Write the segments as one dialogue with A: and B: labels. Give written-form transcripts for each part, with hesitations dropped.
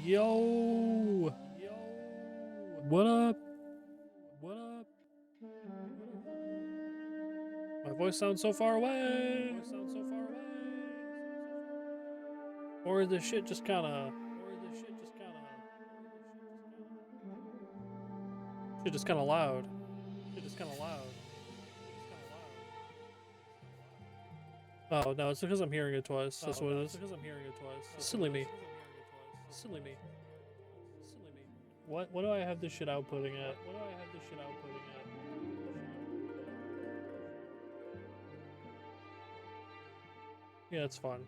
A: Yo! What up? What up? My voice sounds so far away! Or is this shit just kinda... Shit just kinda loud. Oh, no, it's because I'm hearing it twice. That's what it is. Silly me. What do I have this shit outputting at? Yeah, it's fun.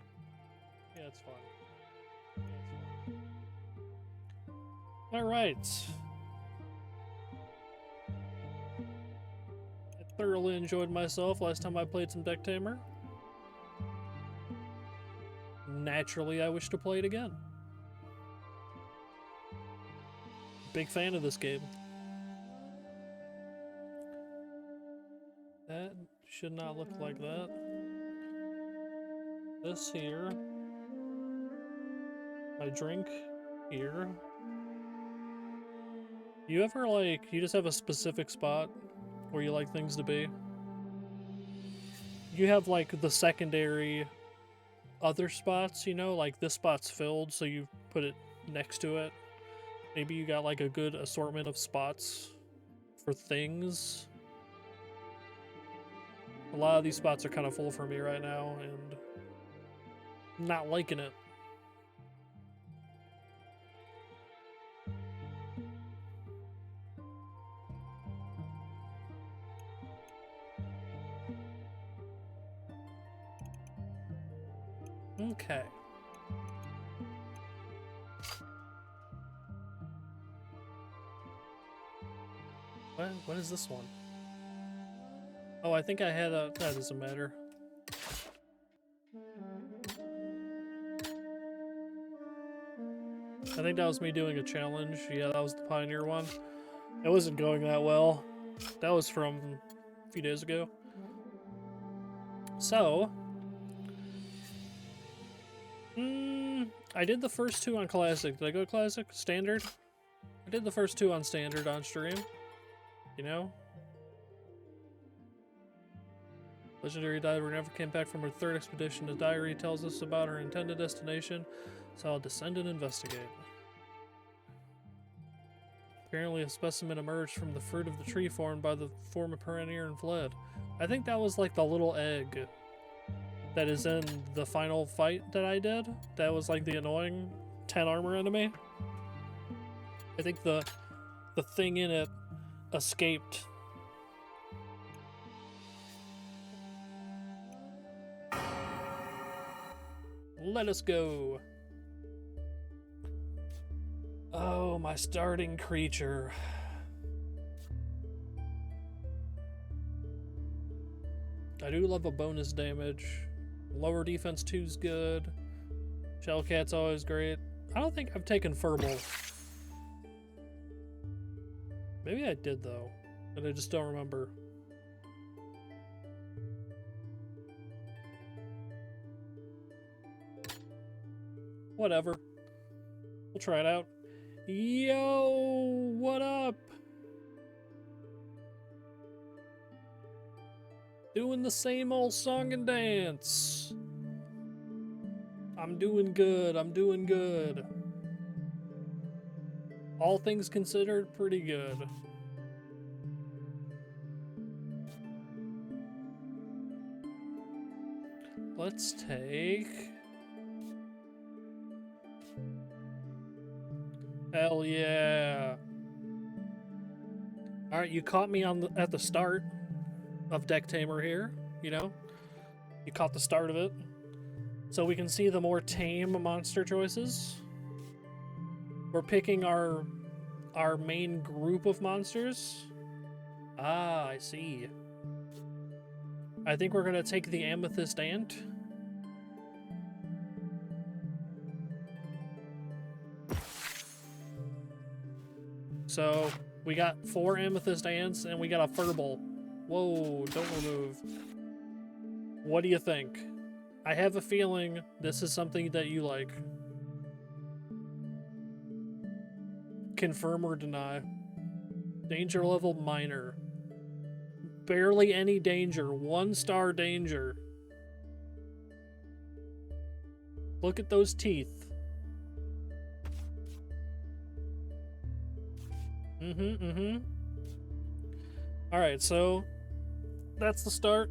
A: Alright. I thoroughly enjoyed myself last time I played some Decktamer. Naturally, I wish to play it again. Big fan of this game. That should not look like that. This here. My drink here. You ever, like, you just have a specific spot where you like things to be? You have, like, the secondary other spots, you know? Like, this spot's filled, so you put it next to it. Maybe you got, like, a good assortment of spots for things. A lot of these spots are kind of full for me right now, and I'm not liking it. Okay. What is this one? Oh, I think I had a... That doesn't matter. I think that was me doing a challenge. Yeah, that was the Pioneer one. It wasn't going that well. That was from a few days ago. So... I did the first two on Classic. Did I go Classic? Standard? I did the first two on Standard on stream. You know? Legendary diver never came back from her third expedition. The diary tells us about her intended destination, so I'll descend and investigate. Apparently a specimen emerged from the fruit of the tree formed by the former Pioneer and fled. I think that was like the little egg that is in the final fight that I did. That was like the annoying 10 armor enemy. I think the thing in it escaped. Let us go. Oh, my starting creature. I do love a bonus damage. Lower defense 2's good. Shellcat's always great. I don't think I've taken Furball. Maybe I did though, and I just don't remember. Whatever. We'll try it out. Yo, what up? Doing the same old song and dance. I'm doing good, I'm doing good. All things considered, pretty good. Let's take... Hell yeah. Alright, you caught me at the start of Decktamer here, you know? You caught the start of it. So we can see the more tame monster choices. We're picking our main group of monsters. Ah, I see. I think we're gonna take the Amethyst Ant. So, we got 4 Amethyst Ants and we got a Furball. Whoa, don't remove. What do you think? I have a feeling this is something that you like. Confirm or deny. Danger level minor. Barely any danger. 1-star danger. Look at those teeth. Alright, so that's the start.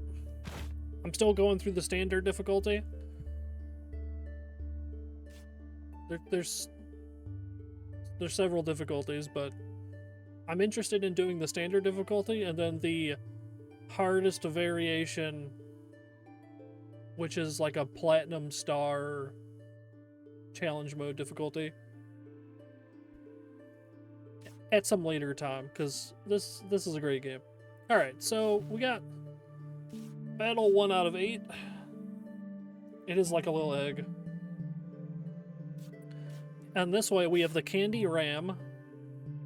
A: I'm still going through the standard difficulty. There's several difficulties, but I'm interested in doing the standard difficulty and then the hardest variation, which is like a platinum star challenge mode difficulty, at some later time, because this is a great game. Alright, so we got battle 1 out of 8. It is like a little egg. And this way we have the Candy Ram.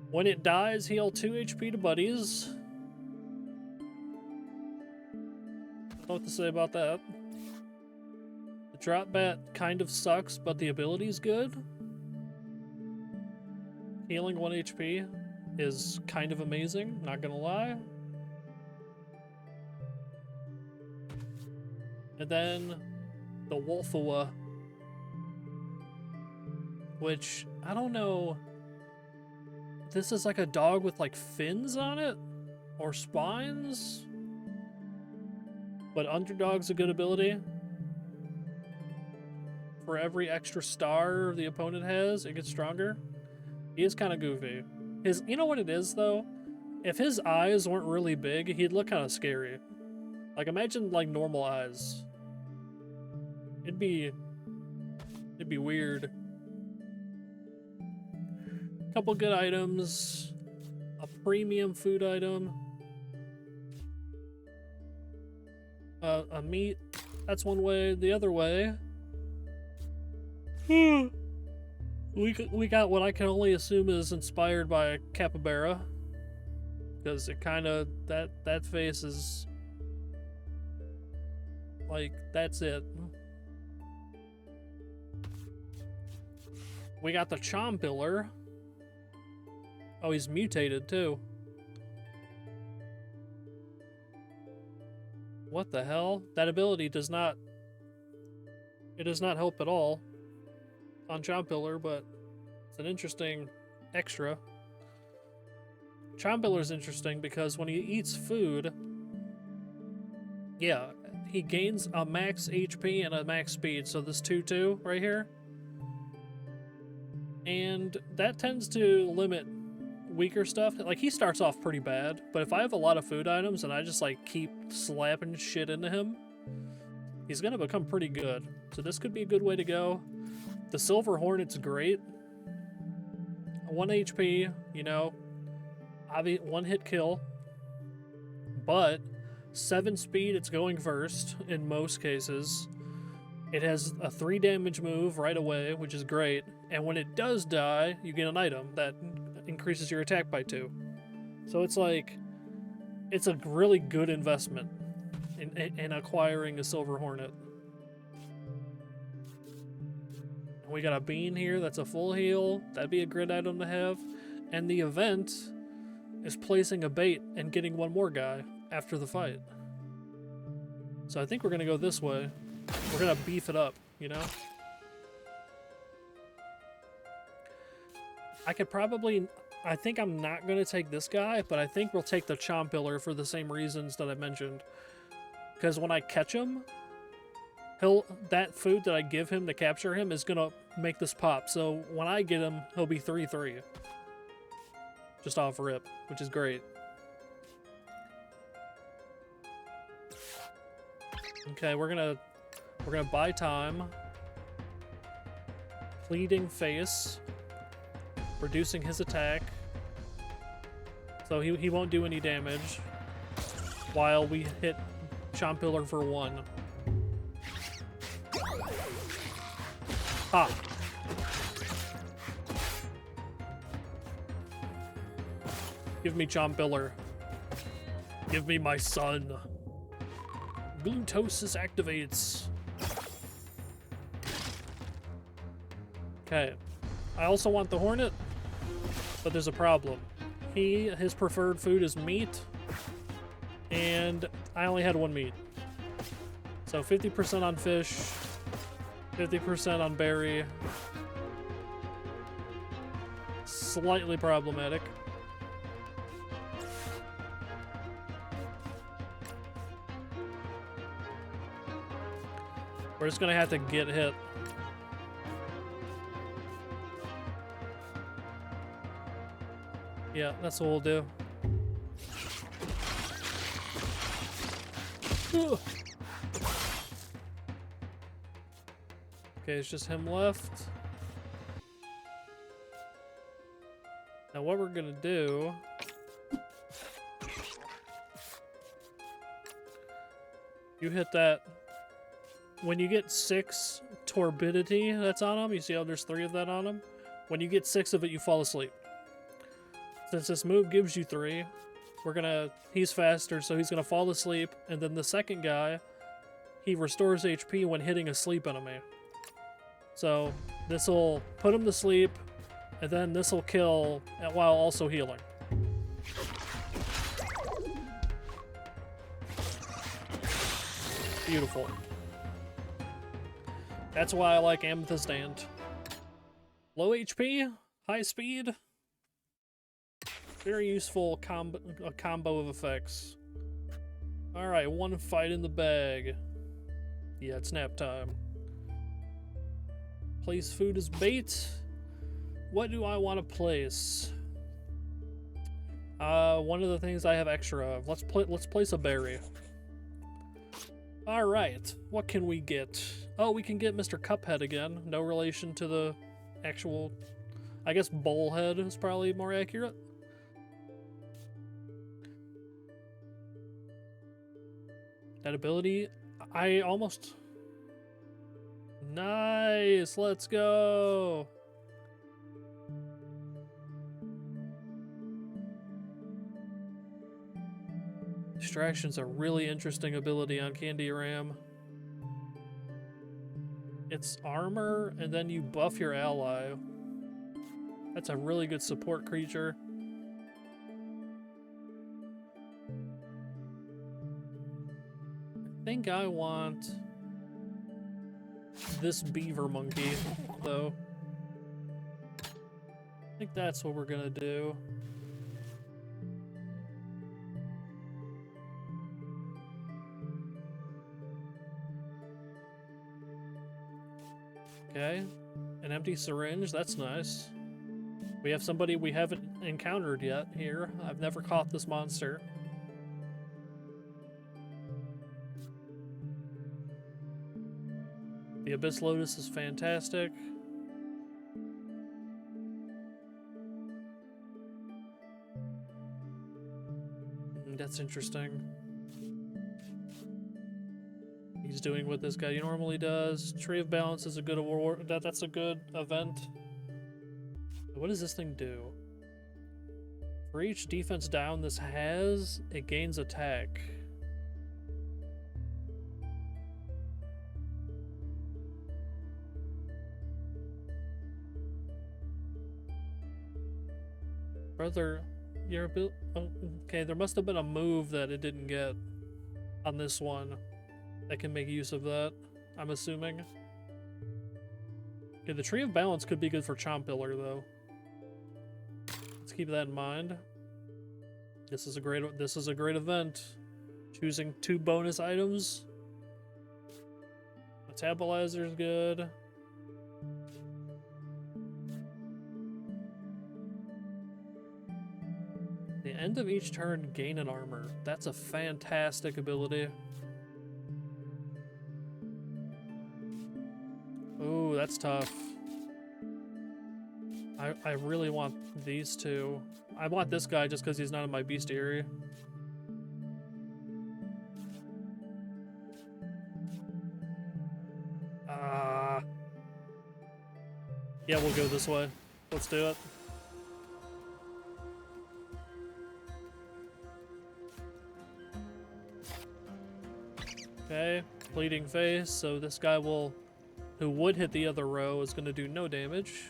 A: When it dies, heal 2 HP to buddies. Don't know what to say about that. The drop bat kind of sucks, but the ability's good. Healing 1 HP is kind of amazing, not gonna lie. And then the Wolfua, which, I don't know, this is like a dog with like fins on it? Or spines? But Underdog's a good ability. For every extra star the opponent has, it gets stronger. He is kind of goofy. You know what it is though? If his eyes weren't really big, he'd look kind of scary. Like imagine like normal eyes. It'd be weird. Couple good items. A premium food item. A meat. That's one way. The other way. We got what I can only assume is inspired by capybara, because it kind of that face is like that's it. We got the Chompiller. Oh, he's mutated too. What the hell? That ability does not help at all on Chompiller, but it's an interesting extra. Chompiller's interesting because when he eats food, yeah, he gains a max HP and a max speed, so this 2-2 right here. And that tends to limit weaker stuff. Like, he starts off pretty bad, but if I have a lot of food items and I just like keep slapping shit into him, he's gonna become pretty good. So this could be a good way to go. The Silver Hornet's great. 1 HP, you know, 1 hit kill, but 7 speed, it's going first in most cases. It has a 3 damage move right away, which is great. And when it does die, you get an item that increases your attack by 2. So it's like, it's a really good investment in acquiring a Silver Hornet. We got a bean here that's a full heal. That'd be a great item to have. And the event is placing a bait and getting 1 more guy after the fight. So I think we're gonna go this way. We're gonna beef it up, you know? I think I'm not gonna take this guy, but I think we'll take the Chompiller for the same reasons that I mentioned. Because when I catch him, that food that I give him to capture him is gonna make this pop. So when I get him, he'll be 3-3. Just off rip, which is great. Okay, we're gonna buy time. Pleading face. Reducing his attack. So he won't do any damage. While we hit Chompiller for 1. Ha! Give me Chompiller. Give me my son. Glutosis activates. Okay. I also want the Hornet. But there's a problem. His preferred food is meat, and I only had one meat. So 50% on fish, 50% on berry. Slightly problematic. We're just gonna have to get hit. Yeah, that's what we'll do. Ugh. Okay, it's just him left. Now what we're gonna do... You hit that. When you get 6 turbidity that's on him, you see how there's 3 of that on him? When you get 6 of it, you fall asleep. Since this move gives you 3, he's faster, so he's gonna fall asleep, and then the second guy, he restores HP when hitting a sleep enemy. So this will put him to sleep, and then this will kill while also healing. Beautiful. That's why I like Amethyst Ant. Low HP, high speed. Very useful combo of effects. Alright, one fight in the bag. Yeah, it's nap time. Place food as bait. What do I want to place? One of the things I have extra of. Let's place a berry. Alright, what can we get? Oh, we can get Mr. Cuphead again. No relation to the actual... I guess Bullhead is probably more accurate. That ability, I almost... Nice! Let's go! Distraction's a really interesting ability on Candy Ram. It's armor, and then you buff your ally. That's a really good support creature. I think I want this beaver monkey, though. I think that's what we're gonna do. Okay, an empty syringe, that's nice. We have somebody we haven't encountered yet here. I've never caught this monster. The Abyss Lotus is fantastic. That's interesting. He's doing what this guy normally does. Tree of Balance is a good award. That's a good event. What does this thing do? For each defense down this has, it gains attack. Brother, your ability... Oh, okay, there must have been a move that it didn't get on this one that can make use of that, I'm assuming. Okay, the Tree of Balance could be good for Chompiller, though. Let's keep that in mind. This is a great event. Choosing 2 bonus items. Metabolizer is good. The end of each turn, gain an armor. That's a fantastic ability. Ooh, that's tough. I really want these two. I want this guy just because he's not in my bestiary. Yeah, we'll go this way. Let's do it. Okay, bleeding face, so this guy who would hit the other row is going to do no damage.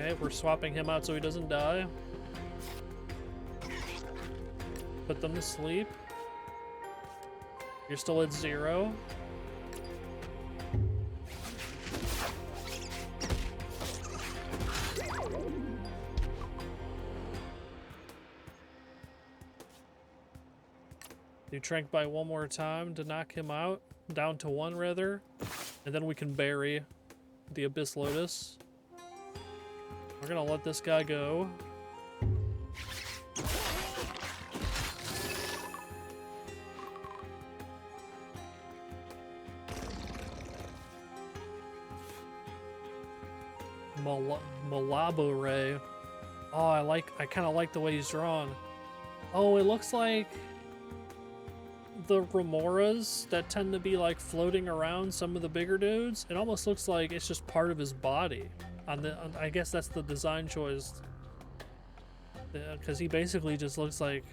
A: Okay, we're swapping him out so he doesn't die. Put them to sleep. You're still at 0. Do Trank by one more time to knock him out. Down to 1, rather. And then we can bury the Abyss Lotus. We're gonna let this guy go. Malabo Ray. Oh, I kind of like the way he's drawn. Oh, it looks like the Remoras that tend to be like floating around some of the bigger dudes. It almost looks like it's just part of his body. I guess that's the design choice. Because he basically just looks like,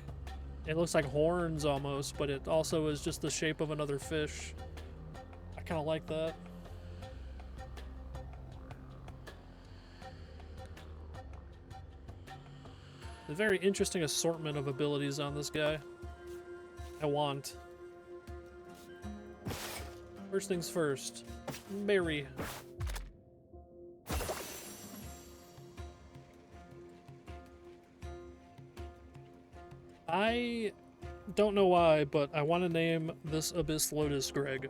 A: it looks like horns almost, but it also is just the shape of another fish. I kind of like that. A very interesting assortment of abilities on this guy. I want. First things first. Berry. I don't know why, but I want to name this Abyss Lotus Greg.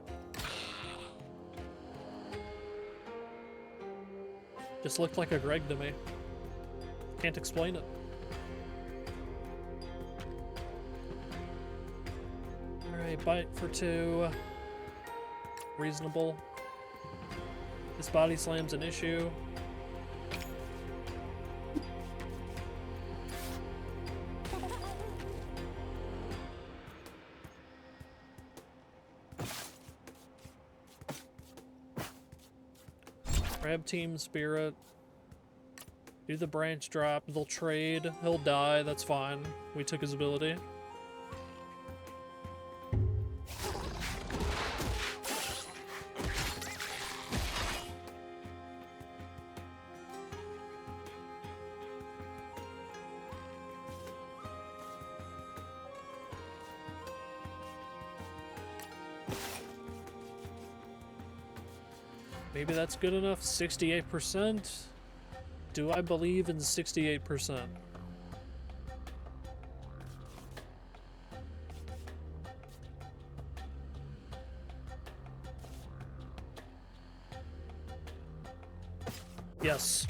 A: Just looked like a Greg to me. Can't explain it. Alright, bite for 2. Reasonable. This body slam's an issue. Grab Team Spirit. Do the branch drop. They'll trade. He'll die. That's fine. We took his ability. Maybe that's good enough. 68%. Do I believe in 68%? Yes.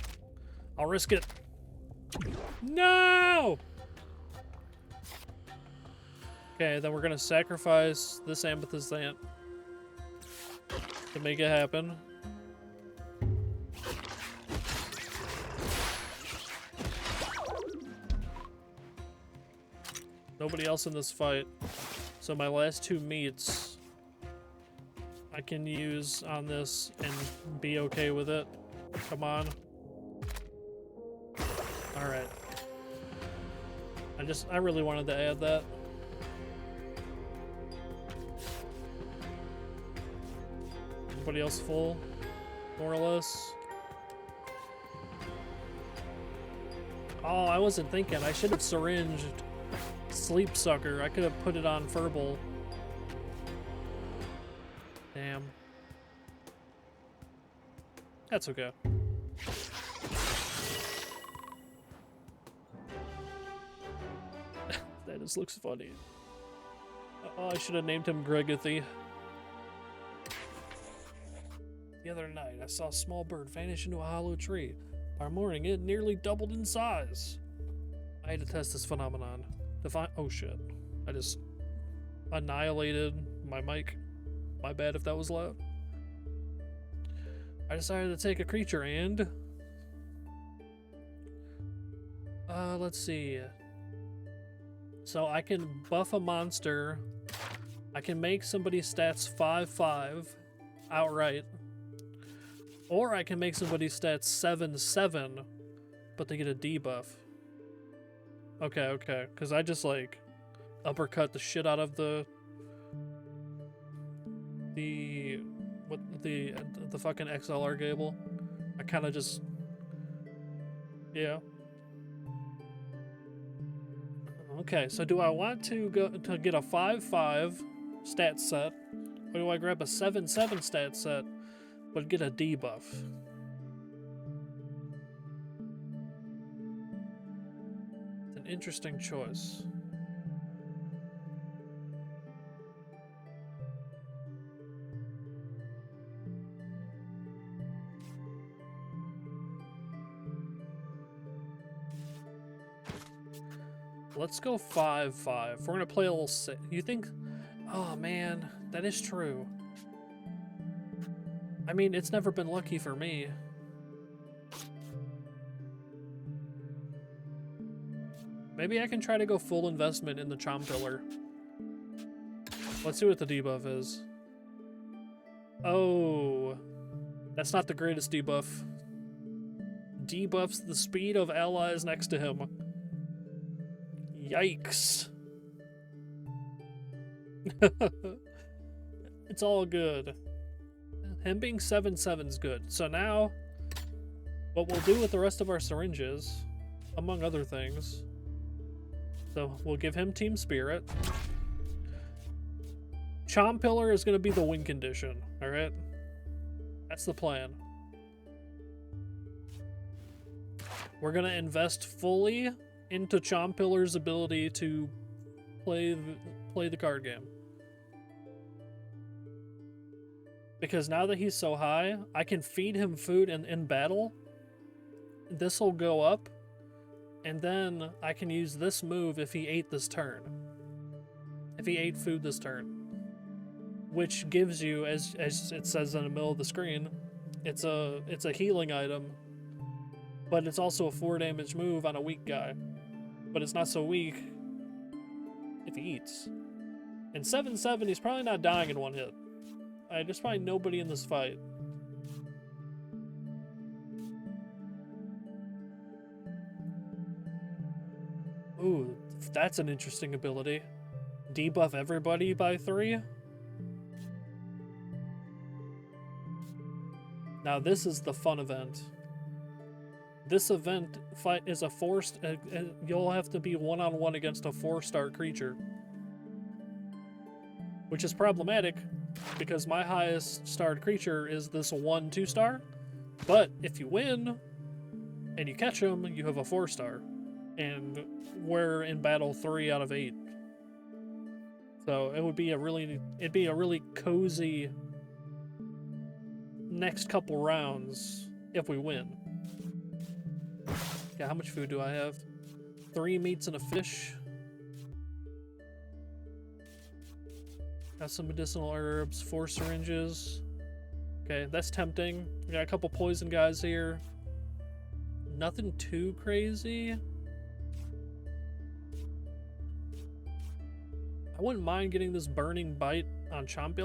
A: I'll risk it. No! Okay, then we're gonna sacrifice this Amethyst Ant to make it happen. Nobody else in this fight. So my last 2 meats I can use on this and be okay with it. Come on. Alright. I really wanted to add that. Everybody else full? More or less? Oh, I wasn't thinking. I should have syringed Sleep Sucker. I could have put it on Furball. Damn. That's okay. That just looks funny. Oh, I should have named him Gregathy. The other night, I saw a small bird vanish into a hollow tree. By morning, it nearly doubled in size. I had to test this phenomenon. Oh shit. I just annihilated my mic. My bad if that was loud. I decided to take a creature and... let's see. So I can buff a monster. I can make somebody's stats 5/5 outright. Or I can make somebody's stats 7/7, but they get a debuff. Okay, okay. Because I just, like, uppercut the shit out of the fucking XLR Gable. I kind of just Yeah. Okay, so do I want to go to get a 5/5 stat set, or do I grab a 7/7 stat set but get a debuff? It's an interesting choice. Let's go 5/5. We're gonna play a little you think? Oh man, that is true. I mean, it's never been lucky for me. Maybe I can try to go full investment in the Chom Pillar. Let's see what the debuff is. Oh, that's not the greatest debuff. Debuffs the speed of allies next to him. Yikes. It's all good. Him being 7/7's good. So now, what we'll do with the rest of our syringes, among other things, so we'll give him Team Spirit. Chom Pillar is going to be the win condition, alright? That's the plan. We're going to invest fully into Chom Pillar's ability to play the card game. Because now that he's so high, I can feed him food in battle. This will go up. And then I can use this move if he ate this turn. If he ate food this turn. Which gives you, as it says in the middle of the screen, it's a healing item. But it's also a 4 damage move on a weak guy. But it's not so weak if he eats. And 7/7, he's probably not dying in one hit. There's probably nobody in this fight. Ooh, that's an interesting ability. Debuff everybody by 3? Now this is the fun event. This event fight is a forced... you'll have to be one-on-one against a 4-star creature. Which is problematic, because my highest starred creature is this 1 2-star. But if you win, and you catch him, you have a 4-star. And we're in battle 3 out of 8. So it'd be a really cozy next couple rounds if we win. Yeah, how much food do I have? 3 meats and a fish. Got some medicinal herbs, 4 syringes. Okay, that's tempting. We got a couple poison guys here. Nothing too crazy. I wouldn't mind getting this burning bite on Chom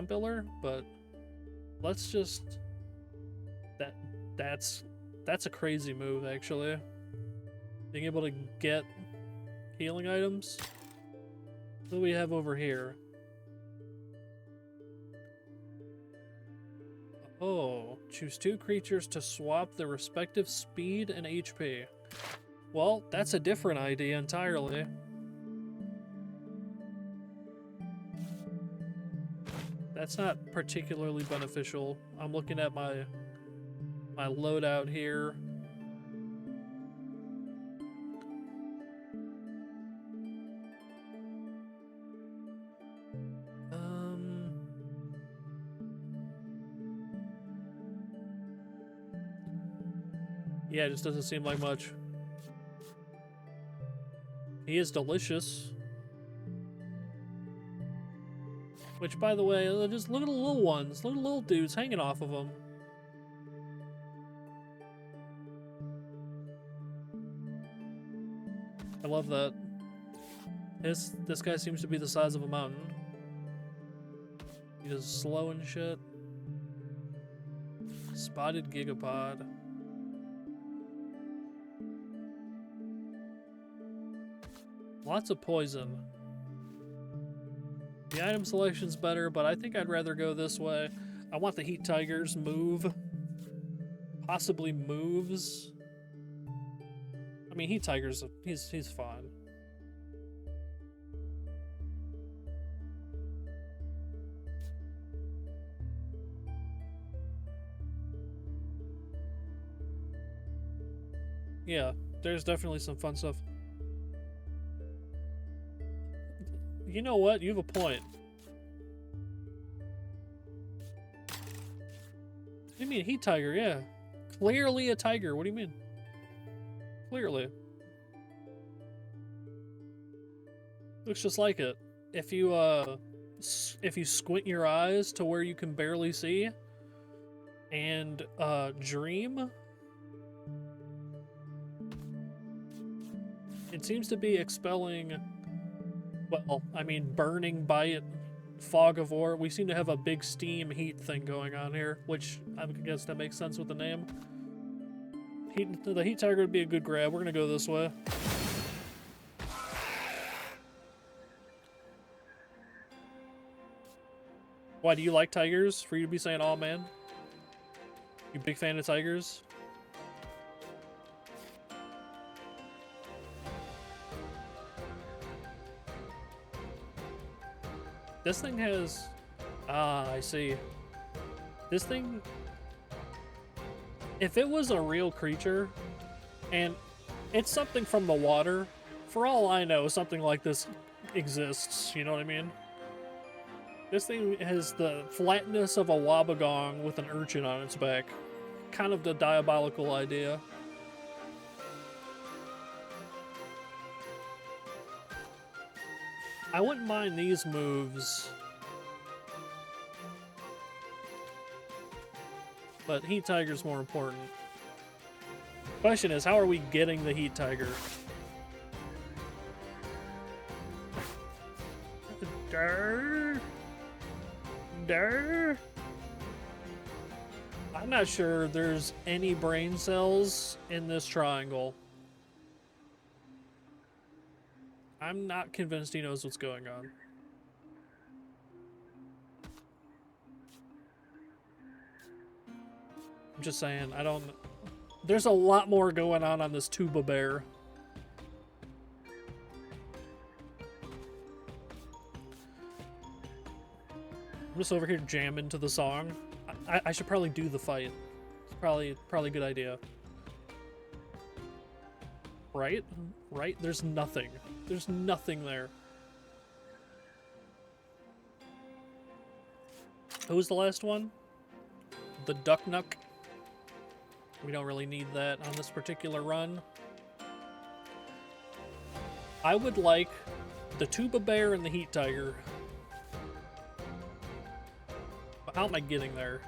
A: Pillar, but let's just... That's a crazy move, actually. Being able to get healing items. What do we have over here? Oh, choose 2 creatures to swap their respective speed and HP. Well, that's a different idea entirely. That's not particularly beneficial. I'm looking at my loadout here. Yeah, it just doesn't seem like much. He is delicious. Which, by the way, just look at the little ones. Look at the little dudes hanging off of them. I love that. This guy seems to be the size of a mountain. He does slow and shit. Spotted Gigapod. Lots of poison. The item selection's better, but I think I'd rather go this way. I want the Heat Tigers move. Possibly moves. I mean, heat tiger's he's fine. Yeah, there's definitely some fun stuff. You know what? You have a point. What do you mean, heat tiger? Yeah. Clearly a tiger. What do you mean? Clearly. Looks just like it. If you squint your eyes to where you can barely see and dream, it seems to be expelling, well, I mean, burning by fog of war. We seem to have a big steam heat thing going on here, which I guess that makes sense with the name. The heat tiger would be a good grab. We're gonna go this way. Why do you like tigers? For you to be saying, "Oh man," you big fan of tigers? This thing has... Ah, I see. This thing... If it was a real creature, and it's something from the water, for all I know, something like this exists, you know what I mean? This thing has the flatness of a wobbegong with an urchin on its back. Kind of the diabolical idea. I wouldn't mind these moves, but heat tiger's more important. Question is, how are we getting the heat tiger? I'm not sure there's any brain cells in this triangle. I'm not convinced he knows what's going on. I'm just saying, I don't... There's a lot more going on this tuba bear. I'm just over here jamming to the song. I should probably do the fight. It's probably a good idea. Right? Right? There's nothing. There's nothing there. Who was the last one? The duck nuck. We don't really need that on this particular run. I would like the tuba bear and the heat tiger. But how am I getting there?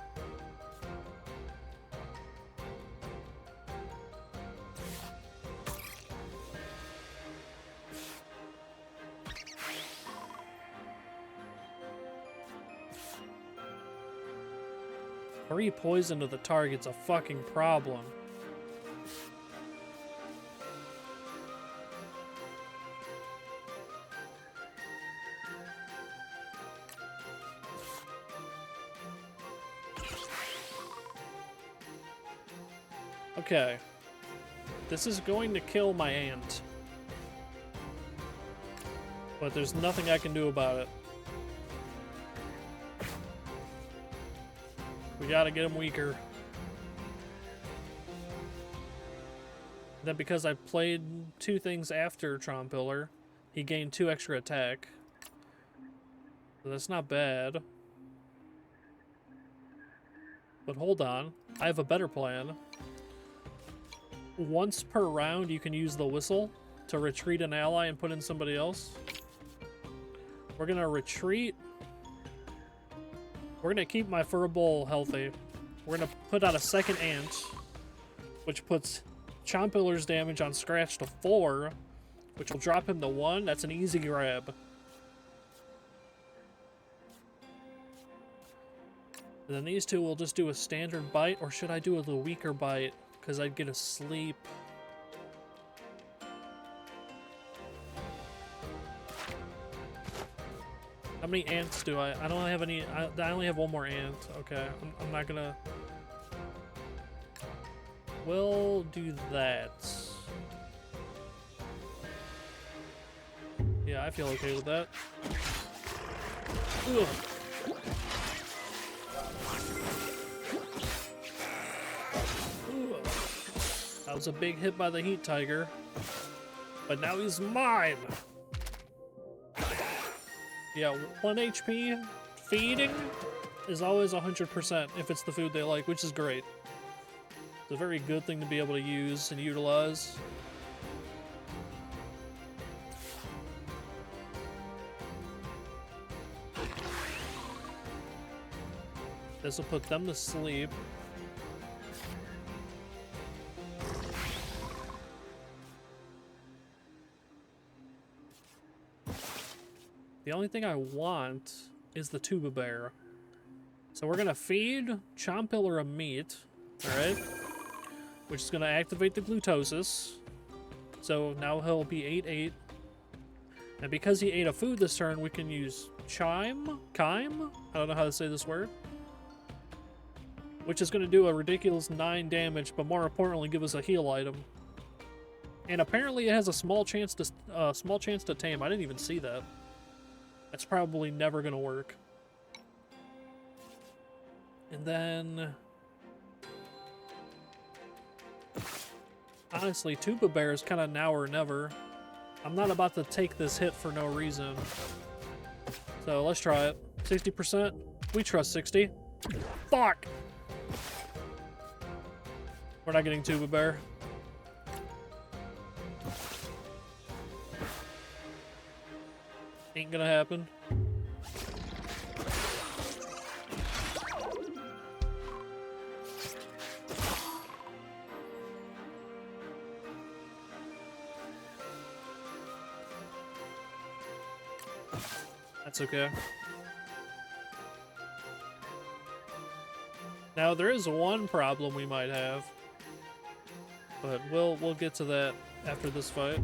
A: Free poison to the target's a fucking problem. Okay. This is going to kill my ant. But there's nothing I can do about it. We gotta get him weaker. Then because I played two things after Trompiller, he gained 2 extra attack. So that's not bad. But hold on, I have a better plan. Once per round, you can use the whistle to retreat an ally and put in somebody else. We're gonna retreat. We're gonna keep my furball healthy. We're gonna put out a second ant, which puts Chompiller's damage on Scratch to 4, which will drop him to 1. That's an easy grab. And then these two will just do a standard bite, or should I do the weaker bite? Because I'd get a sleep. How many ants do I don't have any. I only have one more ant. Okay, I'm not gonna. We'll do that. Yeah, I feel okay with that. Ugh. Ugh. That was a big hit by the heat tiger. But now he's mine! Yeah, 1 HP feeding is always 100% if it's the food they like, which is great. It's a very good thing to be able to use and utilize. This will put them to sleep. The only thing I want is the tuba bear. So we're gonna feed Chompiller a meat, alright? Which is gonna activate the glutosis. So now he'll be 8-8. And because he ate a food this turn, we can use Kime? I don't know how to say this word. Which is gonna do a ridiculous 9 damage, but more importantly, give us a heal item. And apparently it has a small chance to tame. I didn't even see that. That's probably never gonna work. And then... honestly, Tuba Bear is kind of now or never. I'm not about to take this hit for no reason. So let's try it. 60%? We trust 60. Fuck! We're not getting Tuba Bear. Ain't gonna happen. That's okay. Now there is one problem we might have, but we'll get to that after this fight.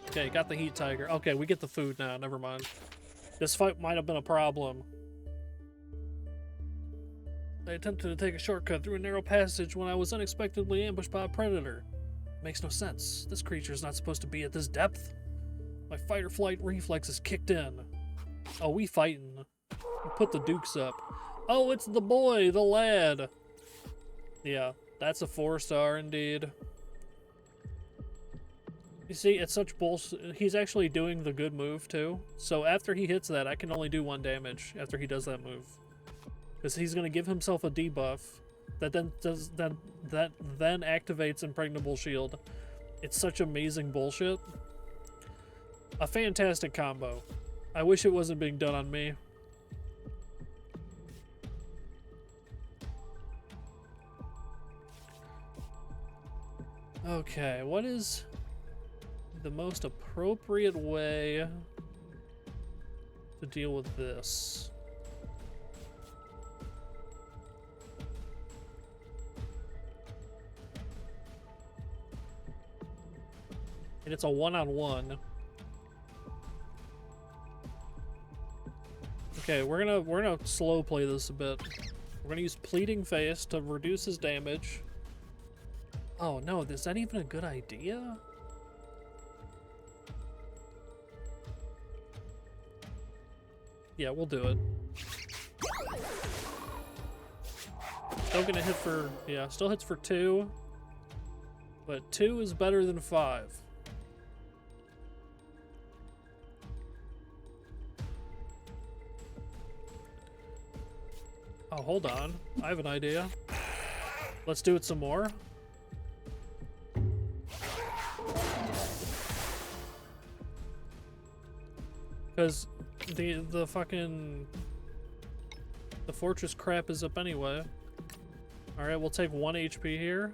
A: Okay, got the heat tiger. Okay, we get the food now. Never mind. This fight might have been a problem. I attempted to take a shortcut through a narrow passage when I was unexpectedly ambushed by a predator. Makes no sense. This creature is not supposed to be at this depth. My fight or flight reflexes kicked in. Oh, we fighting. We put the dukes up. Oh, it's the boy, the lad. Yeah, that's a 4-star indeed. You see, it's such bullshit. He's actually doing the good move too. So after he hits that, I can only do 1 damage after he does that move. Because he's going to give himself a debuff that then activates Impregnable Shield. It's such amazing bullshit. A fantastic combo. I wish it wasn't being done on me. Okay, what is the most appropriate way to deal with this? And it's a 1-on-1. Okay, we're gonna slow play this a bit. We're gonna use Pleading Face to reduce his damage. Oh no, is that even a good idea? Yeah, we'll do it. Still gonna hit for, yeah, still hits for 2. But 2 is better than 5. Oh, hold on. I have an idea. Let's do it some more. Because the fucking... the fortress crap is up anyway. Alright, we'll take 1 HP here.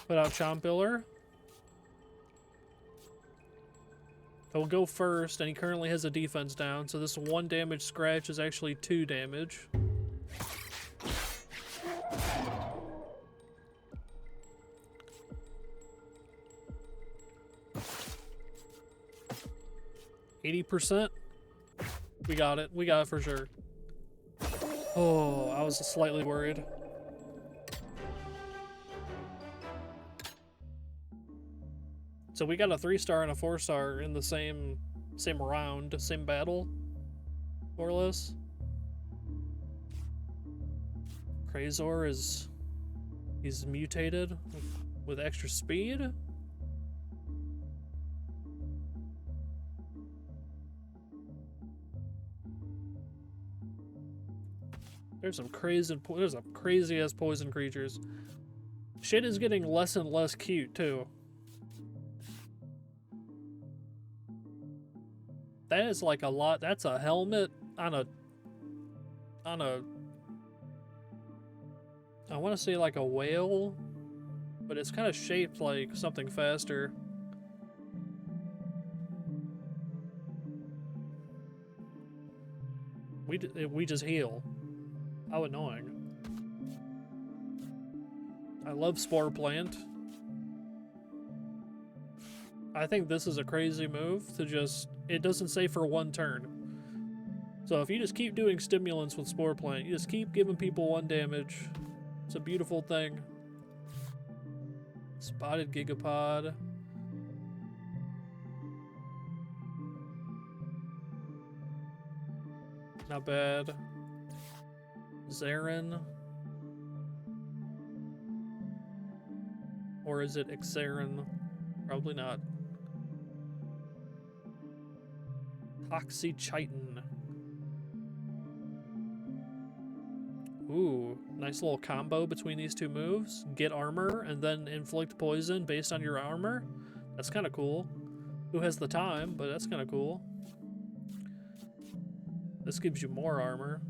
A: Put out Chompiller. He'll go first, and he currently has a defense down, so this 1 damage scratch is actually 2 damage. 80%? We got it. We got it for sure. Oh, I was slightly worried. So we got a 3-star and a 4-star in the same round, same battle, more or less. Krazor he's mutated with extra speed. There's some crazy ass poison creatures. Shit is getting less and less cute too. That is like a lot. That's a helmet on a I want to say like a whale, but it's kind of shaped like something faster. We just heal. How annoying. I love Spore Plant. I think this is a crazy move to just... It doesn't say for 1 turn. So if you just keep doing stimulants with Spore Plant, you just keep giving people 1 damage. It's a beautiful thing. Spotted Gigapod. Not bad. Zarin. Or is it Ixarin? Probably not. Toxychitin. Ooh, nice little combo between these 2 moves. Get armor and then inflict poison based on your armor. That's kind of cool. Who has the time, but that's kind of cool. This gives you more armor.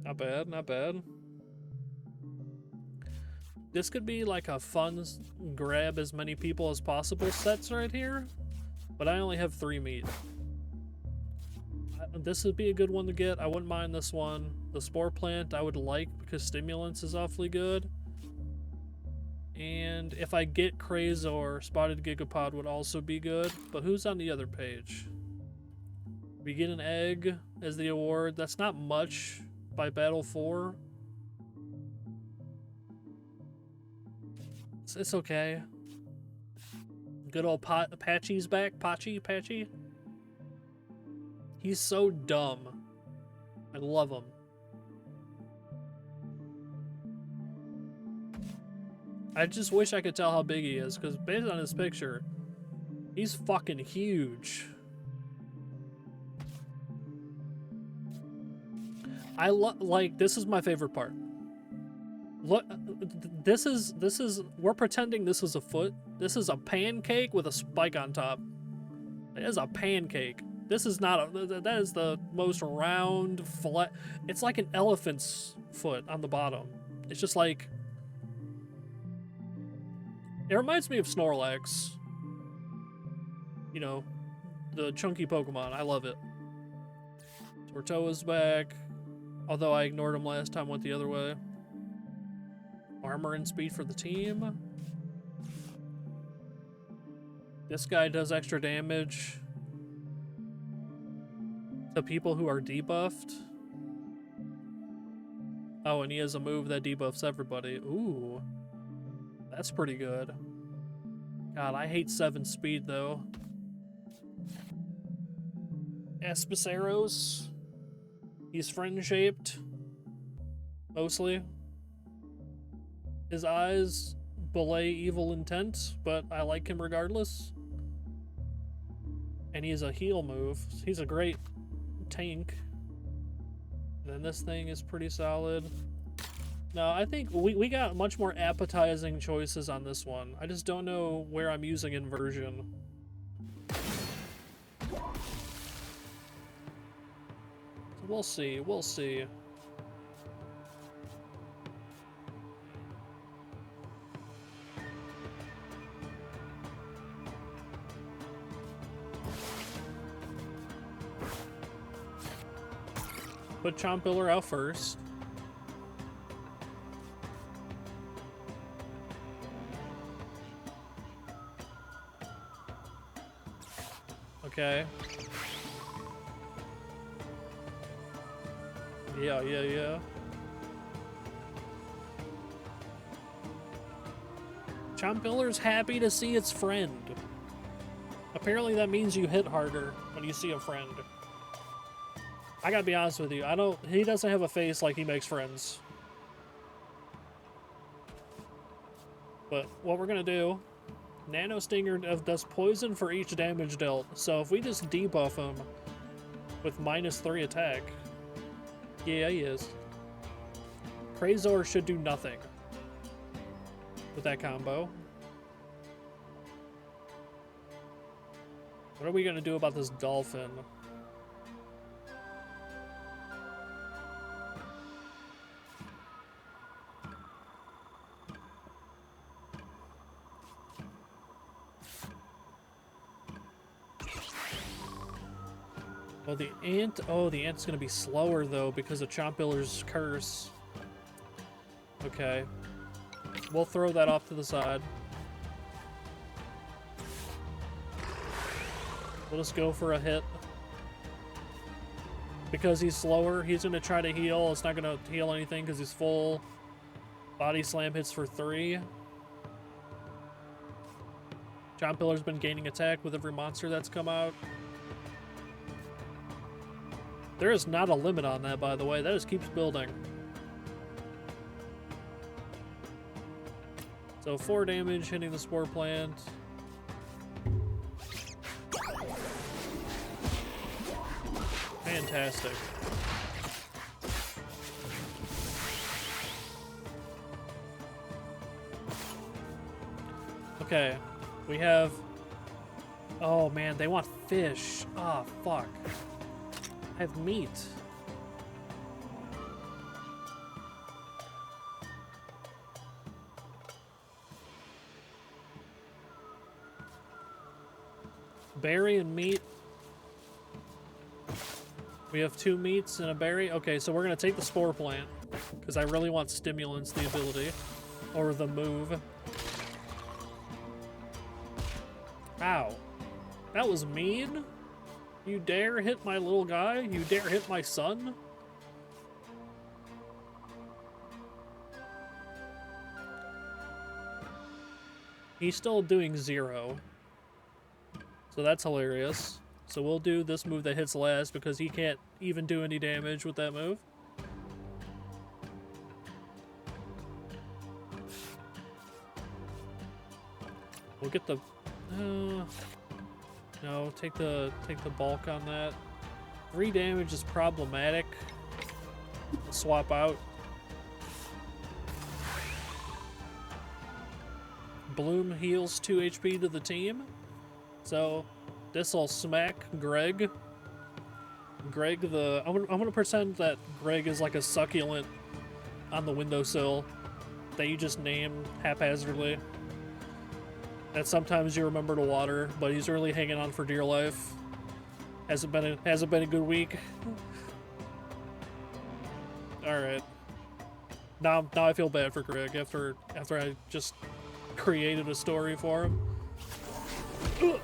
A: Not bad, not bad. This could be like a fun grab as many people as possible sets right here, but I only have 3 meat. This would be a good one to get. I wouldn't mind this one. The Spore Plant I would like because Stimulants is awfully good. And if I get Krazor, Spotted Gigapod would also be good. But who's on the other page? We get an egg as the award. That's not much by Battle 4. It's okay. Good old Patchy's back. Patchy. He's so dumb. I love him. I just wish I could tell how big he is, because based on his picture, he's fucking huge. Like, this is my favorite part. Look, this is, we're pretending this is a foot. This is a pancake with a spike on top. It is a pancake. This is not that is the most round, flat. It's like an elephant's foot on the bottom. It's just like, it reminds me of Snorlax. You know, the chunky Pokemon. I love it. Tortoa's back. Although I ignored him last time, went the other way. Armor and speed for the team. This guy does extra damage to people who are debuffed. Oh, and he has a move that debuffs everybody. Ooh. That's pretty good. God, I hate 7 speed, though. Espesaros. He's friend-shaped. Mostly. His eyes belay evil intent, but I like him regardless. And he's a heal move. He's a great tank. And then this thing is pretty solid. No, I think we got much more appetizing choices on this one. I just don't know where I'm using inversion. We'll see, we'll see. Put Chompiller out first. Okay. Yeah. Chompiller's happy to see its friend. Apparently that means you hit harder when you see a friend. I gotta be honest with you, he doesn't have a face like he makes friends. But what we're gonna do, Nano Stinger does poison for each damage dealt. So if we just debuff him with -3 attack, yeah, he is. Crazor should do nothing with that combo. What are we gonna do about this dolphin? Oh, the ant. Oh, the ant's gonna be slower though because of Chompiller's curse. Okay. We'll throw that off to the side. We'll just go for a hit. Because he's slower, he's gonna try to heal. It's not gonna heal anything because he's full. Body slam hits for 3. Chompiller's been gaining attack with every monster that's come out. There is not a limit on that, by the way. That just keeps building. So 4 damage hitting the spore plant. Fantastic. Okay, we have... Oh man, they want fish. Ah, fuck. I have meat. Berry and meat. We have 2 meats and a berry. Okay, so we're gonna take the spore plant because I really want stimulants, the ability, or the move. Ow. That was mean. You dare hit my little guy? You dare hit my son? He's still doing 0. So that's hilarious. So we'll do this move that hits last because he can't even do any damage with that move. We'll get the... no, take the bulk on that. 3 damage is problematic. Swap out. Bloom heals 2 HP to the team. So this'll smack Greg. I'm gonna pretend that Greg is like a succulent on the windowsill that you just name haphazardly. That sometimes you remember to water, but he's really hanging on for dear life. Hasn't been a good week. All right. Now I feel bad for Greg after I just created a story for him. Ugh.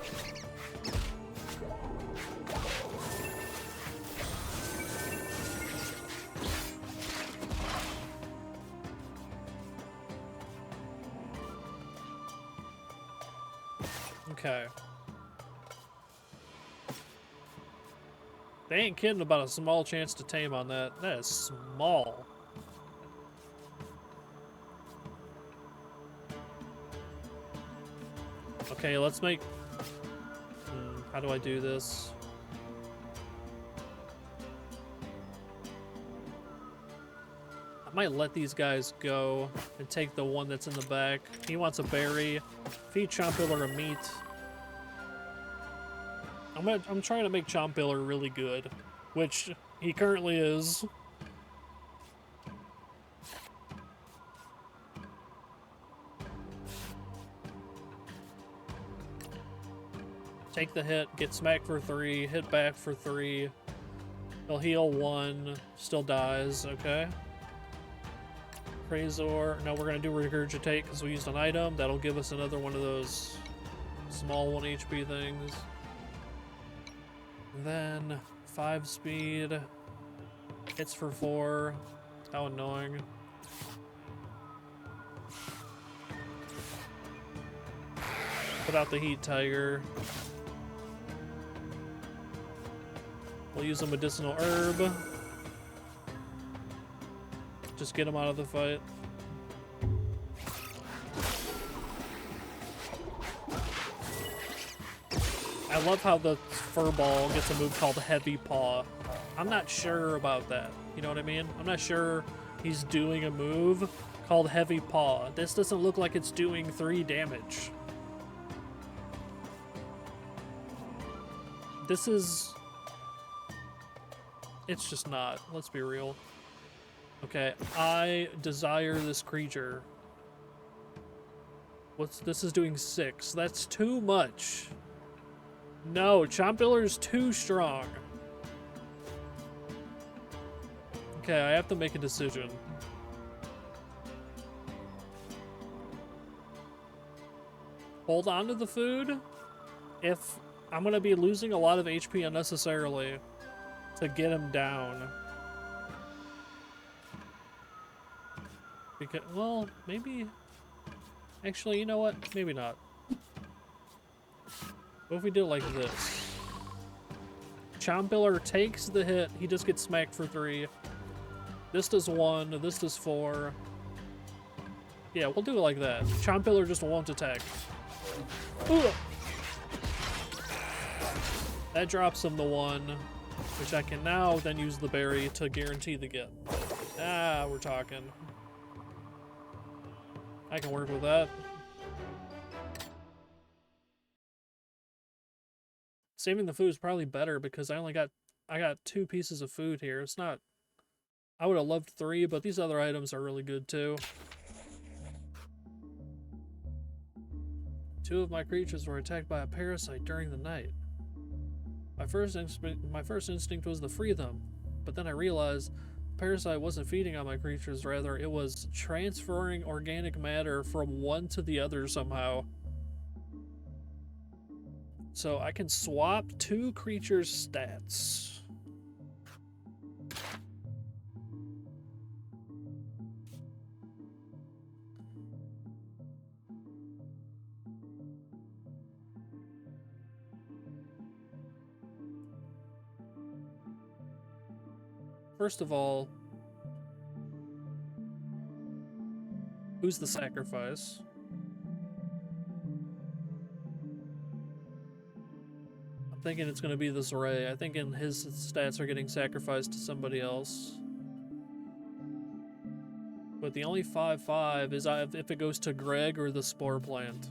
A: Okay. They ain't kidding about a small chance to tame on that. That is small. Okay, let's make... how do I do this? I might let these guys go and take the one that's in the back. He wants a berry. Feed Chompiller a meat. I'm trying to make Chompiller really good, which he currently is. Take the hit, get smacked for 3, hit back for 3. He'll heal 1, still dies, okay. Crazor, no, we're gonna do Regurgitate because we used an item. That'll give us another one of those small 1 HP things. And then 5 speed. Hits for 4. How annoying. Put out the Heat Tiger. We'll use a medicinal herb. Just get him out of the fight. I love how the furball gets a move called Heavy Paw. I'm not sure about that. You know what I mean? I'm not sure he's doing a move called Heavy Paw. This doesn't look like it's doing 3 damage. This is... It's just not. Let's be real. Okay, I desire this creature. This is doing 6. That's too much. No, Chompiller is too strong. Okay, I have to make a decision. Hold on to the food. If I'm gonna be losing a lot of HP unnecessarily to get him down. Because, well, maybe... Actually, you know what? Maybe not. What if we do it like this? Chompiller takes the hit. He just gets smacked for 3. This does 1. This does 4. Yeah, we'll do it like that. Chompiller just won't attack. Ooh. That drops him the 1, which I can now then use the berry to guarantee the get. Ah, we're talking. I can work with that. Saving the food is probably better because I got 2 pieces of food here. It's not... I would have loved 3, but these other items are really good too. 2 of my creatures were attacked by a parasite during the night. My first instinct was to free them, but then I realized the parasite wasn't feeding on my creatures, rather it was transferring organic matter from one to the other somehow. So I can swap 2 creatures' stats. First of all, who's the sacrifice? I'm thinking it's going to be this Ray. I think his stats are getting sacrificed to somebody else. But the only 5/5 is if it goes to Greg or the Spore Plant.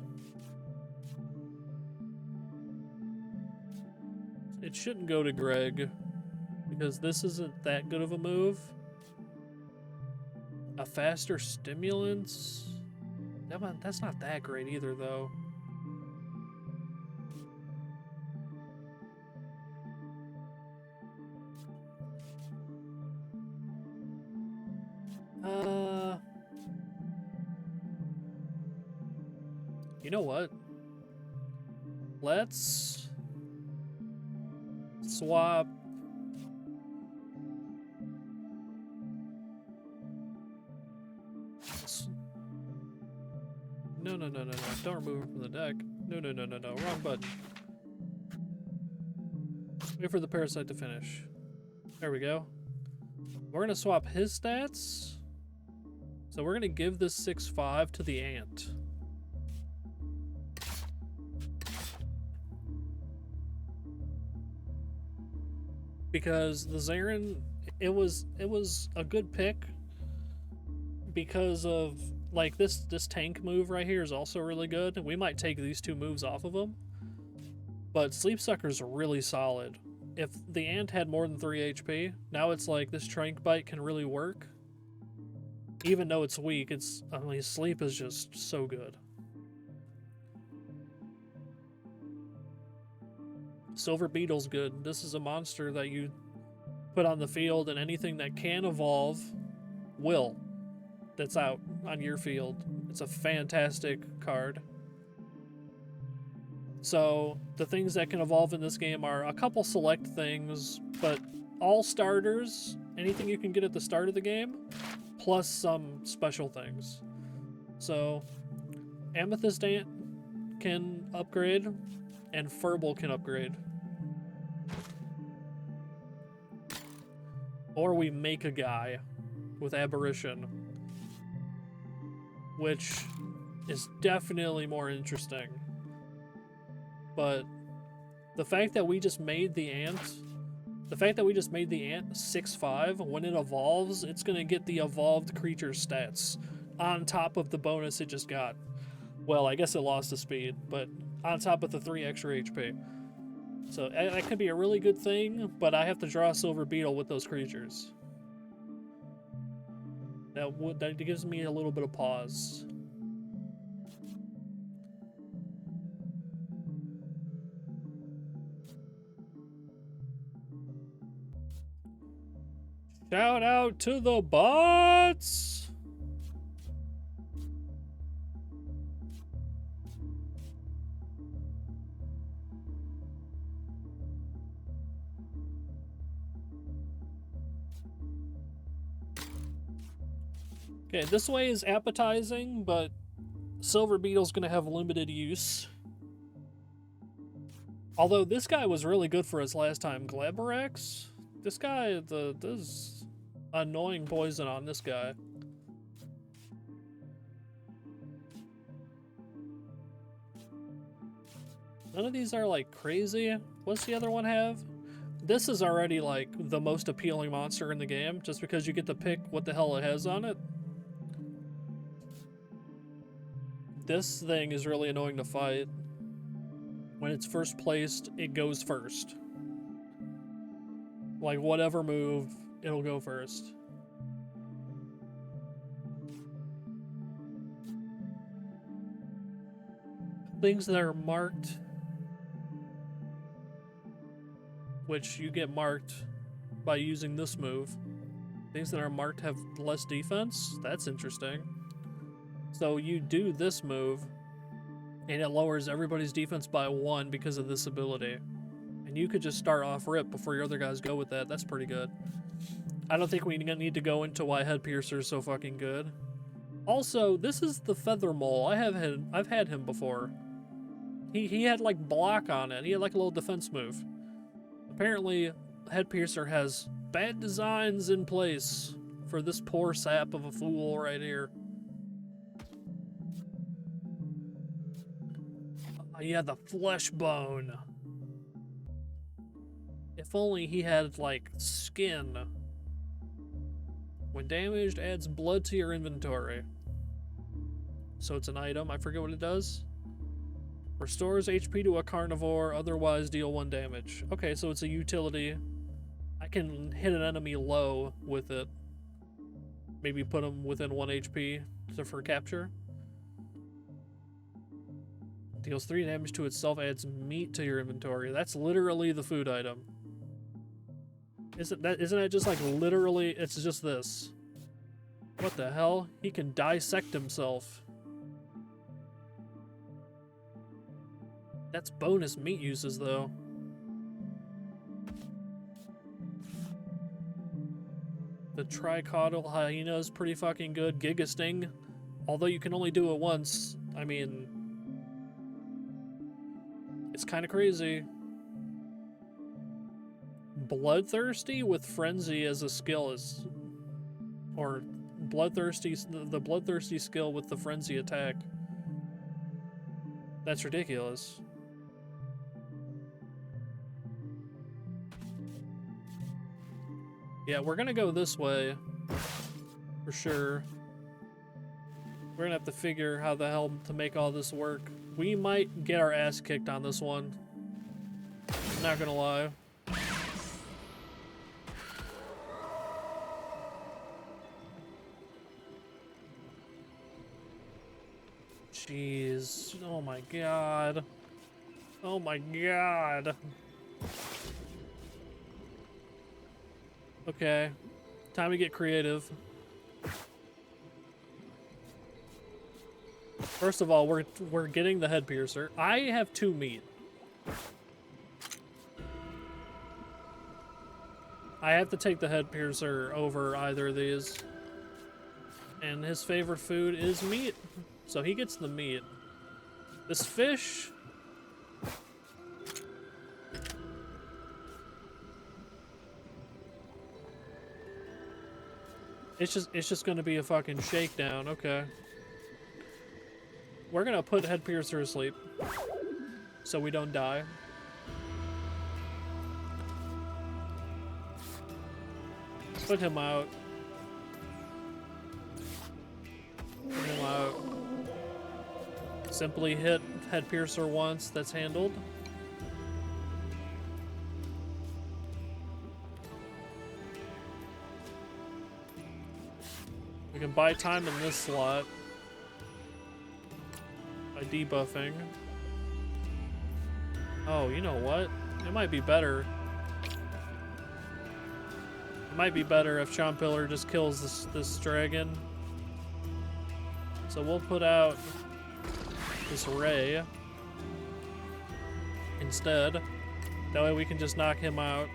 A: It shouldn't go to Greg, because this isn't that good of a move. A faster stimulants? That's not that great either, though. You know what? Let's swap No. Don't remove him from the deck. No. Wrong button. Wait for the parasite to finish. There we go. We're going to swap his stats. So we're going to give this 6/5 to the ant. Because the Zarin, it was a good pick because of, like, this tank move right here is also really good. We might take these 2 moves off of him. But Sleep Sucker's really solid. If the ant had more than 3 HP, now it's like this Trank Bite can really work. Even though it's weak, I mean, Sleep is just so good. Silver Beetle's good. This is a monster that you put on the field, and anything that can evolve will. That's out on your field. It's a fantastic card. So the things that can evolve in this game are a couple select things, but all starters anything you can get at the start of the game, plus some special things. So, Amethyst Ant can upgrade, and Furble can upgrade. Or we make a guy with Aberration, which is definitely more interesting. But the fact that we just made the ant 6/5, when it evolves, it's gonna get the evolved creature stats on top of the bonus it just got. Well, I guess it lost the speed, but on top of the 3 extra HP. So that could be a really good thing, but I have to draw a Silver Beetle with those creatures. That gives me a little bit of pause. Shout out to the bots! Okay, this way is appetizing, but Silver Beetle's gonna have limited use. Although this guy was really good for us last time, Glabrax. This guy, this annoying poison on this guy. None of these are like crazy. What's the other one have? This is already like the most appealing monster in the game, just because you get to pick what the hell it has on it. This thing is really annoying to fight. When it's first placed, it goes first. Like, whatever move, it'll go first. Things that are marked, which you get marked by using this move. Things that are marked have less defense. That's interesting. So you do this move, and it lowers everybody's defense by 1 because of this ability. And you could just start off rip before your other guys go with that. That's pretty good. I don't think we need to go into why Head Piercer is so fucking good. Also, this is the Feather Mole. I've had him before. He had like block on it. He had like a little defense move. Apparently, Head Piercer has bad designs in place for this poor sap of a fool right here. Yeah, the flesh bone. If only he had, like, skin. When damaged, adds blood to your inventory. So it's an item. I forget what it does. Restores HP to a carnivore, otherwise deal 1 damage. Okay, so it's a utility. I can hit an enemy low with it. Maybe put them within 1 HP for capture. Deals 3 damage to itself, adds meat to your inventory. That's literally the food item. Isn't that just like literally, it's just this. What the hell? He can dissect himself. That's bonus meat uses though. The tricaudal hyena is pretty fucking good. Giga Sting, although you can only do it once, I mean, it's kind of crazy. Bloodthirsty with Frenzy as a skill is... Or the Bloodthirsty skill with the Frenzy attack. That's ridiculous. Yeah, we're gonna go this way. For sure. We're gonna have to figure how the hell to make all this work. We might get our ass kicked on this one. I'm not gonna lie. Jeez. Oh my god. Oh my god. Okay. Time to get creative. First of all, we're getting the Head Piercer. I have 2 meat. I have to take the head piercer over either of these. And his favorite food is meat. So he gets the meat. This fish... It's just gonna be a fucking shakedown, okay. We're gonna put head piercer to sleep. So we don't die. Put him out. Put him out. Simply hit head piercer once, that's handled. We can buy time in this slot by debuffing. Oh, you know what? It might be better. It might be better if Chompiller just kills this dragon. So we'll put out this ray instead. That way we can just knock him out.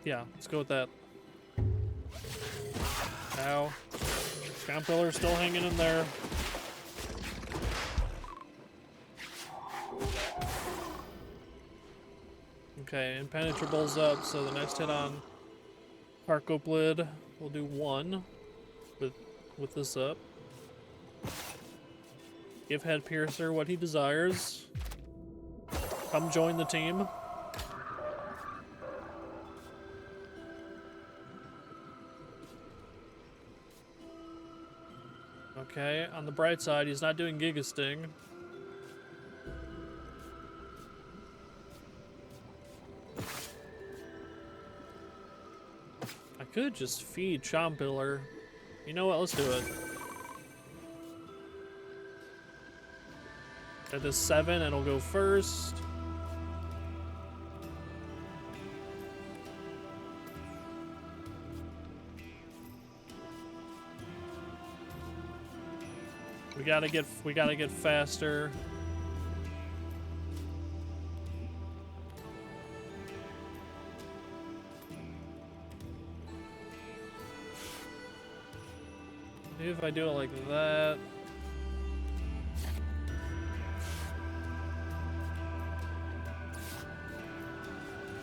A: Yeah, let's go with that. Ow. Chompiller's still hanging in there. Okay, Impenetrable's up, so the next hit on Parkoplid will do 1 with this up. Give Head Piercer what he desires. Come join the team. Okay, on the bright side, he's not doing Giga Sting. I could just feed Chompiller. You know what? Let's do it. That is 7, and it'll go first. We gotta get faster. Maybe if I do it like that.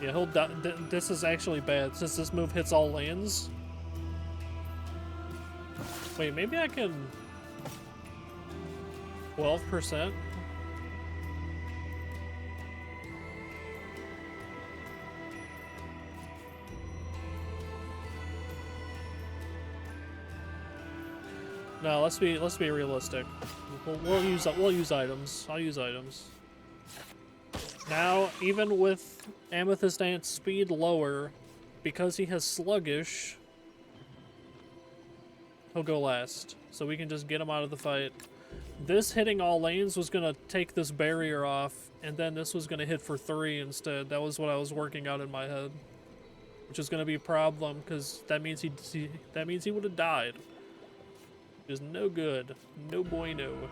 A: Yeah, he'll die. This is actually bad since this move hits all lands. Wait, maybe I can 12%? No, let's be realistic. We'll use items. I'll use items. Now, even with Amethyst Ant's speed lower, because he has Sluggish, he'll go last. So we can just get him out of the fight. This hitting all lanes was gonna take this barrier off, and then this was gonna hit for 3 instead. That was what I was working out in my head, which is gonna be a problem because that means he would have died. Which is no good, no bueno.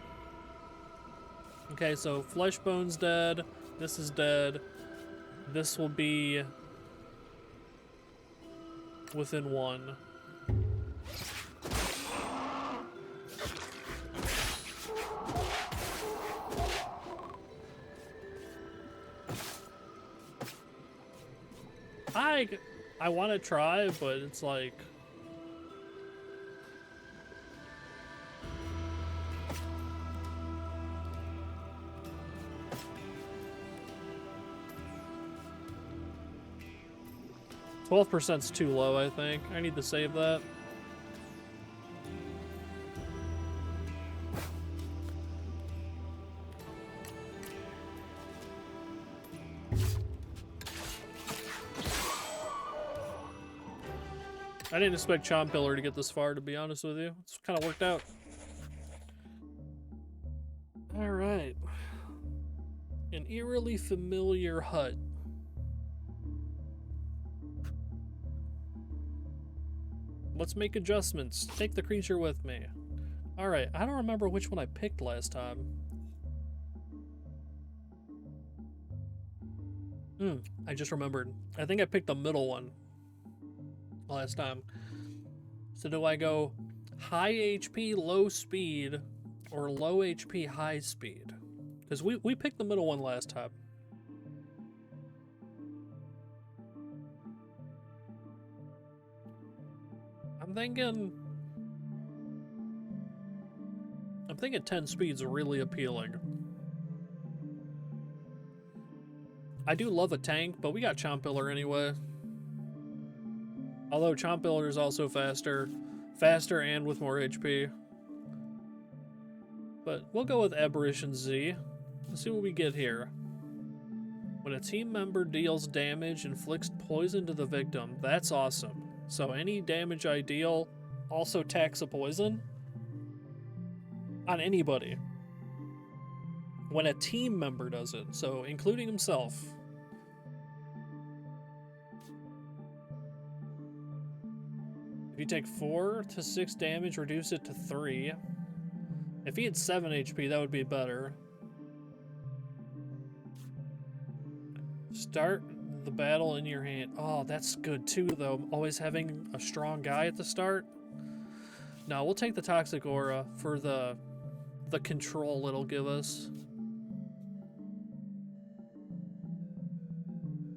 A: Okay, so Fleshbone's dead. This is dead. This will be within 1. I want to try, but it's like... %'s too low, I think. I need to save that. I didn't expect Chompiller to get this far, to be honest with you. It's kind of worked out. Alright. An eerily familiar hut. Let's make adjustments. Take the creature with me. Alright, I don't remember which one I picked last time. I just remembered. I think I picked the middle one last time. So do I go high HP, low speed, or low HP, high speed? Because we picked the middle one last time. I'm thinking 10 speed's really appealing. I do love a tank, but we got Chompiller anyway. Although Chompiller is also faster and with more HP. But we'll go with Aberration Z. Let's see what we get here. When a team member deals damage, inflicts poison to the victim. That's awesome. So any damage I deal also tacks a poison on anybody. When a team member does it, so including himself. If you take 4 to 6 damage, reduce it to 3. If he had 7 HP, that would be better. Start the battle in your hand. Oh, that's good too, though. Always having a strong guy at the start. No, we'll take the Toxic Aura for the control it'll give us.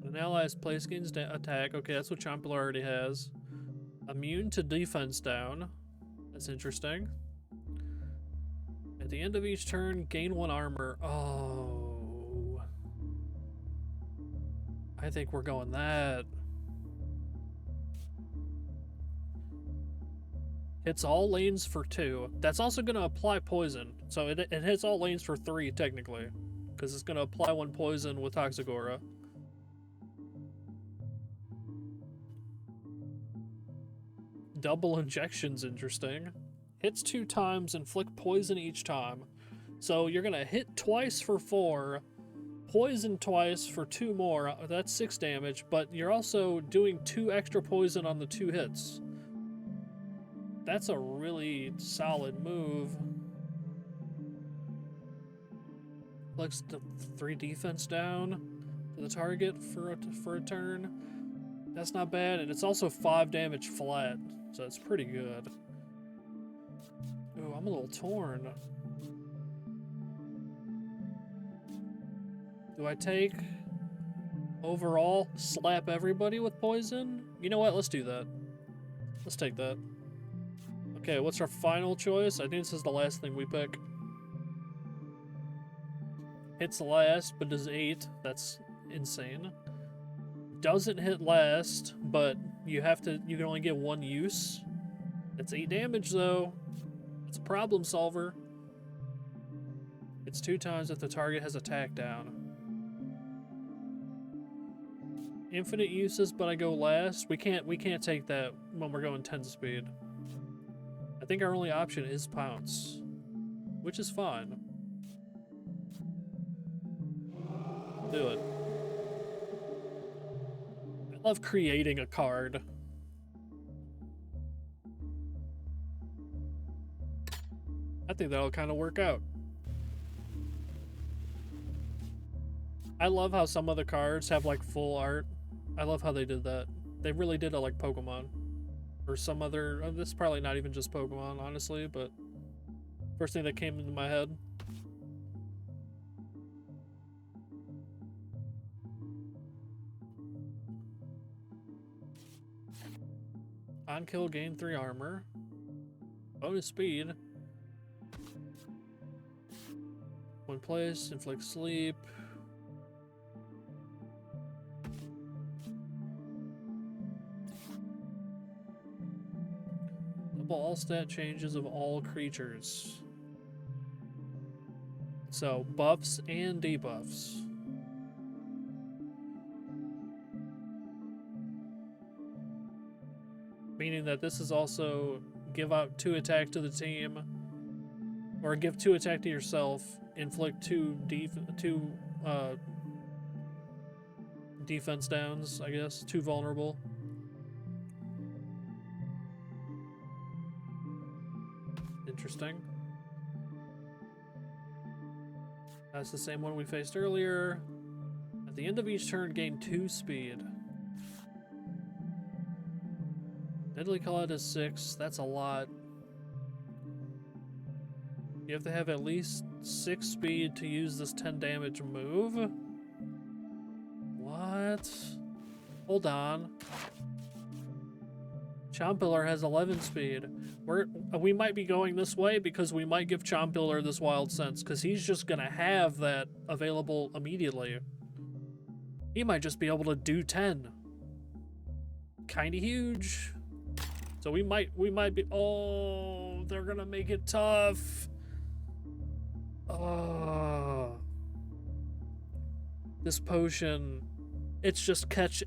A: An ally's place gains attack. Okay, that's what Chompler already has. Immune to defense down. That's interesting. At the end of each turn, gain 1 armor. Oh. I think we're going that. Hits all lanes for 2. That's also going to apply poison. So it hits all lanes for 3, technically. Because it's going to apply 1 poison with Toxic Aura. Double injection's interesting. Hits 2 times, inflict poison each time. So you're going to hit twice for 4, poison twice for 2 more. That's 6 damage, but you're also doing 2 extra poison on the 2 hits. That's a really solid move. Flex 3 defense down to the target for a turn. That's not bad, and it's also 5 damage flat, so it's pretty good. Ooh, I'm a little torn. Do I take overall slap everybody with poison? You know what? Let's do that. Let's take that. Okay, what's our final choice? I think this is the last thing we pick. Hits last, but does 8. That's insane. Doesn't hit last, but you can only get 1 use. It's 8 damage though. It's a problem solver. It's 2 times if the target has attack down. Infinite uses, but I go last. We can't take that when we're going 10 speed. I think our only option is Pounce, which is fine. Do it. I love creating a card. I think that'll kind of work out. I love how some of the cards have like full art. I love how they did that. They really did it like Pokemon. Or some other, this is probably not even just Pokemon, honestly, but first thing that came into my head. On kill, gain 3 armor. Bonus speed. When placed, inflict sleep. Double all stat changes of all creatures. So buffs and debuffs. Meaning that this is also give out 2 attack to the team, or give 2 attack to yourself, inflict 2 defense downs, I guess, 2 vulnerable. Interesting. That's the same one we faced earlier. At the end of each turn, gain 2 speed. Deadly Call is 6. That's a lot. You have to have at least 6 speed to use this 10 damage move. What? Hold on. Chompiller has 11 speed. We might be going this way because we might give Chompiller this wild sense because he's just gonna have that available immediately. He might just be able to do 10. Kinda huge. So we might be, oh, they're gonna make it tough. Oh. This potion, it's just catch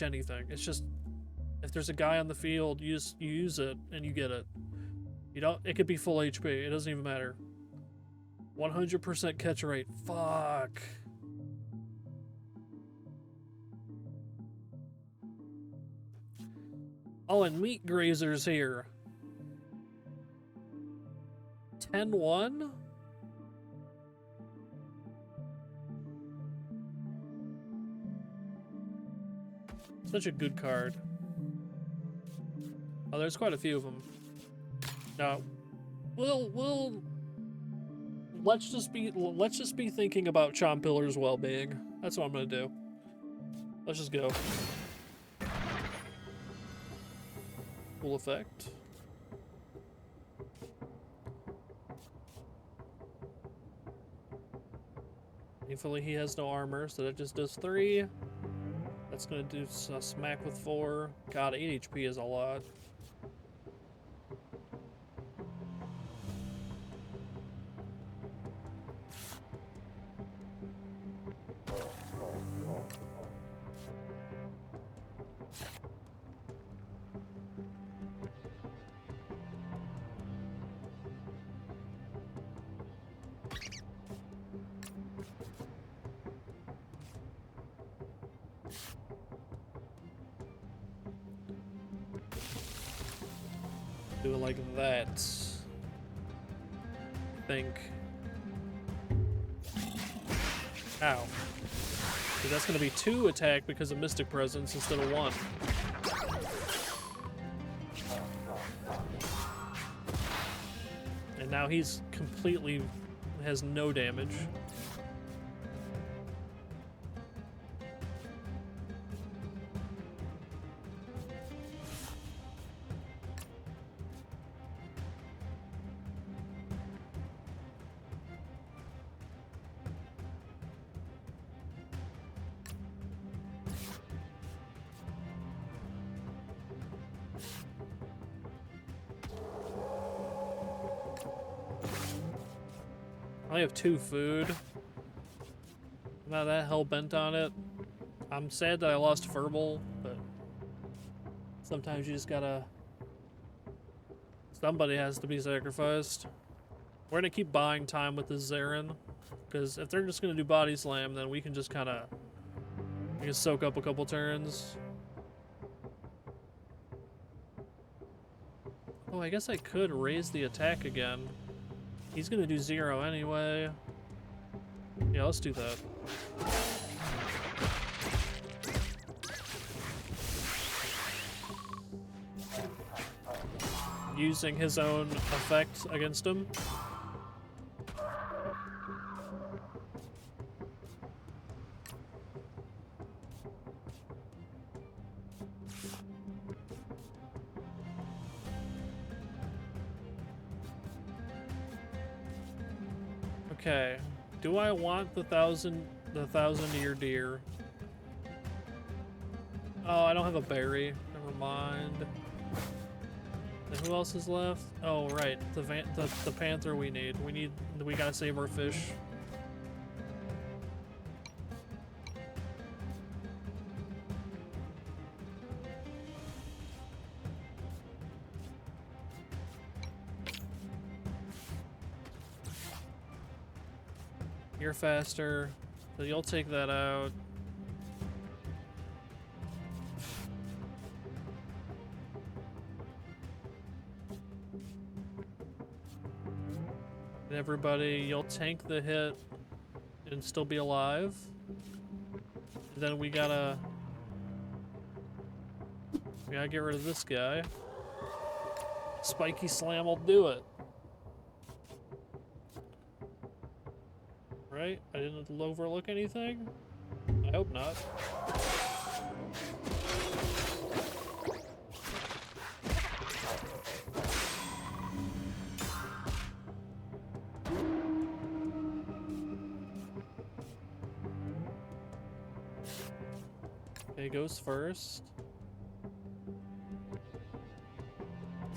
A: anything. It's just, if there's a guy on the field, you use it and you get it. You don't, it could be full HP, it doesn't even matter. 100% catch rate, fuck. Oh, and Meat Grazer's here. 10-1? Such a good card. Oh, there's quite a few of them. No, let's just be thinking about Chompiller's well-being. That's what I'm gonna do. Let's just go. Full effect. Thankfully, he has no armor, so that just does 3. That's gonna do a smack with 4. God, 8 HP is a lot. Do it like that. I think. Ow. So that's going to be 2 attack because of Mystic Presence instead of 1. And now he's completely has no damage. I only have 2 food. I'm not that hell-bent on it. I'm sad that I lost Furball, but sometimes you just gotta... Somebody has to be sacrificed. We're gonna keep buying time with this Zarin, because if they're just gonna do Body Slam, then we can just kinda... We can soak up a couple turns. Oh, I guess I could raise the attack again. He's gonna do 0 anyway. Yeah, let's do that. Using his own effect against him. Okay, do I want the thousand year deer? Oh, I don't have a berry. Never mind. And who else is left? Oh, right, the panther we need. We gotta save our fish. You're faster, so you'll take that out. Everybody, you'll tank the hit and still be alive. And then we gotta get rid of this guy. Spiky Slam will do it. Right? I didn't overlook anything? I hope not. Okay, goes first.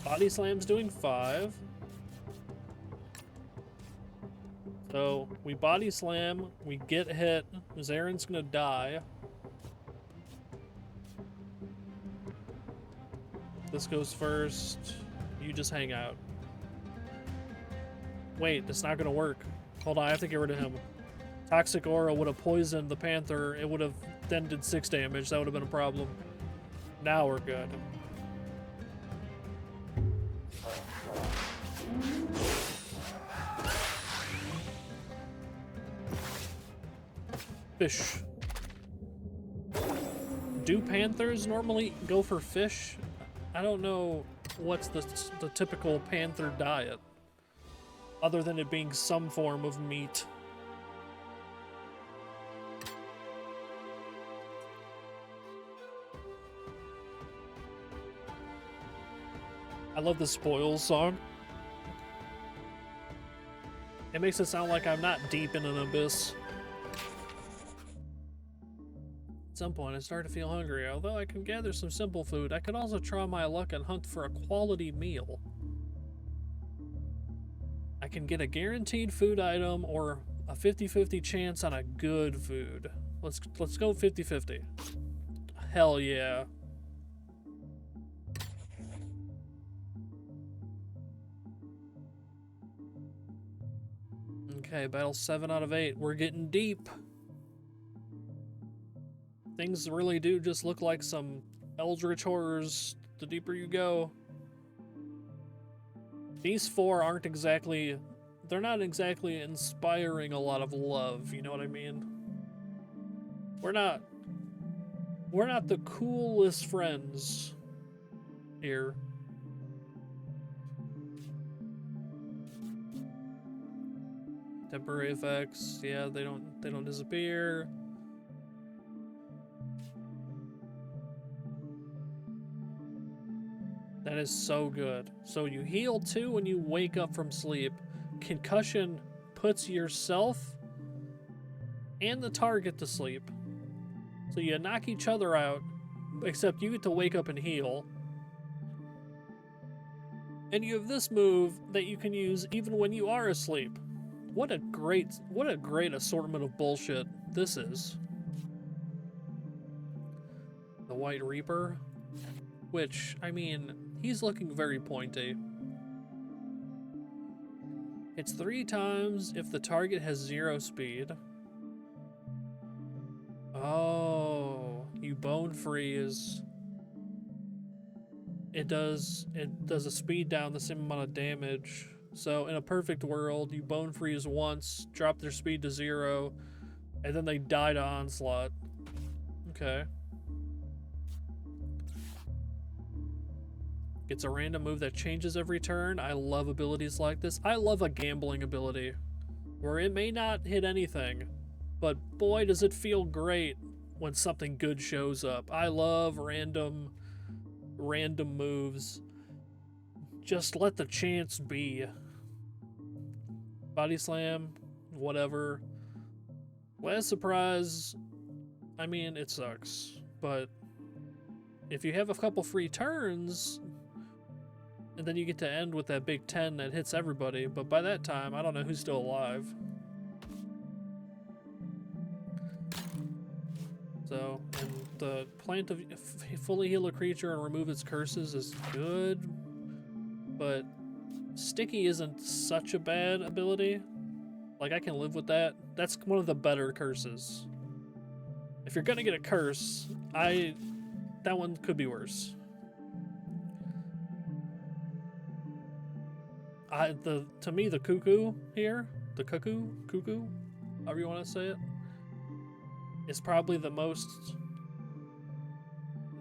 A: Body Slam's doing 5. So we body slam, we get hit, Zaren's gonna die. This goes first. You just hang out. Wait, that's not gonna work. Hold on, I have to get rid of him. Toxic Aura would have poisoned the Panther. It would have then did 6 damage. That would have been a problem. Now we're good. Fish. Do Panthers normally go for fish? I don't know what's the typical Panther diet, other than it being some form of meat. I love the Spoils song. It makes it sound like I'm not deep in an abyss. At some point, I start to feel hungry. Although I can gather some simple food, I could also try my luck and hunt for a quality meal. I can get a guaranteed food item or a 50-50 chance on a good food. Let's go 50-50. Hell yeah. Okay, battle 7 out of 8. We're getting deep. Things really do just look like some eldritch horrors the deeper you go. These 4 aren't exactly... They're not exactly inspiring a lot of love, you know what I mean? We're not the coolest friends here. Temporary effects, yeah, they don't disappear. That is so good. So you heal 2 when you wake up from sleep. Concussion puts yourself and the target to sleep. So you knock each other out, except you get to wake up and heal. And you have this move that you can use even when you are asleep. What a great assortment of bullshit this is. The White Reaper, which, I mean, he's looking very pointy. It's 3 times if the target has 0 speed. Oh, you bone freeze. It does a speed down the same amount of damage. So in a perfect world, you bone freeze once, drop their speed to 0, and then they die to onslaught. Okay. It's a random move that changes every turn. I love abilities like this. I love a gambling ability where it may not hit anything, but boy does it feel great when something good shows up. I love random moves. Just let the chance be. Body slam, whatever. Last surprise, I mean, it sucks, but if you have a couple free turns, and then you get to end with that big 10 that hits everybody, but by that time, I don't know who's still alive. So, and the plan to fully heal a creature and remove its curses is good, but Sticky isn't such a bad ability. Like, I can live with that. That's one of the better curses. If you're gonna get a curse, that one could be worse. To me, the cuckoo here, the cuckoo, however you want to say it, is probably the most.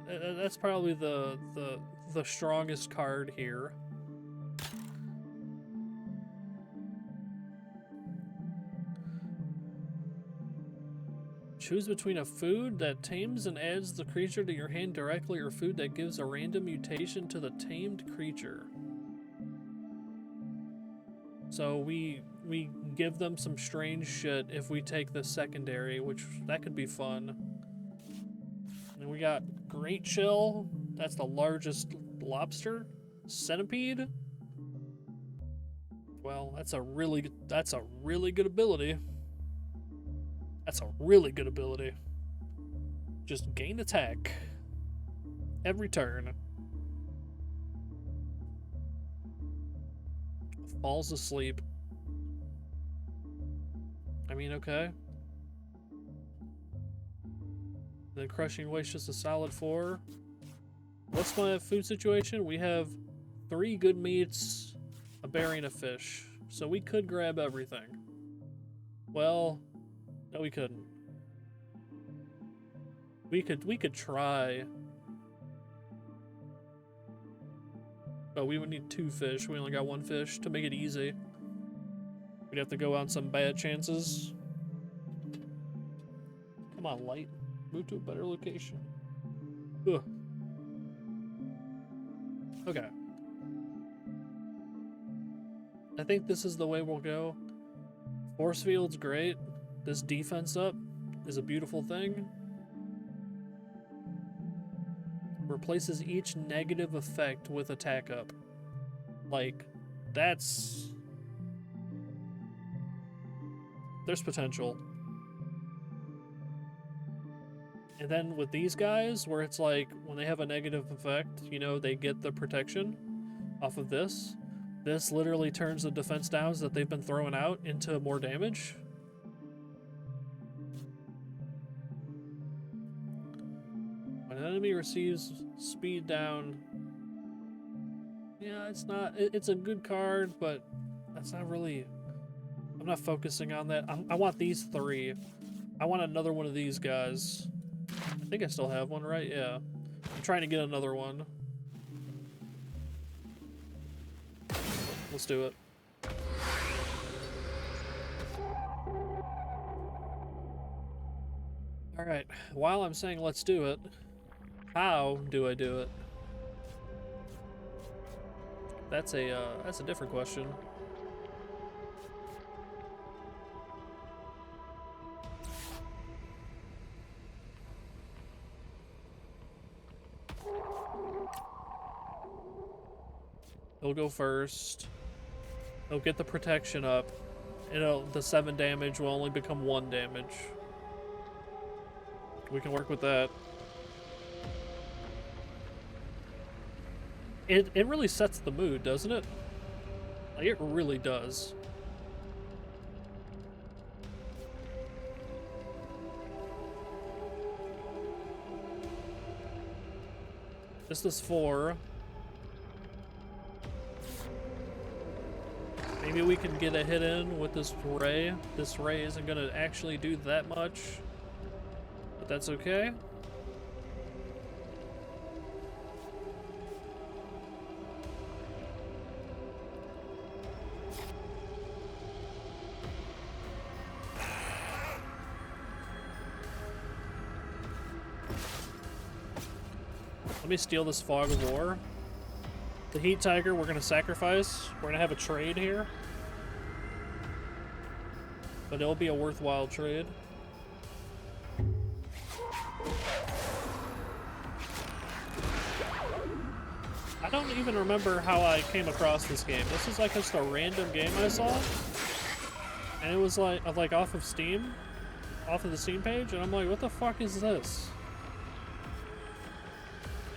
A: That's probably the strongest card here. Choose between a food that tames and adds the creature to your hand directly, or food that gives a random mutation to the tamed creature. So we give them some strange shit if we take the secondary, which that could be fun. And we got Great Chill. That's the largest lobster. Centipede. Well, that's a really good ability. That's a really good ability. Just gain attack every turn. Falls asleep. I mean, okay. Then Crushing Weight's just a solid 4. What's my food situation? We have 3 good meats, a berry, and a fish. So we could grab everything. Well, no, we couldn't. We could try. But we would need 2 fish. We only got 1 fish to make it easy. We'd have to go on some bad chances. Come on, light. Move to a better location. Ugh. Okay. I think this is the way we'll go. Force field's great. This defense up is a beautiful thing. Replaces each negative effect with attack up. Like, that's... There's potential. And then with these guys, where it's like, when they have a negative effect, you know, they get the protection off of this. This literally turns the defense downs that they've been throwing out into more damage. When an enemy receives speed down, yeah, it's not, it's a good card, but that's not really, I'm not focusing on that. I want these 3. I want another one of these guys. I think I still have one, right? Yeah. I'm trying to get another one. Let's do it. Alright, while I'm saying let's do it, how do I do it? That's a different question. He'll go first. He'll get the protection up. The 7 damage will only become 1 damage. We can work with that. It really sets the mood, doesn't it? Like, it really does. This is 4. Maybe we can get a hit in with this ray. This ray isn't gonna actually do that much, but that's okay. Let me steal this Fog of War. The Heat Tiger we're gonna sacrifice. We're gonna have a trade here. But it'll be a worthwhile trade. I don't even remember how I came across this game. This is like just a random game I saw. And it was like off of Steam. Off of the Steam page. And I'm like, what the fuck is this?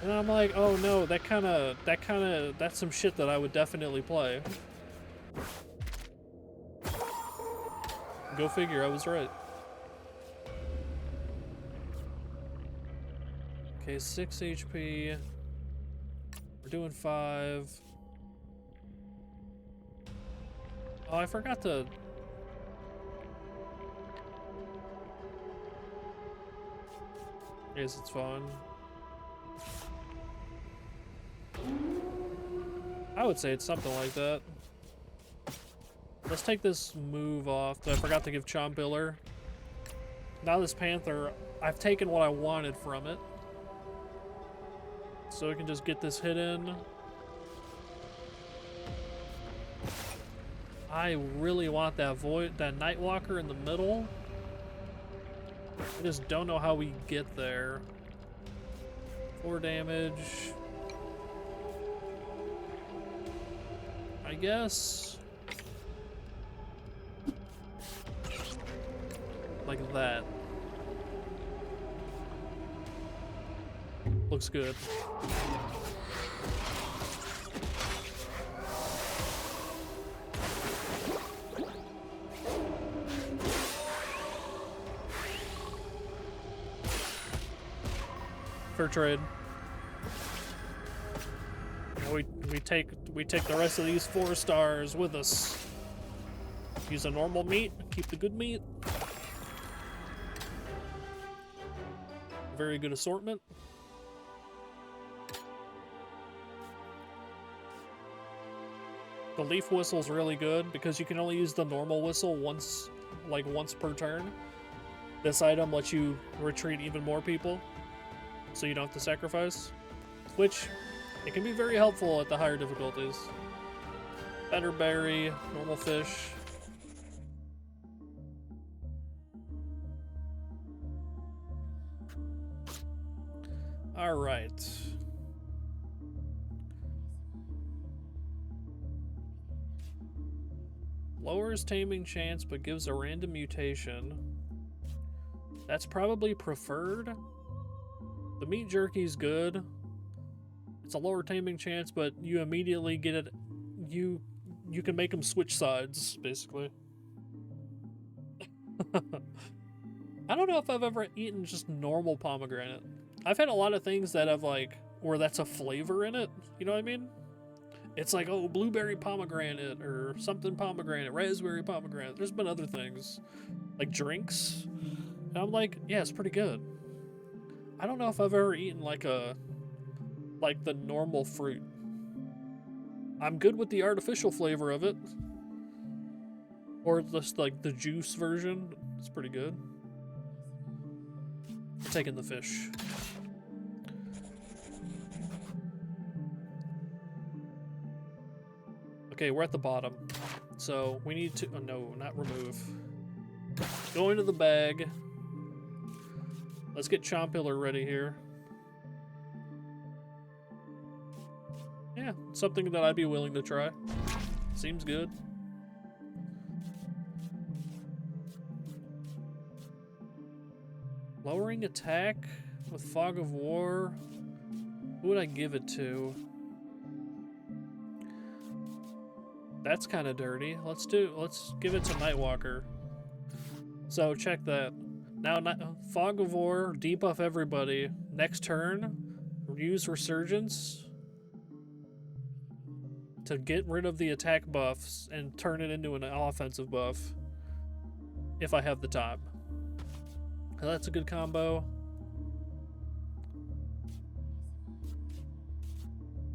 A: And I'm like, oh no, that's some shit that I would definitely play. Go figure, I was right. Okay, 6 HP. We're doing 5. Oh, I forgot to... Yes, it's fun. I would say it's something like that. Let's take this move off. I forgot to give Chompiller. Now this Panther, I've taken what I wanted from it. So we can just get this hit in. I really want that that Nightwalker in the middle. I just don't know how we get there. 4 damage. I guess. Like that. Looks good. Fair trade. Now we take the rest of these 4 stars with us. Use a normal meat, keep the good meat. Very good assortment. The leaf whistle's really good because you can only use the normal whistle once per turn. This item lets you retreat even more people, so you don't have to sacrifice, which it can be very helpful at the higher difficulties. Better berry, normal fish. All right. Lowers taming chance but gives a random mutation. That's probably preferred. The meat jerky's good. It's a lower taming chance, but you immediately get it. You can make them switch sides, basically. I don't know if I've ever eaten just normal pomegranate. I've had a lot of things that have where that's a flavor in it. You know what I mean? It's like, oh, blueberry pomegranate or something pomegranate, raspberry pomegranate. There's been other things, like drinks. And I'm like, yeah, it's pretty good. I don't know if I've ever eaten like the normal fruit. I'm good with the artificial flavor of it. Or just like the juice version. It's pretty good. Taking the fish. Okay, we're at the bottom. So we need to, oh no, not remove. Go into the bag. Let's get Chompiller ready here. Yeah, something that I'd be willing to try. Seems good. Lowering attack with Fog of War. Who would I give it to? That's kind of dirty. Let's give it to Nightwalker. So check that. Now, Fog of War, debuff everybody. Next turn, use Resurgence to get rid of the attack buffs and turn it into an offensive buff. If I have the time. That's a good combo.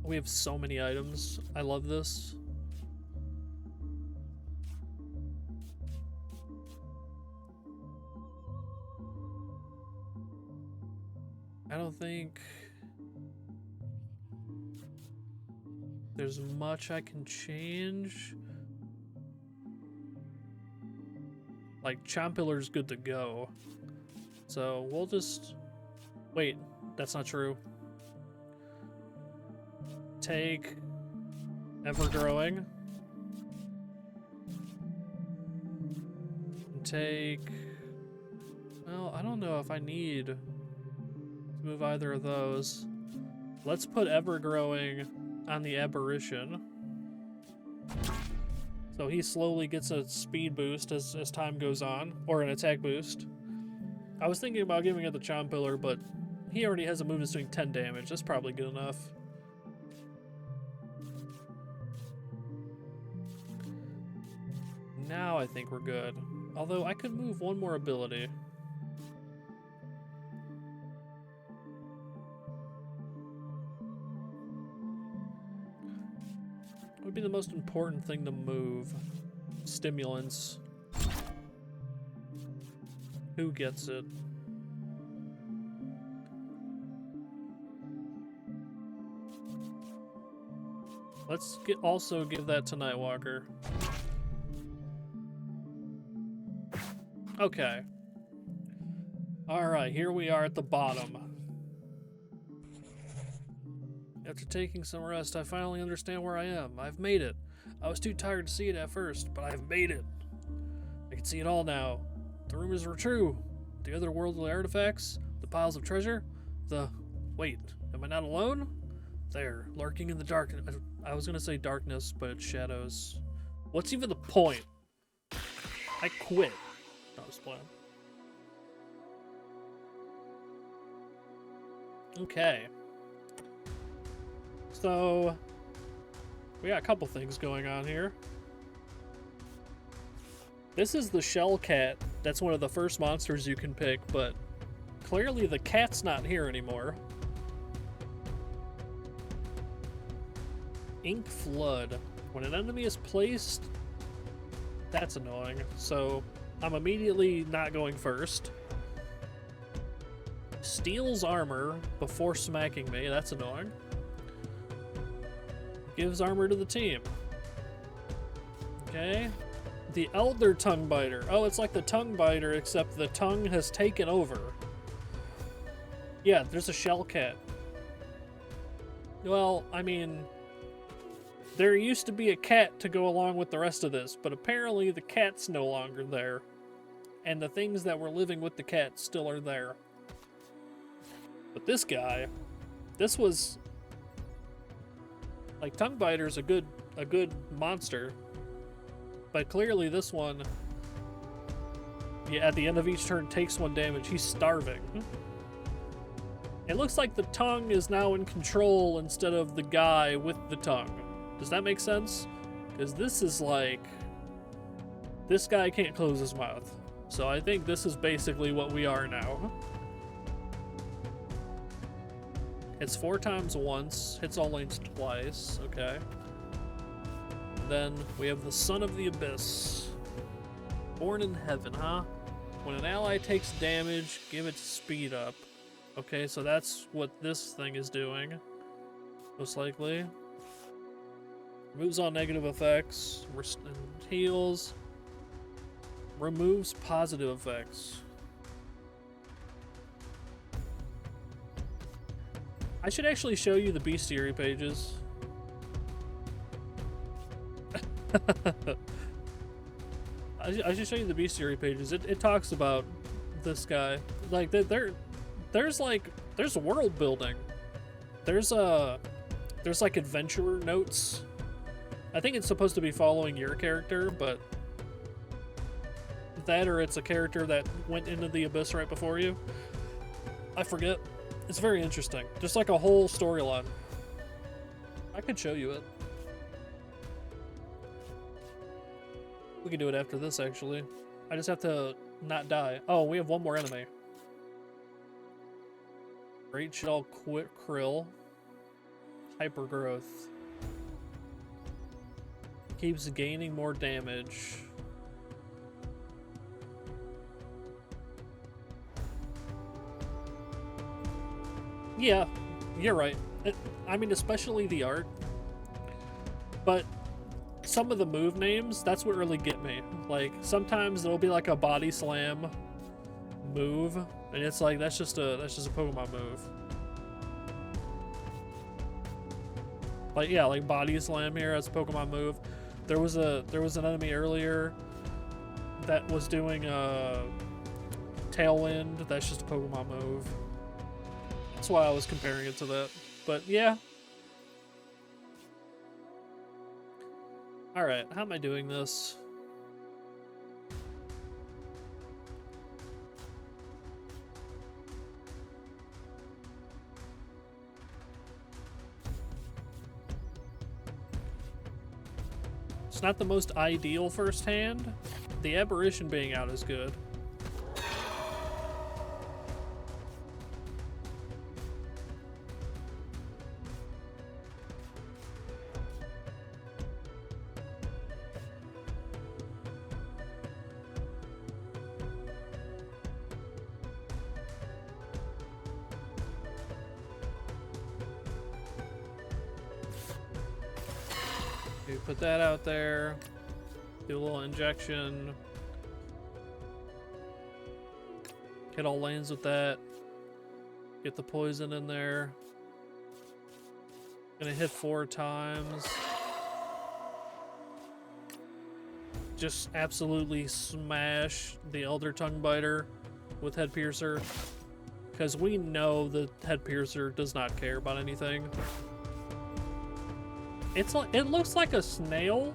A: We have so many items. I love this. I don't think there's much I can change. Like, Chompiller's good to go. So we'll just... Wait, that's not true. Take Ever-Growing. Take... Well, I don't know if I need to move either of those. Let's put Ever-Growing on the Aberration. So he slowly gets a speed boost as time goes on, or an attack boost. I was thinking about giving it the Chompiller, but he already has a move that's doing 10 damage. That's probably good enough. Now I think we're good. Although I could move one more ability. What would be the most important thing to move? Stimulants. Who gets it? Let's also give that to Nightwalker. Okay. Alright, here we are at the bottom. After taking some rest, I finally understand where I am. I've made it. I was too tired to see it at first, but I've made it. I can see it all now. The rumors were true. The otherworldly artifacts, the piles of treasure, Wait, am I not alone? There, lurking in the dark. I was gonna say darkness, but it's shadows. What's even the point? I quit. That was playing. Okay. So, we got a couple things going on here. This is the shell cat. That's one of the first monsters you can pick, but clearly the cat's not here anymore. Ink Flood. When an enemy is placed, that's annoying. So I'm immediately not going first. Steals armor before smacking me. That's annoying. Gives armor to the team. Okay. The Elder Tongue Biter. Oh, it's like the Tongue Biter, except the tongue has taken over. Yeah, there's a shell cat. Well, I mean, there used to be a cat to go along with the rest of this, but apparently the cat's no longer there. And the things that were living with the cat still are there. But this guy, this was... like, Tongue Biter's a good monster. But clearly this one, yeah, at the end of each turn takes 1 damage. He's starving. It looks like the tongue is now in control instead of the guy with the tongue. Does that make sense? Because this is like... this guy can't close his mouth. So I think this is basically what we are now. Hits 4 times once, hits all lanes twice, okay. Then we have the Son of the Abyss. Born in Heaven, huh? When an ally takes damage, give it speed up. Okay, so that's what this thing is doing. Most likely. Removes all negative effects. Heals. Removes positive effects. I should actually show you the bestiary pages. I should show you the bestiary pages. It talks about this guy. Like there's world building. There's like adventurer notes. I think it's supposed to be following your character, but that or it's a character that went into the abyss right before you. I forget. It's very interesting. Just like a whole storyline. I could show you it. We can do it after this, actually. I just have to not die. Oh, we have one more enemy. Great Shell Quit Krill. Hypergrowth. Keeps gaining more damage. Yeah, you're right. I mean, especially the art. But some of the move names, that's what really get me. Like, sometimes there'll be like a body slam move, and it's like, that's just a Pokemon move. Like, yeah, like body slam here as a Pokemon move. There was an enemy earlier that was doing Tailwind. That's just a Pokemon move. That's why I was comparing it to that. But yeah. Alright, how am I doing this? It's not the most ideal first hand. The Aberration being out is good. Put that out there. Do a little injection. Hit all lanes with that. Get the poison in there. Gonna hit 4 times. Just absolutely smash the Elder Tongue Biter with Head Piercer. Because we know the Head Piercer does not care about anything. It's like, it looks like a snail.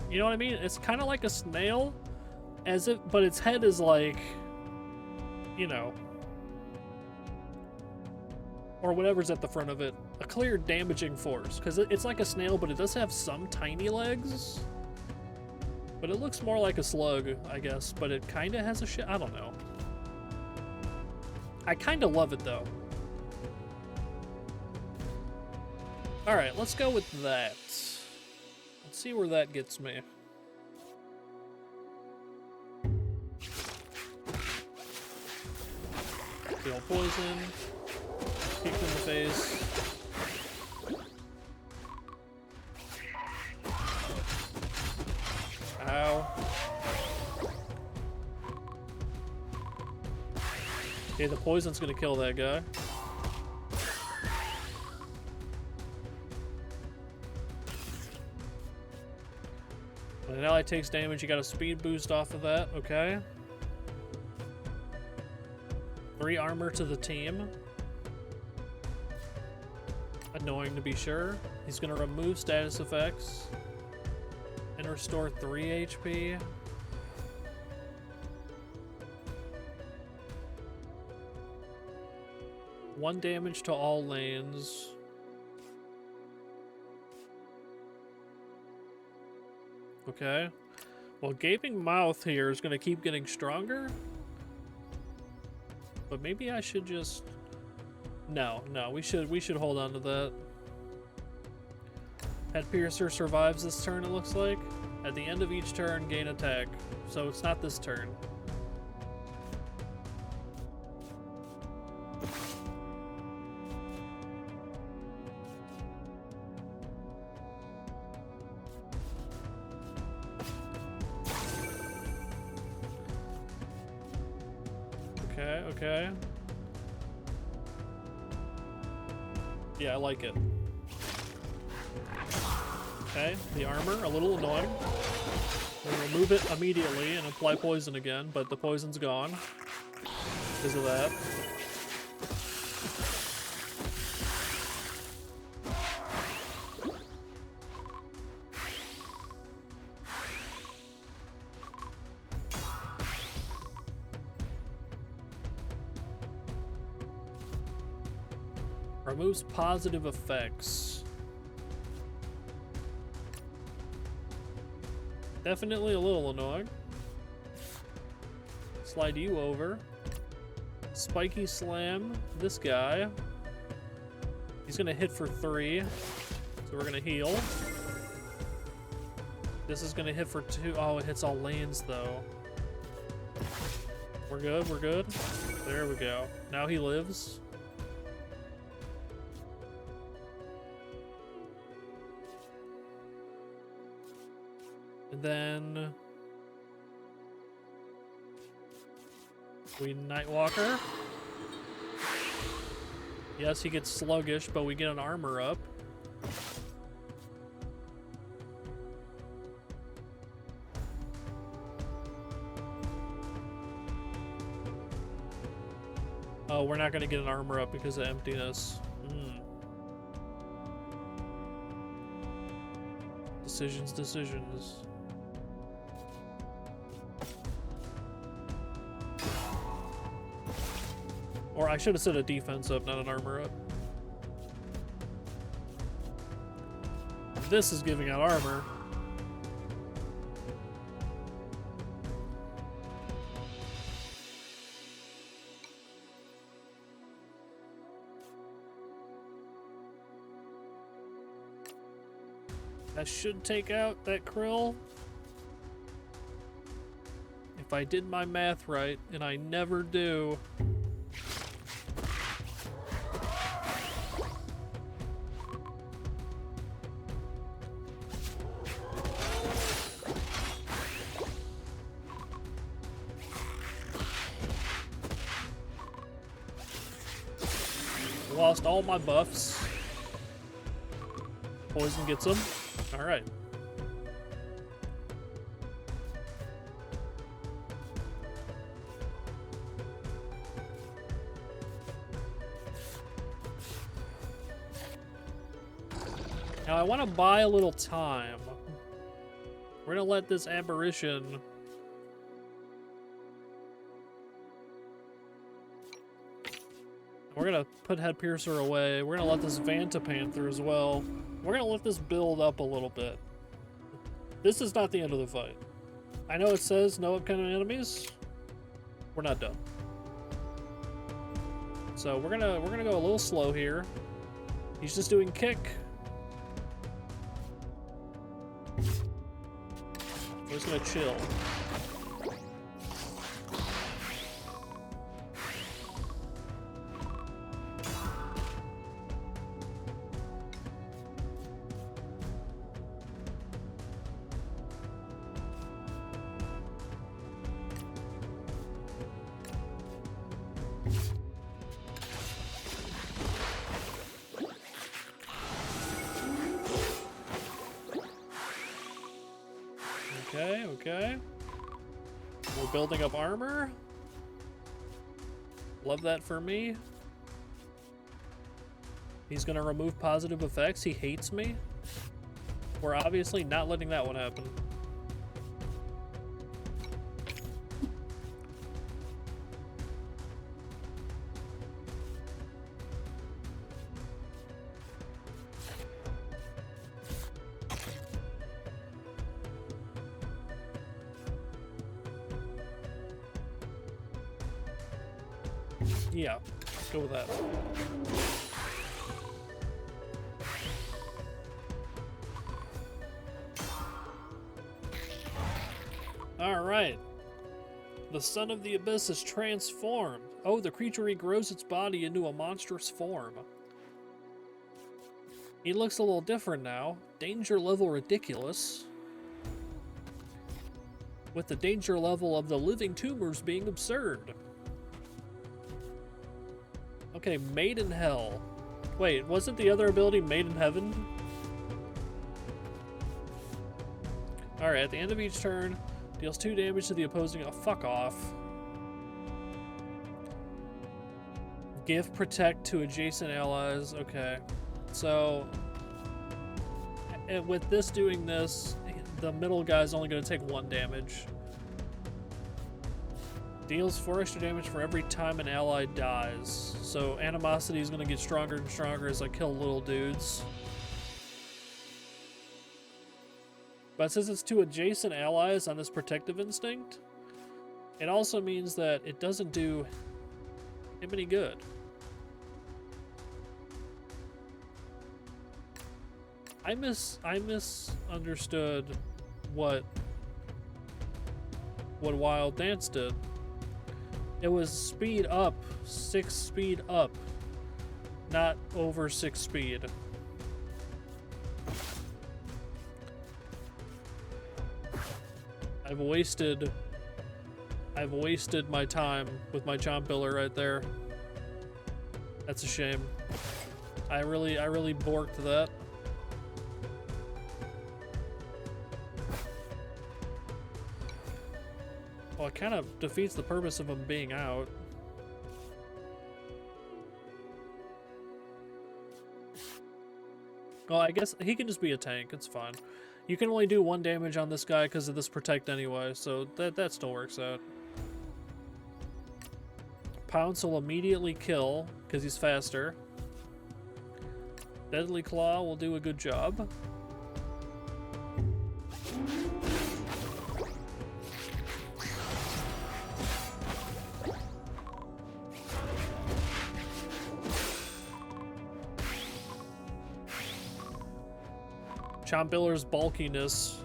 A: You know what I mean? It's kind of like a snail, as if, but its head is like, you know, or whatever's at the front of it, a clear damaging force. Because it's like a snail, but it does have some tiny legs. But it looks more like a slug, I guess. But it kind of has a I don't know. I kind of love it though. All right, let's go with that. Let's see where that gets me. Deal poison. Kick in the face. Ow. Okay, the poison's gonna kill that guy. When an ally takes damage, you got a speed boost off of that, okay. 3 armor to the team. Annoying to be sure. He's gonna remove status effects and restore 3 HP. One damage to all lanes. Okay. Well, Gaping Mouth here is going to keep getting stronger. But maybe I should just... No, we should hold on to that. Head Piercer survives this turn, it looks like. At the end of each turn, gain attack. So it's not this turn. Okay. Yeah, I like it. Okay, the armor, a little annoying. We'll remove it immediately and apply poison again, but the poison's gone because of that. Removes positive effects. Definitely a little annoying. Slide you over. Spiky Slam this guy. He's gonna hit for 3. So we're gonna heal. This is gonna hit for 2. Oh, it hits all lanes though. We're good, we're good. There we go. Now he lives. And then we Nightwalker. Yes, he gets sluggish, but we get an armor up. Oh, we're not gonna get an armor up because of emptiness. Decisions. Or I should have set a defense up, not an armor up. This is giving out armor. That should take out that krill. If I did my math right, and I never do. Lost all my buffs. Poison gets them. Alright. Now I want to buy a little time. We're gonna let this aberration... We're gonna put Head Piercer away. We're gonna let this Vantapanther as well. We're gonna let this build up a little bit. This is not the end of the fight. I know it says no upcoming enemies. We're not done. So we're gonna go a little slow here. He's just doing kick. We're just gonna chill. Okay. We're building up armor. Love that for me. He's gonna remove positive effects. He hates me. We're obviously not letting that one happen. Yeah, let's go with that. Alright. The Son of the Abyss is transformed. Oh, the creature regrows its body into a monstrous form. He looks a little different now. Danger level ridiculous. With the danger level of the living tumors being absurd. Okay, Made in Hell. Wait, wasn't the other ability Made in Heaven? Alright, at the end of each turn, deals 2 damage to the opposing... Oh, fuck off. Give Protect to adjacent allies. Okay. So... And with this doing this, the middle guy's only going to take 1 damage. Deals 4 extra damage for every time an ally dies. So animosity is going to get stronger and stronger as I kill little dudes. But since it's to adjacent allies on this protective instinct, it also means that it doesn't do him any good. I misunderstood what Wild Dance did. It was speed up, 6 speed up, not over 6 speed. I've wasted my time with my Chomp Pillar right there. That's a shame. I really borked that. Well, it kind of defeats the purpose of him being out. Well, I guess he can just be a tank. It's fine. You can only do 1 damage on this guy because of this Protect anyway, so that still works out. Pounce will immediately kill because he's faster. Deadly Claw will do a good job. Chombiller's bulkiness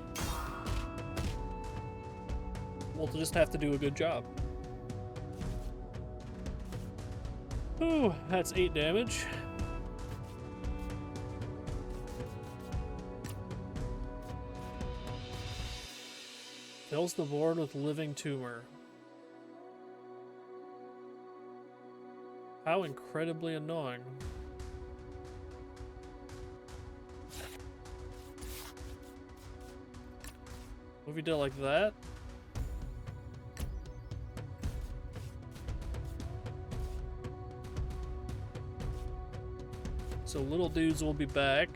A: will just have to do a good job. Ooh, that's 8 damage. Fills the board with living tumor. How incredibly annoying. What if we did it like that? So little dudes will be back.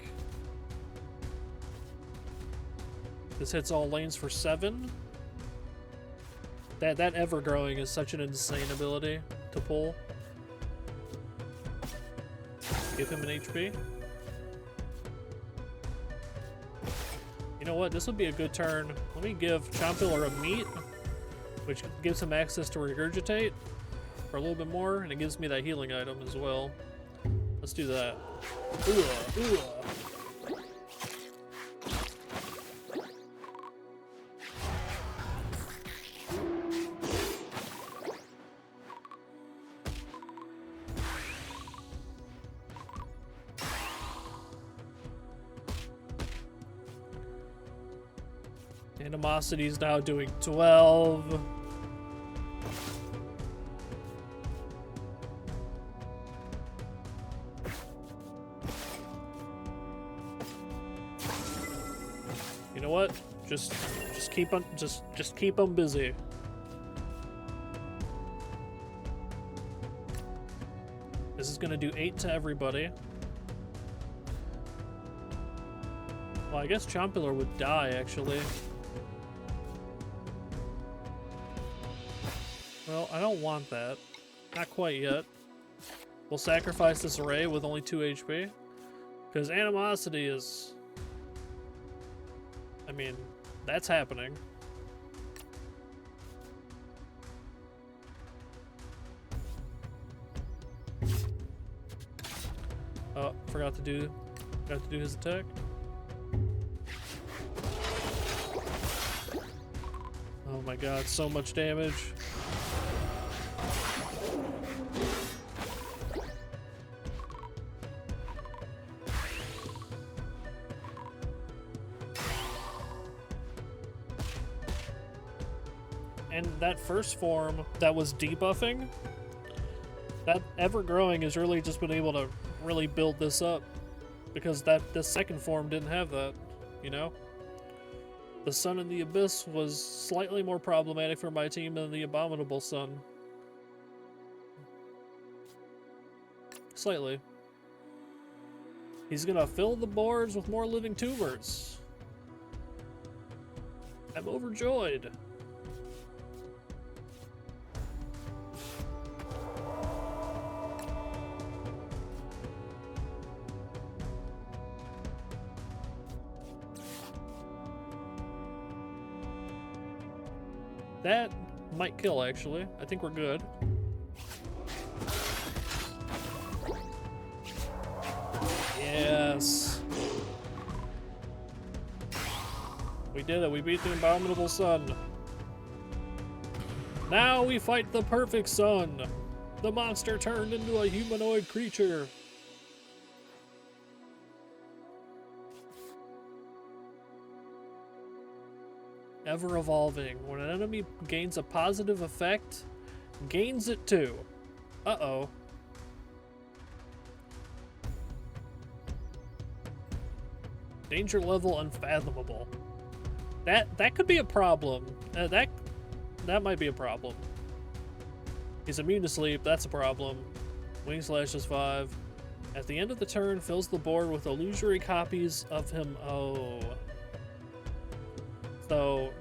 A: This hits all lanes for 7. That ever-growing is such an insane ability to pull. Give him an HP. You know what? This would be a good turn. Let me give Chompiller a meat, which gives him access to regurgitate for a little bit more, and it gives me that healing item as well. Let's do that. Ooh, ooh. Animosity's now doing 12. You know what? Just keep them busy. This is gonna do 8 to everybody. Well, I guess Chompiller would die actually. Well, I don't want that. Not quite yet. We'll sacrifice this array with only 2 HP. Because animosity is... I mean, that's happening. Oh, forgot to do his attack. Oh my god, so much damage. And that first form that was debuffing, that ever-growing has really just been able to really build this up. Because the second form didn't have that, you know? The Sun in the Abyss was slightly more problematic for my team than the Abominable Sun. Slightly. He's gonna fill the boards with more living tumors. I'm overjoyed. That might kill, actually. I think we're good. Yes. We did it. We beat the Abominable Sun. Now we fight the Perfect Sun. The monster turned into a humanoid creature. Ever evolving. When an enemy gains a positive effect, gains it too. Uh-oh. Danger level unfathomable. That could be a problem. That might be a problem. He's immune to sleep. That's a problem. Wing slash is 5. At the end of the turn, fills the board with illusory copies of him. Oh. So,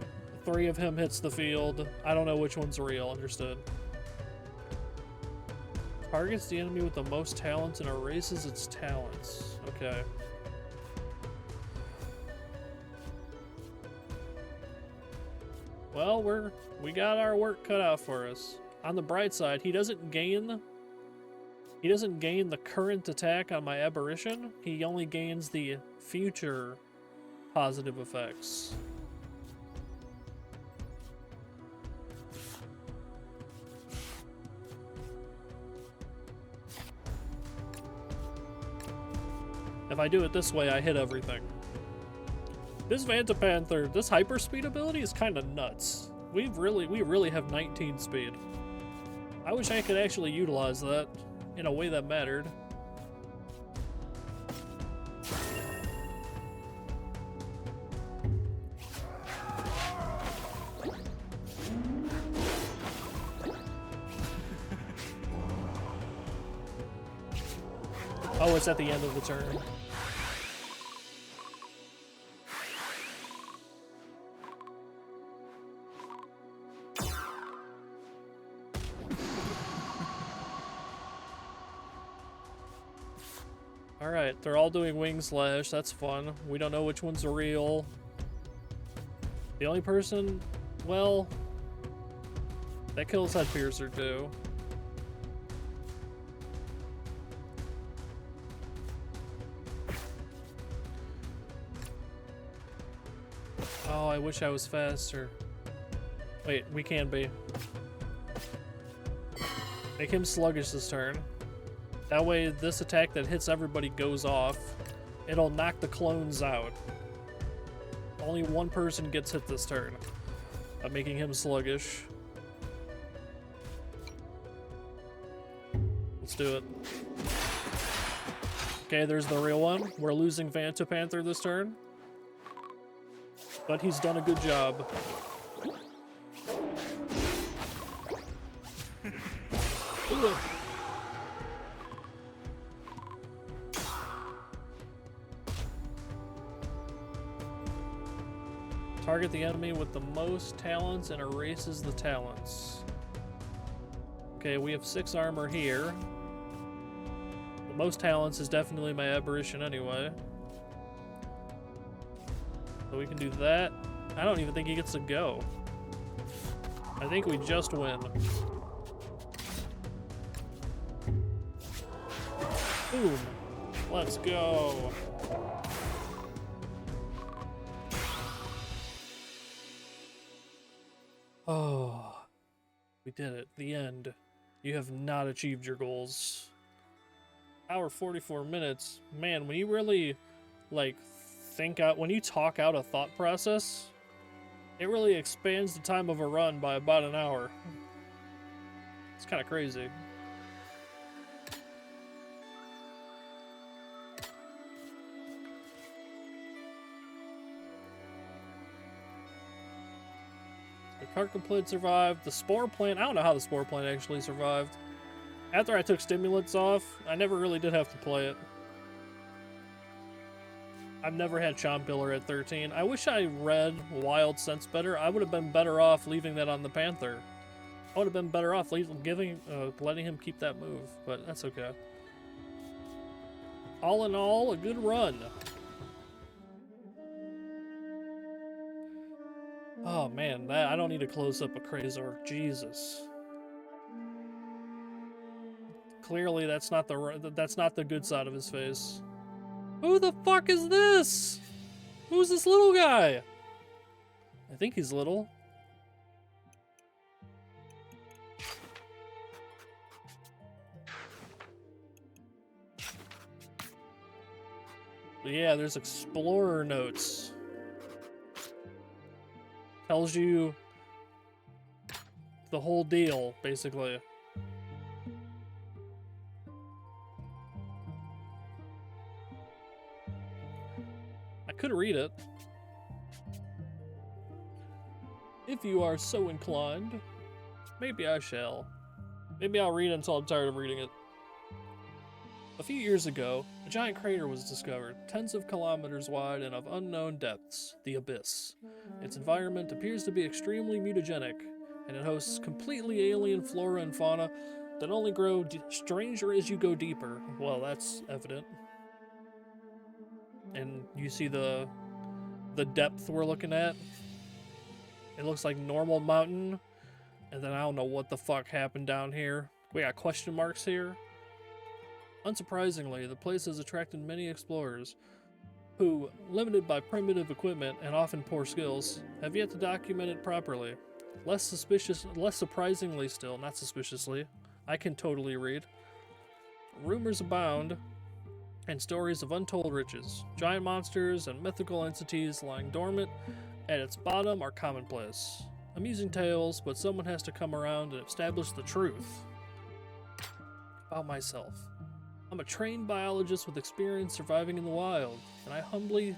A: 3 of him hits the field. I don't know which one's real. Understood. Targets the enemy with the most talents and erases its talents. Okay. Well, we got our work cut out for us. On the bright side, he doesn't gain the current attack on my aberration. He only gains the future positive effects. If I do it this way, I hit everything. This Vantapanther, this hyperspeed ability is kind of nuts. We really have 19 speed. I wish I could actually utilize that in a way that mattered. Oh, it's at the end of the turn. Alright, they're all doing wing slash, that's fun. We don't know which one's real. The only person, well, that kills Head Piercer too. Oh, I wish I was faster. Wait, we can be. Make him sluggish this turn. That way, this attack that hits everybody goes off. It'll knock the clones out. Only one person gets hit this turn by making him sluggish. Let's do it. Okay, there's the real one. We're losing Vantapanther this turn. But he's done a good job. Target the enemy with the most talents and erases the talents. Okay, we have 6 armor here. The most talents is definitely my aberration anyway. So we can do that. I don't even think he gets to go. I think we just win. Boom. Let's go. Oh, we did it. The end. You have not achieved your goals. Hour 44 minutes. Man, when you really, like, think out, when you talk out a thought process, it really expands the time of a run by about an hour. It's kind of crazy. The Carcoploid survived. The Spore Plant, I don't know how the Spore Plant actually survived. After I took stimulants off, I never really did have to play it. I've never had Chompiller at 13. I wish I read Wild Sense better. I would have been better off leaving that on the Panther. I would have been better off letting him keep that move, but that's okay. All in all, a good run. Oh man, I don't need to close up a Crazor. Jesus. Clearly, that's not the good side of his face. Who the fuck is this? Who's this little guy? I think he's little. But yeah, there's Explorer notes. Tells you the whole deal, basically. I could read it. If you are so inclined, maybe I shall. Maybe I'll read it until I'm tired of reading it. A few years ago, a giant crater was discovered, tens of kilometers wide and of unknown depths, the Abyss. Its environment appears to be extremely mutagenic, and it hosts completely alien flora and fauna that only grow stranger as you go deeper. Well, that's evident. And you see the depth we're looking at? It looks like normal mountain, and then I don't know what the fuck happened down here. We got question marks here. Unsurprisingly, the place has attracted many explorers. who, limited by primitive equipment and often poor skills, have yet to document it properly. Less surprisingly still, not suspiciously, I can totally read. Rumors abound and stories of untold riches. Giant monsters and mythical entities lying dormant at its bottom are commonplace. Amusing tales, but someone has to come around and establish the truth about myself. I'm a trained biologist with experience surviving in the wild, and I humbly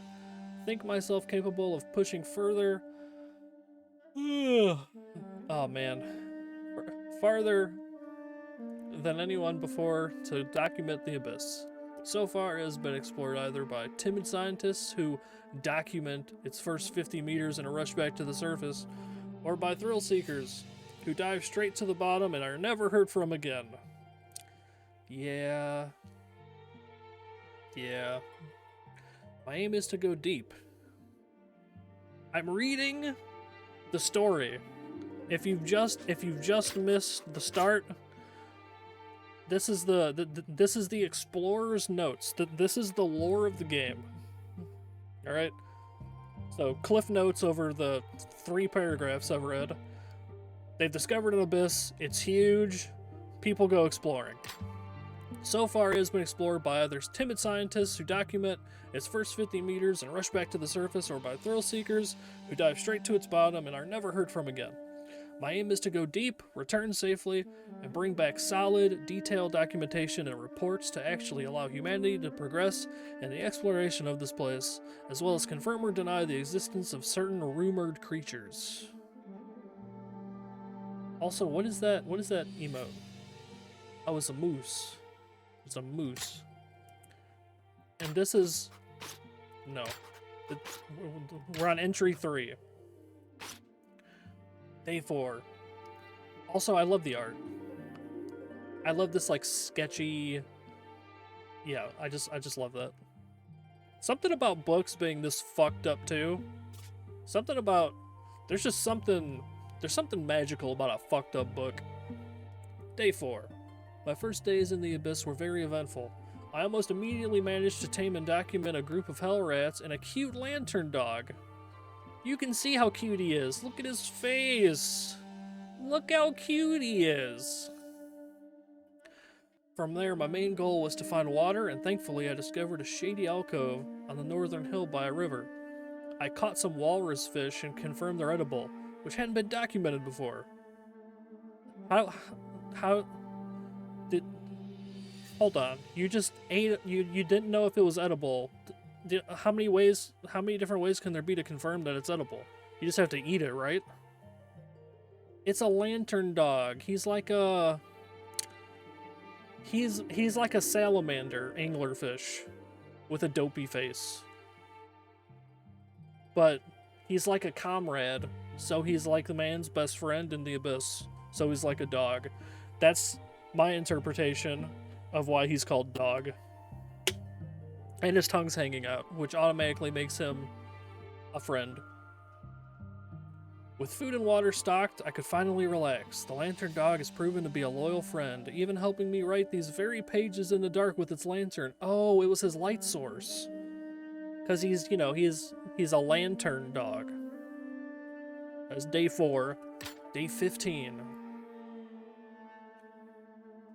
A: think myself capable of pushing further. Oh man. Farther than anyone before to document the abyss. So far, it has been explored either by timid scientists who document its first 50 meters and a rush back to the surface, or by thrill seekers who dive straight to the bottom and are never heard from again. Yeah. My aim is to go deep. I'm reading the story. If you've just missed the start, this is the explorer's notes. This is the lore of the game. All right. So cliff notes over the 3 paragraphs I've read. They've discovered an abyss. It's huge. People go exploring. So far, it has been explored by either timid scientists who document its first 50 meters and rush back to the surface, or by thrill seekers who dive straight to its bottom and are never heard from again. My aim is to go deep, return safely, and bring back solid, detailed documentation and reports to actually allow humanity to progress in the exploration of this place, as well as confirm or deny the existence of certain rumored creatures. Also, what is that emote? Oh, it's a moose. It's a moose. And this is... No. We're on entry 3. Day 4. Also, I love the art. I love this, like, sketchy... Yeah, I just love that. Something about books being this fucked up, too. Something about... There's something magical about a fucked up book. Day 4. My first days in the Abyss were very eventful. I almost immediately managed to tame and document a group of hell rats and a cute lantern dog. You can see how cute he is. Look at his face. Look how cute he is. From there, my main goal was to find water, and thankfully I discovered a shady alcove on the northern hill by a river. I caught some walrus fish and confirmed they're edible, which hadn't been documented before. How did... Hold on. You just ate it. You didn't know if it was edible. How many different ways can there be to confirm that it's edible? You just have to eat it, right? It's a lantern dog. He's like a... He's like a salamander anglerfish with a dopey face. But he's like a comrade, so he's like the man's best friend in the abyss. So he's like a dog. That's my interpretation of why he's called Dog. And his tongue's hanging out, which automatically makes him a friend. With food and water stocked, I could finally relax. The lantern dog has proven to be a loyal friend, even helping me write these very pages in the dark with its lantern. Oh, it was his light source. Because he's a lantern dog. That's day 4. Day 15.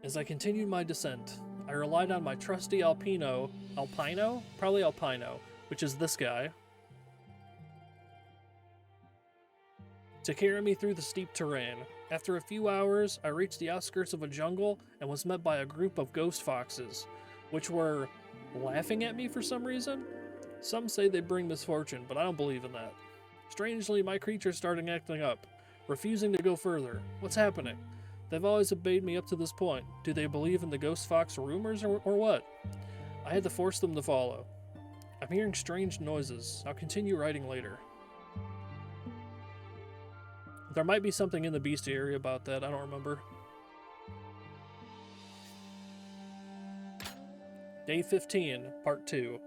A: As I continued my descent, I relied on my trusty Alpino, which is this guy, to carry me through the steep terrain. After a few hours, I reached the outskirts of a jungle and was met by a group of ghost foxes, which were laughing at me for some reason. Some say they bring misfortune, but I don't believe in that. Strangely, my creatures started acting up, refusing to go further. What's happening? They've always obeyed me up to this point. Do they believe in the ghost fox rumors or what? I had to force them to follow. I'm hearing strange noises. I'll continue writing later. There might be something in the bestiary about that. I don't remember. Day 15, Part 2.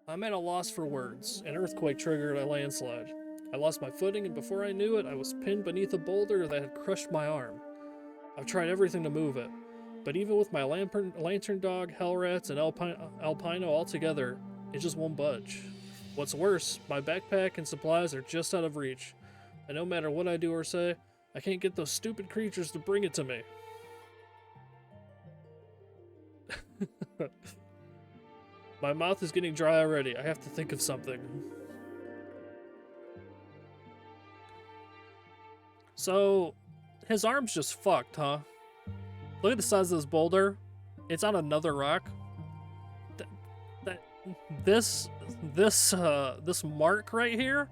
A: I'm at a loss for words. An earthquake triggered a landslide. I lost my footing, and before I knew it, I was pinned beneath a boulder that had crushed my arm. I've tried everything to move it, but even with my lantern dog, hell rats, and alpino all together, It just won't budge. What's worse, my backpack and supplies are just out of reach. And no matter what I do or say, I can't get those stupid creatures to bring it to me. My mouth is getting dry already. I have to think of something. So, his arm's just fucked, huh? Look at the size of this boulder. It's on another rock. This mark right here.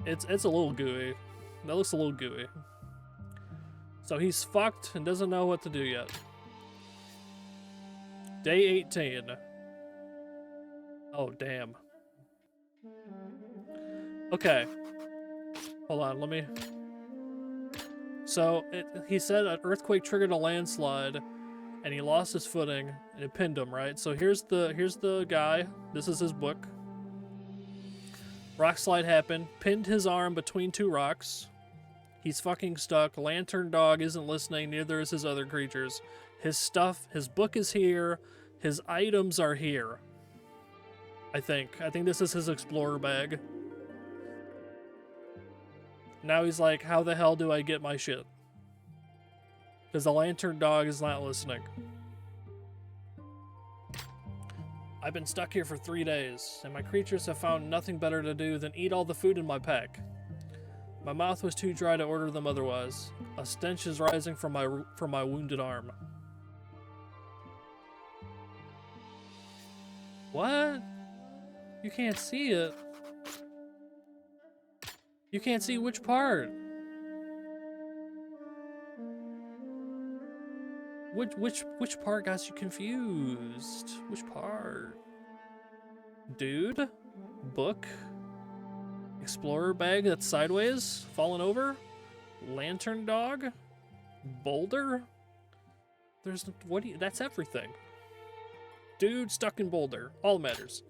A: It's a little gooey. That looks a little gooey. So he's fucked and doesn't know what to do yet. Day 18. Oh, damn. Okay. Hold on, let me... So, he said an earthquake triggered a landslide, and he lost his footing, and it pinned him, right? So here's the guy. This is his book. Rock slide happened, pinned his arm between two rocks. He's fucking stuck. Lantern Dog isn't listening, neither is his other creatures. His stuff, his book is here. His items are here. I think this is his explorer bag. Now he's like, how the hell do I get my shit? Because the Lantern Dog is not listening. I've been stuck here for 3 days, and my creatures have found nothing better to do than eat all the food in my pack. My mouth was too dry to order them otherwise. A stench is rising from my wounded arm. What? You can't see it. You can't see which part. Which part got you confused? Which part? Dude? Book? Explorer bag that's sideways? Fallen over? Lantern Dog? Boulder? There's... what do you... that's everything. Dude stuck in boulder. All matters.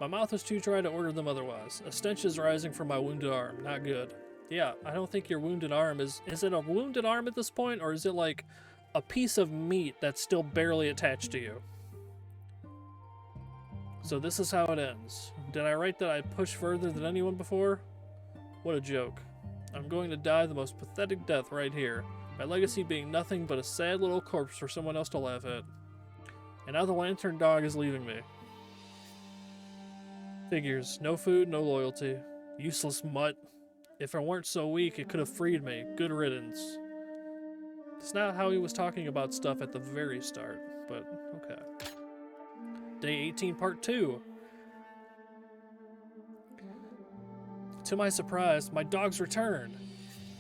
A: My mouth was too dry to order them otherwise. A stench is rising from my wounded arm. Not good. Yeah, I don't think your wounded arm is... is it a wounded arm at this point? Or is it like a piece of meat that's still barely attached to you? So this is how it ends. Did I write that I pushed further than anyone before? What a joke. I'm going to die the most pathetic death right here. My legacy being nothing but a sad little corpse for someone else to laugh at. And now the Lantern Dog is leaving me. Figures. No food, no loyalty. Useless mutt. If I weren't so weak, it could have freed me. Good riddance. It's not how he was talking about stuff at the very start, but okay. Day 18, part 2. To my surprise, my dog's returned.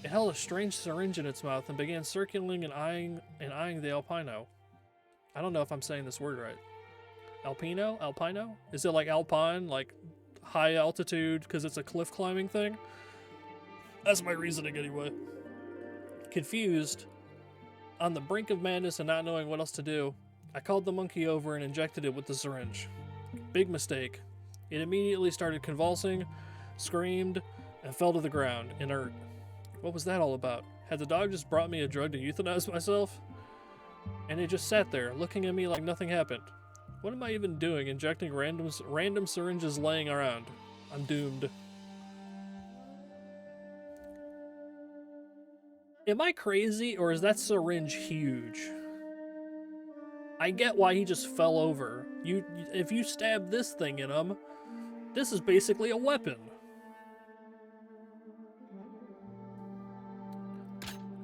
A: It held a strange syringe in its mouth and began circling and eyeing the albino. I don't know if I'm saying this word right. Alpino? Alpino? Is it like alpine, like high altitude because it's a cliff climbing thing? That's my reasoning anyway. Confused, on the brink of madness and not knowing what else to do, I called the monkey over and injected it with the syringe. Big mistake. It immediately started convulsing, screamed, and fell to the ground, inert. What was that all about? Had the dog just brought me a drug to euthanize myself? And it just sat there, looking at me like nothing happened. What am I even doing, injecting random syringes laying around? I'm doomed. Am I crazy, or is that syringe huge? I get why he just fell over. If you stab this thing in him, this is basically a weapon.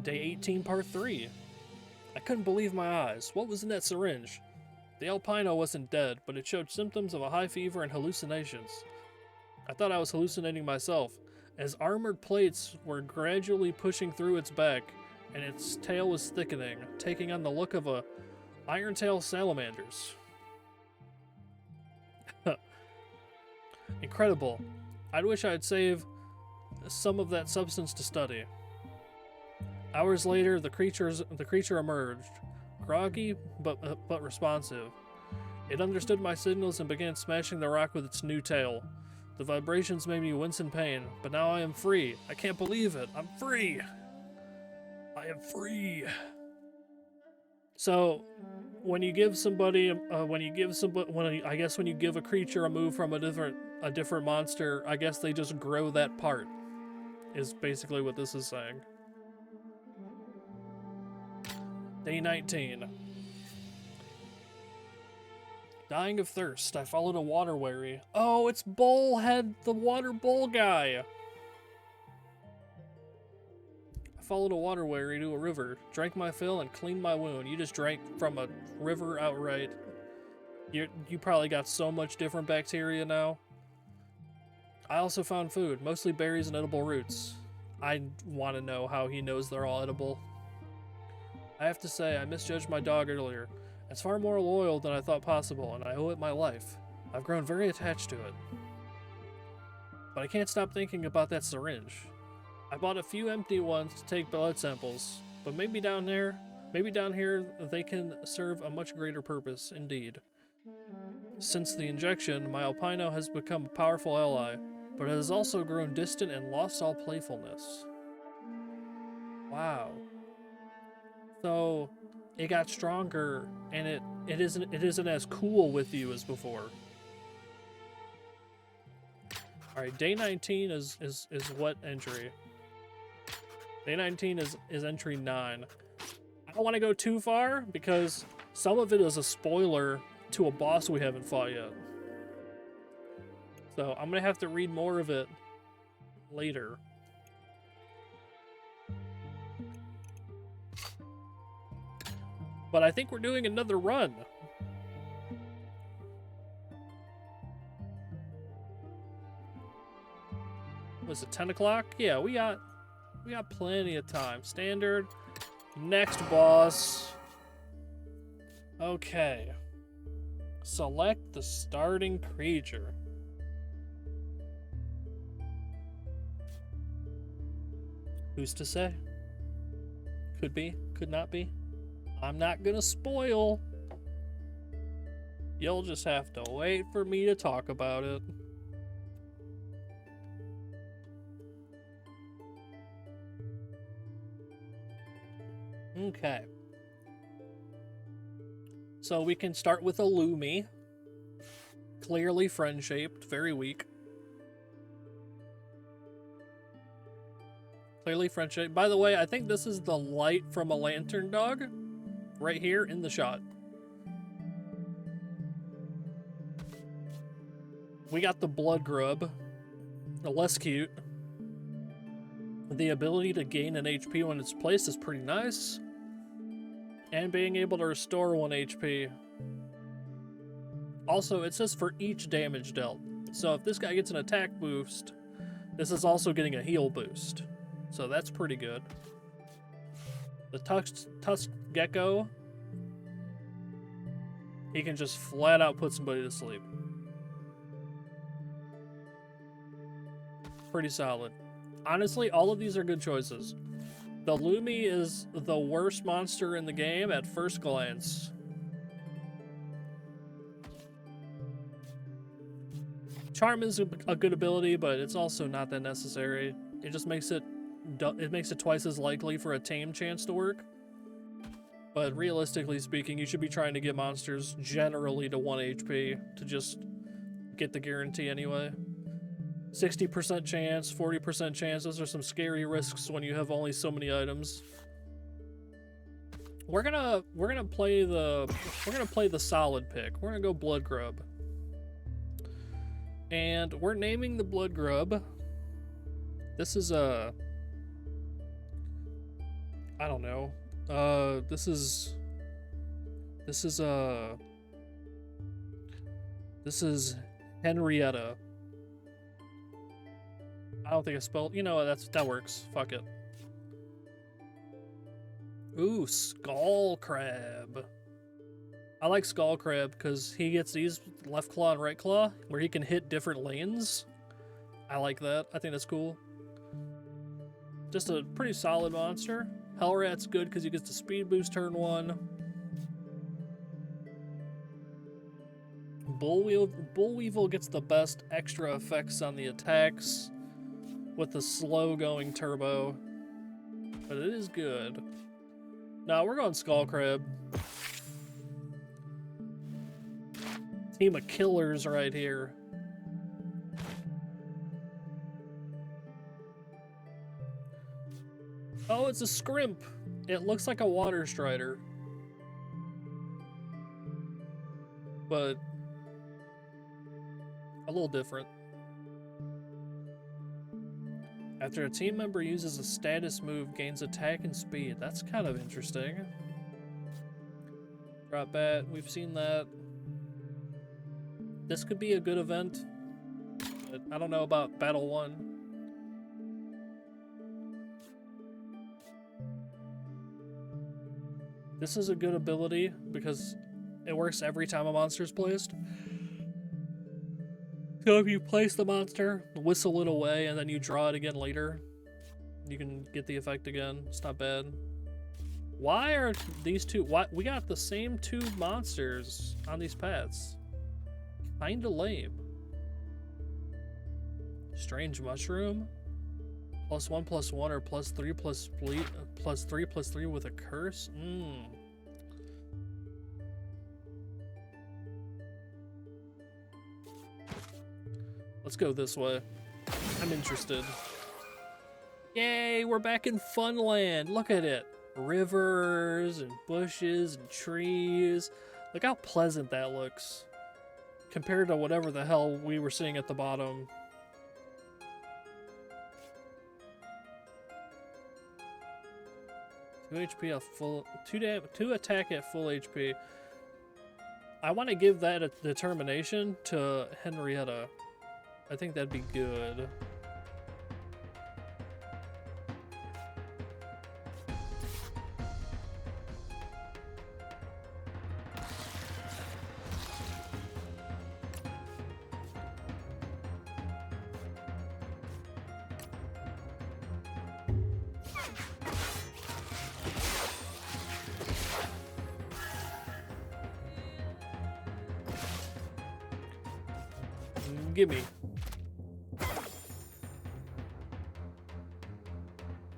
A: Day 18, part 3. I couldn't believe my eyes. What was in that syringe? The albino wasn't dead, but it showed symptoms of a high fever and hallucinations. I thought I was hallucinating myself, as armored plates were gradually pushing through its back, and its tail was thickening, taking on the look of a iron-tail salamanders. Incredible. I'd wish I'd saved some of that substance to study. Hours later, the creature emerged, groggy but responsive. It understood my signals and began smashing the rock with its new tail. The vibrations made me wince in pain, but now I am free. I can't believe it. I'm free. I am free. So when you give somebody, when you give a creature a move from a different monster, I guess they just grow that part. Is basically what this is saying. Day 19. Dying of thirst. I followed a water wary. Oh, it's Bullhead, the water bull guy. I followed a water wary to a river, drank my fill, and cleaned my wound. You just drank from a river outright. You probably got so much different bacteria now. I also found food, mostly berries and edible roots. I want to know how he knows they're all edible. I have to say, I misjudged my dog earlier. It's far more loyal than I thought possible, and I owe it my life. I've grown very attached to it. But I can't stop thinking about that syringe. I bought a few empty ones to take blood samples, but maybe down here they can serve a much greater purpose, indeed. Since the injection, my albino has become a powerful ally, but it has also grown distant and lost all playfulness. Wow. So it got stronger, and it isn't as cool with you as before. All right, day 19 is what entry? Day 19 is entry 9. I don't want to go too far because some of it is a spoiler to a boss we haven't fought yet. So I'm gonna have to read more of it later. But I think we're doing another run. Was it 10 o'clock? Yeah, we got plenty of time. Standard. Next boss. Okay. Select the starting creature. Who's to say? Could be, could not be. I'm not gonna spoil. You'll just have to wait for me to talk about it. Okay. So we can start with a Lumi. Clearly friend-shaped, very weak. Clearly friend-shaped. By the way, I think this is the light from a lantern dog. Right here in the shot. We got the blood grub. Less cute. The ability to gain an HP when it's placed is pretty nice. And being able to restore 1 HP. Also, it says for each damage dealt. So if this guy gets an attack boost, this is also getting a heal boost. So that's pretty good. The tusked gecko, he can just flat out put somebody to sleep. Pretty solid. Honestly, all of these are good choices. The Lumi is the worst monster in the game at first glance. Charm is a good ability, but it's also not that necessary. It just makes it twice as likely for a tame chance to work. But realistically speaking, you should be trying to get monsters generally to 1 HP to just get the guarantee anyway. 60% chance, 40% chance. Those are some scary risks when you have only so many items. We're gonna play the solid pick. We're gonna go Blood Grub. And we're naming the Blood Grub. This is I don't know. This is Henrietta. I don't think I spelled. You know what? That works. Fuck it. Ooh, Skull Crab. I like Skull Crab because he gets these left claw and right claw where he can hit different lanes. I like that. I think that's cool. Just a pretty solid monster. Hellrat's good because he gets the speed boost turn 1. Bullweevil gets the best extra effects on the attacks with the slow going turbo, but it is good. No, we're going Skull Crab. Team of killers right here. Oh, it's a scrimp. It looks like a water strider. But a little different. After a team member uses a status move, gains attack and speed. That's kind of interesting. Drop bat, we've seen that. This could be a good event, but I don't know about Battle 1. This is a good ability because it works every time a monster is placed. So if you place the monster, whistle it away, and then you draw it again later, you can get the effect again. It's not bad. Why are these two... Why, we got the same two monsters on these paths. Kinda lame. Strange mushroom? +1/+1 or +3/3 with a curse? Let's go this way. I'm interested. Yay, we're back in Funland. Look at it. Rivers and bushes and trees. Look how pleasant that looks. Compared to whatever the hell we were seeing at the bottom. Two HP at full... Two attack at full HP. I want to give that a determination to Henrietta. I think that'd be good. Gimme.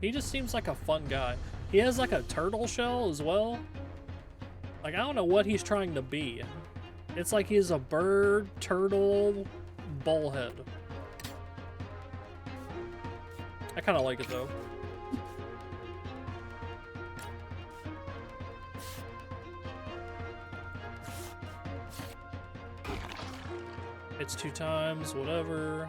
A: He just seems like a fun guy. He has like a turtle shell as well. Like, I don't know what he's trying to be. It's like he's a bird, turtle, bullhead. I kind of like it though. It's 2 times, whatever.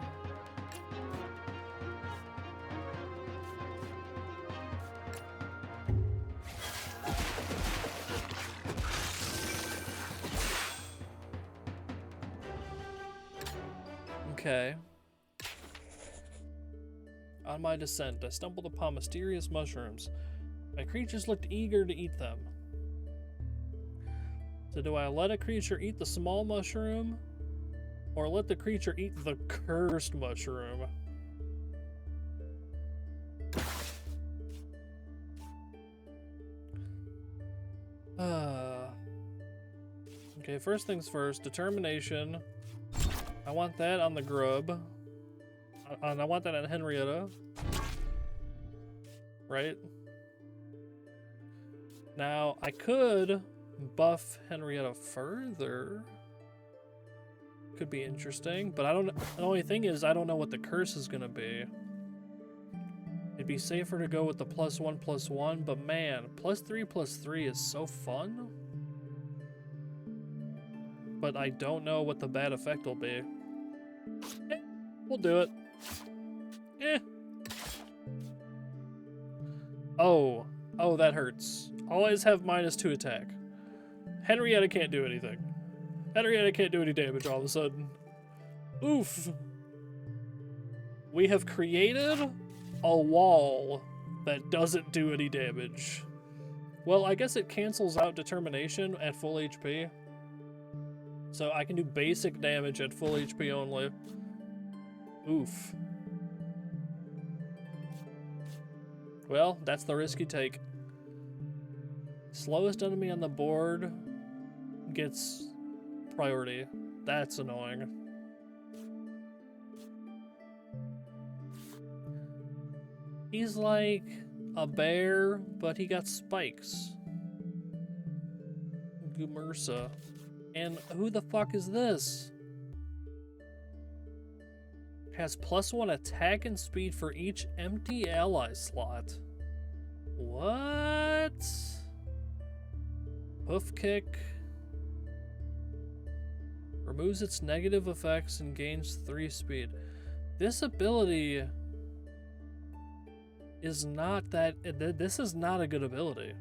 A: Okay. On my descent, I stumbled upon mysterious mushrooms. My creatures looked eager to eat them. So do I let a creature eat the small mushroom? Or let the creature eat the cursed mushroom? Okay, first things first, determination. I want that on the grub. And I want that on Henrietta. Right? Now, I could buff Henrietta further. Could be interesting, but I don't. The only thing is, I don't know what the curse is gonna be. It'd be safer to go with the +1/+1, but man, +3/3 is so fun. But I don't know what the bad effect will be. We'll do it. Oh, that hurts. Always have -2 attack. Henrietta can't do anything. Henrietta can't do any damage all of a sudden. Oof. We have created a wall that doesn't do any damage. Well, I guess it cancels out determination at full HP. So I can do basic damage at full HP only. Oof. Well, that's the risk you take. Slowest enemy on the board gets priority. That's annoying. He's like a bear, but he got spikes. Gumersa. And who the fuck is this? Has +1 attack and speed for each empty ally slot. What? Hoof kick. Removes its negative effects and gains 3 speed. This ability is not that... This is not a good ability.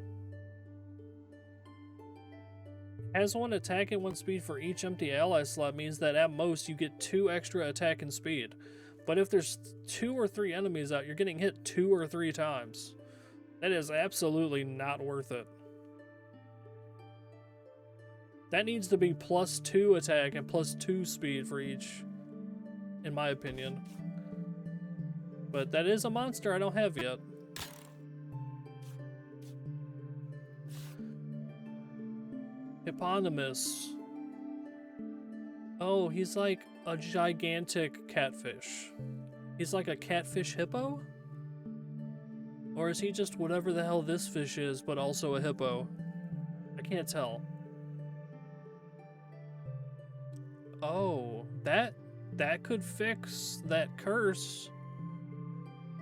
A: Has 1 attack and 1 speed for each empty ally slot means that at most you get 2 extra attack and speed. But if there's 2 or 3 enemies out, you're getting hit 2 or 3 times. That is absolutely not worth it. That needs to be +2 attack and +2 speed for each, in my opinion. But that is a monster I don't have yet. Hippopotamus. Oh, he's like a gigantic catfish. He's like a catfish hippo? Or is he just whatever the hell this fish is, but also a hippo? I can't tell. Oh, that could fix that curse.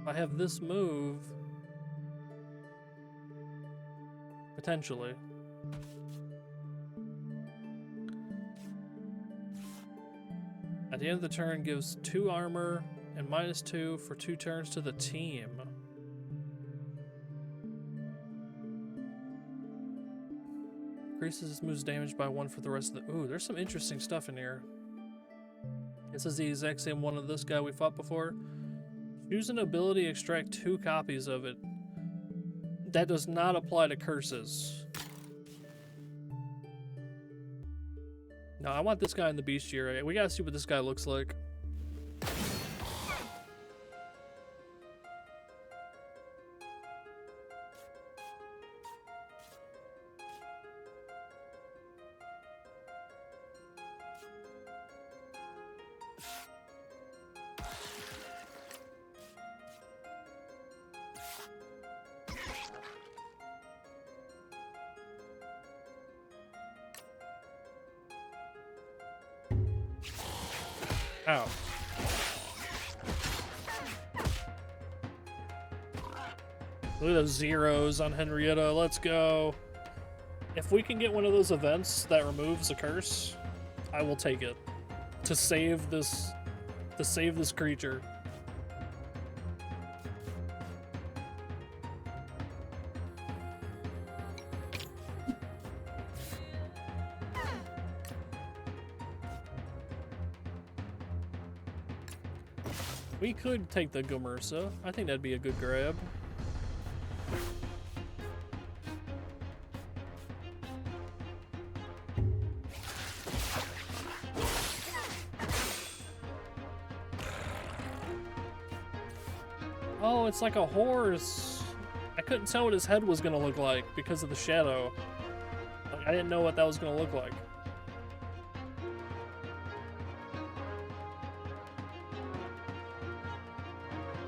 A: I have this move. Potentially. At the end of the turn, gives 2 armor and -2 for 2 turns to the team. Increases this move's damage by 1 for the rest of the... Ooh, there's some interesting stuff in here. This is the exact same one of this guy we fought before. Choose an ability, extract 2 copies of it. That does not apply to curses. No, I want this guy in the bestiary. We gotta see what this guy looks like. Ow. Look at those zeros on Henrietta. Let's go. If we can get one of those events that removes a curse, I will take it. To save this creature. We could take the Gumersa. I think that'd be a good grab. Oh, it's like a horse. I couldn't tell what his head was gonna look like because of the shadow. Like, I didn't know what that was gonna look like.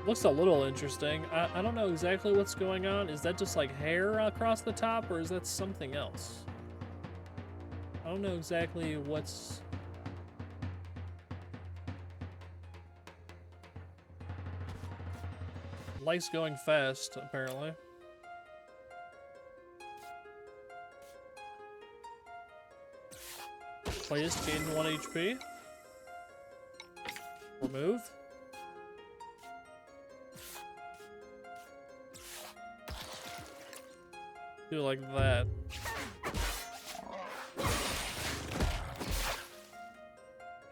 A: Looks a little interesting. I don't know exactly what's going on. Is that just like hair across the top, or is that something else? I don't know exactly what's... Life's going fast, apparently. Place gain 1 HP. Remove. Do like that.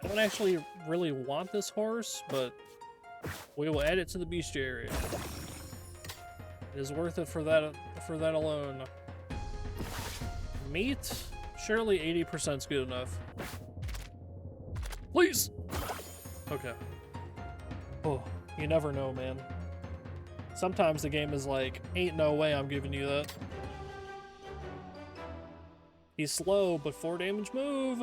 A: I don't actually really want this horse, but we will add it to the bestiary. It is worth it for that alone. Meat? Surely 80% is good enough. Please! Okay. Oh, you never know, man. Sometimes the game is like, ain't no way I'm giving you that. He's slow, but 4 damage move.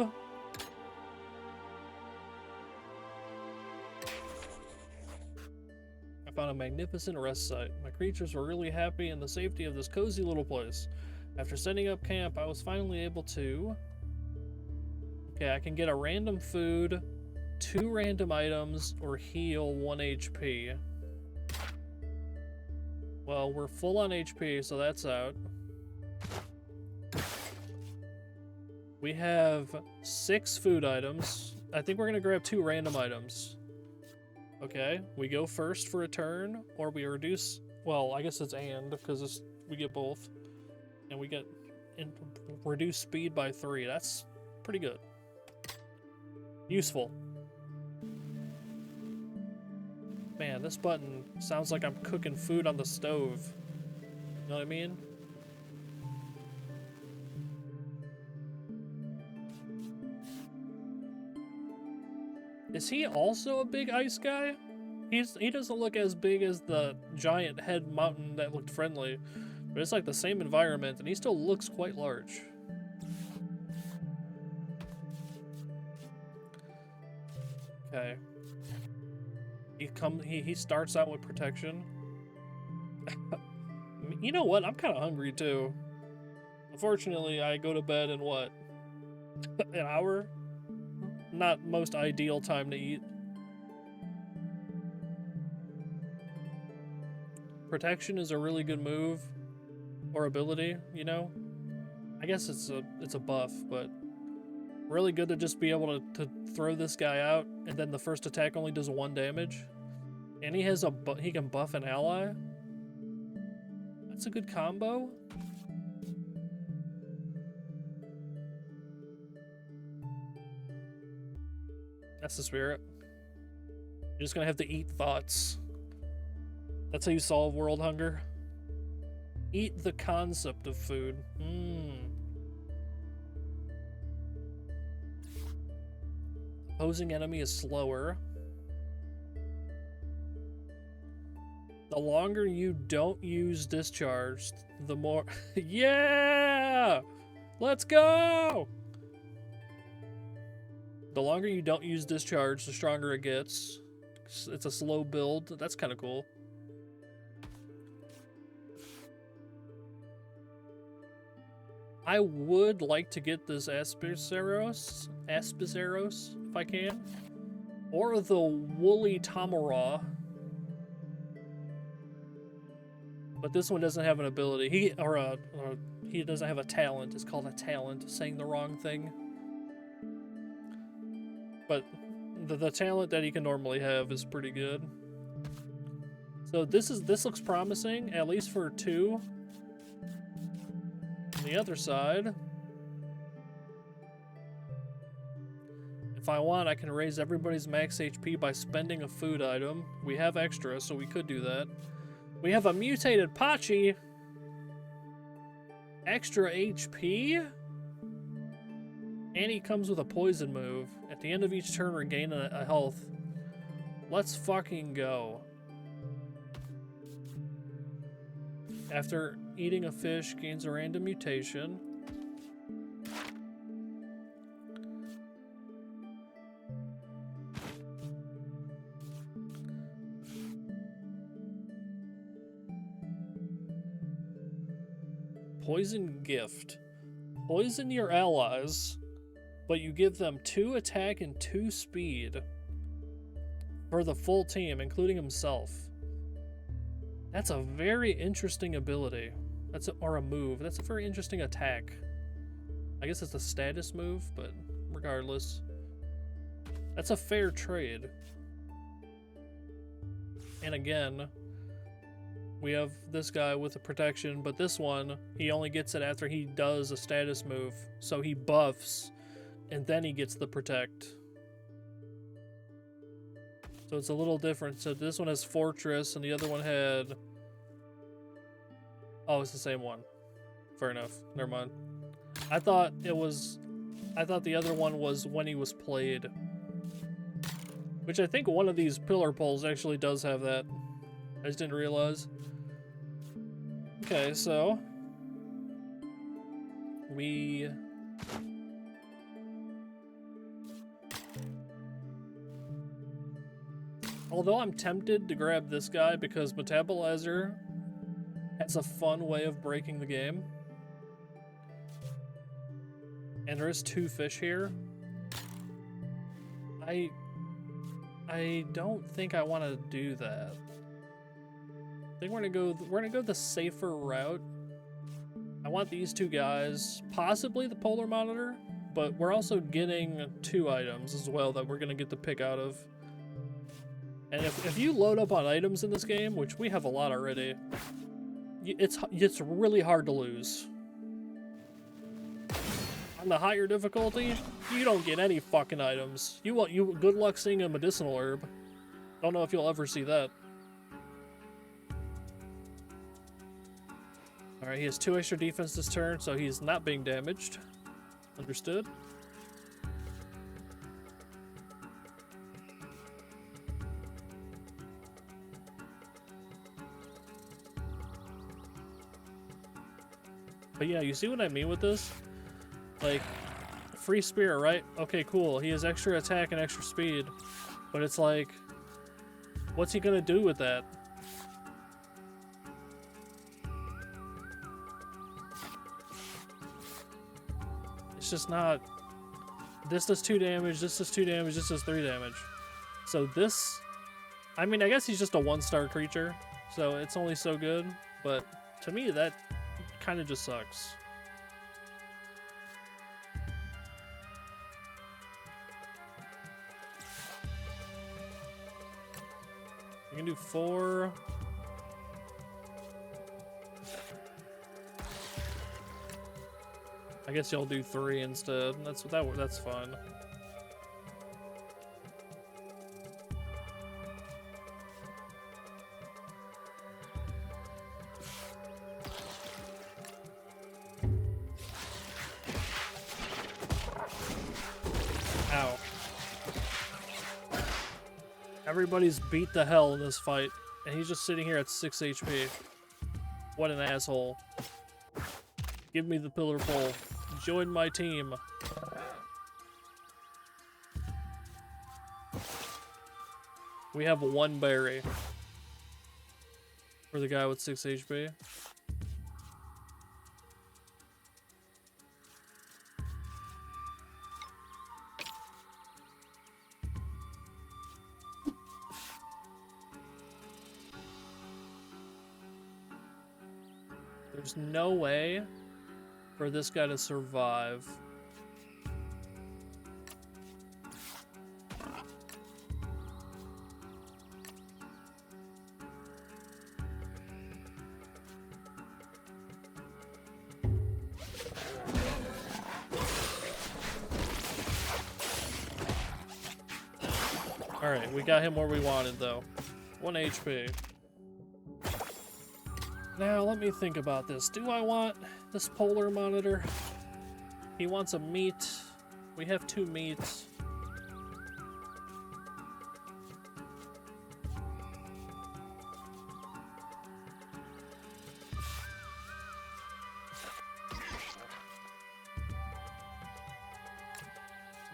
A: I found a magnificent rest site. My creatures were really happy in the safety of this cozy little place. After setting up camp, I was finally able to... Okay, I can get a random food, 2 random items, or heal 1 HP. Well, we're full on HP, so that's out. We have 6 food items. I think we're gonna grab 2 random items. Okay, we go first for a turn, or we reduce... Well, I guess it's and, because we get both. And we get reduce speed by 3. That's pretty good. Useful. Man, this button sounds like I'm cooking food on the stove. You know what I mean? Is he also a big ice guy? He doesn't look as big as the giant head mountain that looked friendly, but it's like the same environment, and he still looks quite large. Okay. He starts out with protection. You know what? I'm kind of hungry too. Unfortunately, I go to bed in what? An hour? Not most ideal time to eat. Protection is a really good move or ability, you know? I guess it's a buff, but really good to just be able to throw this guy out, and then the first attack only does 1 damage. And he has he can buff an ally. That's a good combo. That's the spirit. You're just gonna have to eat thoughts. That's how you solve world hunger. Eat the concept of food. Opposing enemy is slower. The longer you don't use discharge, the more... Yeah! Let's go! The longer you don't use discharge, the stronger it gets. It's a slow build. That's kind of cool. I would like to get this Aspiceros, if I can. Or the Woolly Tamara. But this one doesn't have an ability. He doesn't have a talent. It's called a talent, saying the wrong thing. But the talent that he can normally have is pretty good. So this looks promising, at least for 2. On the other side, if I want, I can raise everybody's max HP by spending a food item. We have extra, so we could do that. We have a mutated Pachi. Extra HP. And he comes with a poison move. At the end of each turn, regain a health. Let's fucking go. After eating a fish, gains a random mutation. Poison gift. Poison your allies, but you give them 2 attack and 2 speed for the full team, including himself. That's a very interesting ability. Or a move. That's a very interesting attack. I guess it's a status move, but regardless. That's a fair trade. And again, we have this guy with a protection, but this one, he only gets it after he does a status move. So he buffs, and then he gets the protect. So it's a little different. So this one has Fortress, and the other one had... Oh, it's the same one. Fair enough. Never mind. I thought the other one was when he was played. Which I think one of these pillar poles actually does have that. I just didn't realize. Okay, so... Although I'm tempted to grab this guy because Metabolizer has a fun way of breaking the game. And there is 2 fish here. I don't think I want to do that. I think we're gonna go the safer route. I want these 2 guys, possibly the polar monitor, but we're also getting 2 items as well that we're gonna get to pick out of. And if you load up on items in this game, which we have a lot already, it's really hard to lose. On the higher difficulty, you don't get any fucking items. Good luck seeing a medicinal herb. Don't know if you'll ever see that. Alright, he has 2 extra defense this turn, so he's not being damaged. Understood. But yeah, you see what I mean with this? Like, free spirit, right? Okay, cool. He has extra attack and extra speed. But it's like, what's he gonna do with that? It's just not... This does 2 damage, this does 2 damage, this does 3 damage. So this... I mean, I guess he's just a 1-star creature, so it's only so good. But to me, that kind of just sucks. You can do 4. I guess y'all do 3 instead. That's fun. Ow. Everybody's beat the hell in this fight, and he's just sitting here at 6 HP. What an asshole. Give me the pillar pole. Join my team. We have 1 berry for the guy with 6 HP. There's no way for this guy to survive. Alright, we got him where we wanted though. 1 HP. Now, let me think about this. Do I want this polar monitor? He wants a meat. We have 2 meats.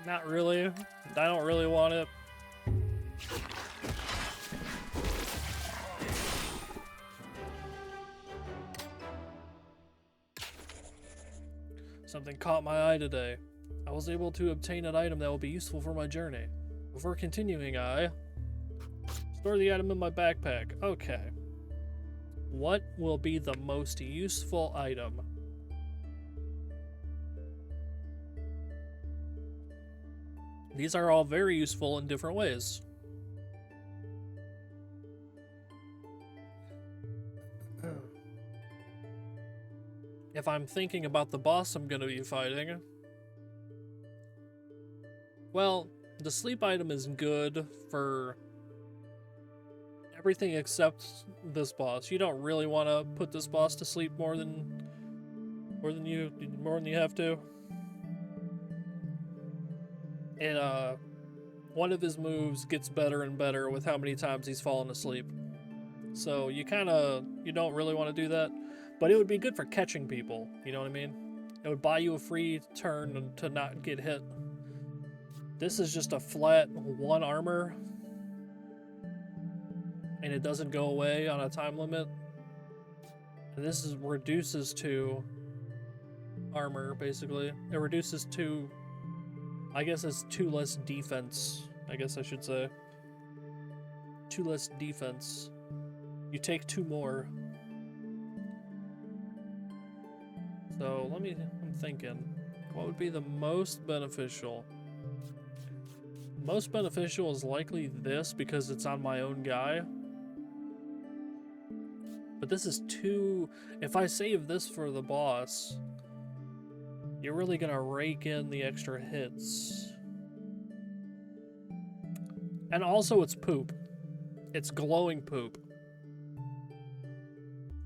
A: Not really. I don't really want it. Something caught my eye today. I was able to obtain an item that will be useful for my journey. Before continuing, I store the item in my backpack. Okay. What will be the most useful item? These are all very useful in different ways. If I'm thinking about the boss I'm gonna be fighting, well, the sleep item is good for everything except this boss. You don't really want to put this boss to sleep more than you have to. And one of his moves gets better and better with how many times he's fallen asleep. So you don't really want to do that. But it would be good for catching people, you know what I mean? It would buy you a free turn to not get hit. This is just a flat 1 armor. And it doesn't go away on a time limit. And this reduces to armor, basically. It reduces 2... I guess it's 2 less defense. I guess I should say. 2 less defense. You take 2 more. So, I'm thinking. What would be the most beneficial? Most beneficial is likely this because it's on my own guy. But this is too... If I save this for the boss, you're really gonna rake in the extra hits. And also it's poop. It's glowing poop.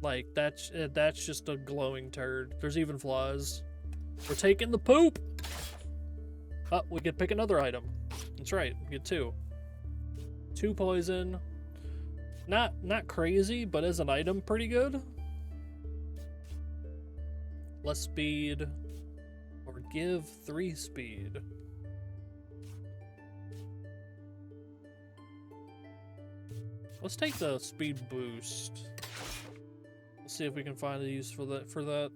A: Like, that's just a glowing turd. There's even flies. We're taking the poop! Oh, we could pick another item. That's right, we get 2. 2 poison. Not crazy, but as an item, pretty good. Less speed. Or give 3 speed. Let's take the speed boost. Let's see if we can find a use for that.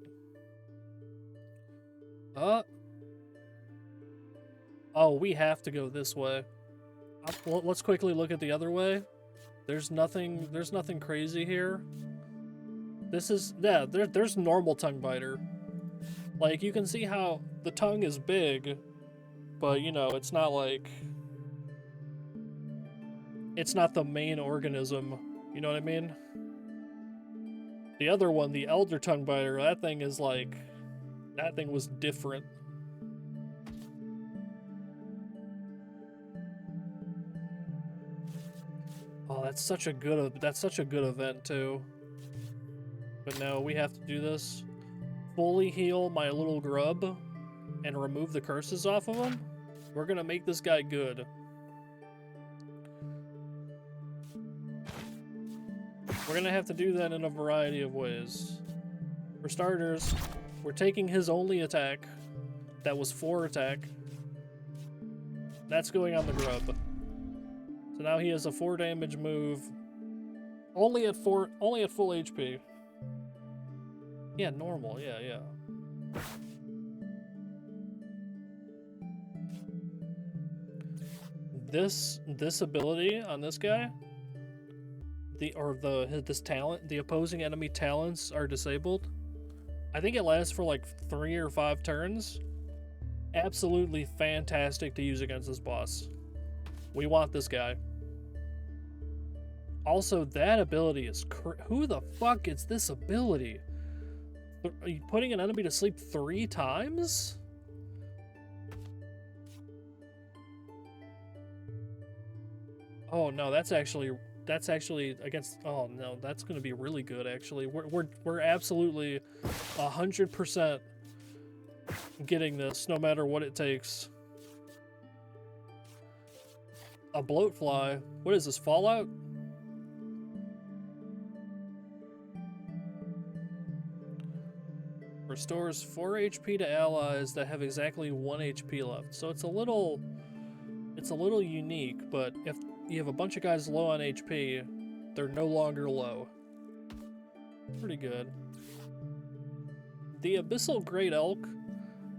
A: Oh, we have to go this way. Let's quickly look at the other way. There's nothing crazy here. This is, yeah, there's normal tongue biter. Like, you can see how the tongue is big, but, you know, it's not like... It's not the main organism, you know what I mean? The other one, the elder tongue biter, that thing is like... That thing was different. Oh, that's such a good event too. But no, we have to do this. Fully heal my little grub and remove the curses off of him. We're gonna make this guy good. We're gonna have to do that in a variety of ways. For starters, we're taking his only attack. That was 4 attack. That's going on the grub. So now he has a 4 damage move. Only at full HP. Yeah, normal, yeah. This ability on this guy, this talent, the opposing enemy talents are disabled. I think it lasts for like 3 or 5 turns. Absolutely fantastic to use against this boss. We want this guy. Also, that ability is who the fuck gets this ability? Are you putting an enemy to sleep 3 times? Oh no, that's actually against. Oh no, that's gonna be really good. Actually, we're absolutely 100% getting this, no matter what it takes. A bloatfly. What is this? Fallout? Restores 4 HP to allies that have exactly 1 HP left. So it's a little unique, but if you have a bunch of guys low on HP, they're no longer low. Pretty good. The Abyssal Great Elk,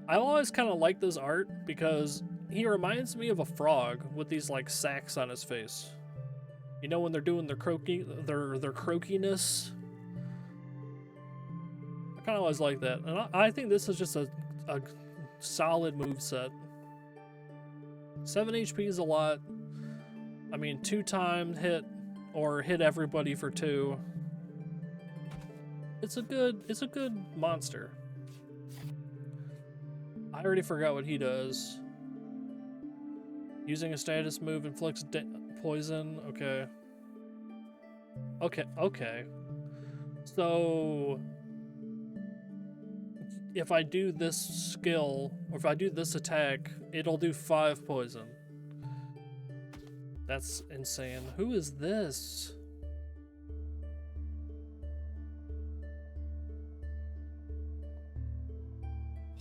A: I always kind of like this art because he reminds me of a frog with these like sacs on his face. You know when they're doing their croakiness? I kind of always like that. And I think this is just a solid moveset. 7 HP is a lot. I mean, 2-time hit or hit everybody for 2. It's a good monster. I already forgot what he does. Using a status move inflicts poison. Okay. Okay. So if I do this skill, or if I do this attack, it'll do 5 poison. That's insane. Who is this?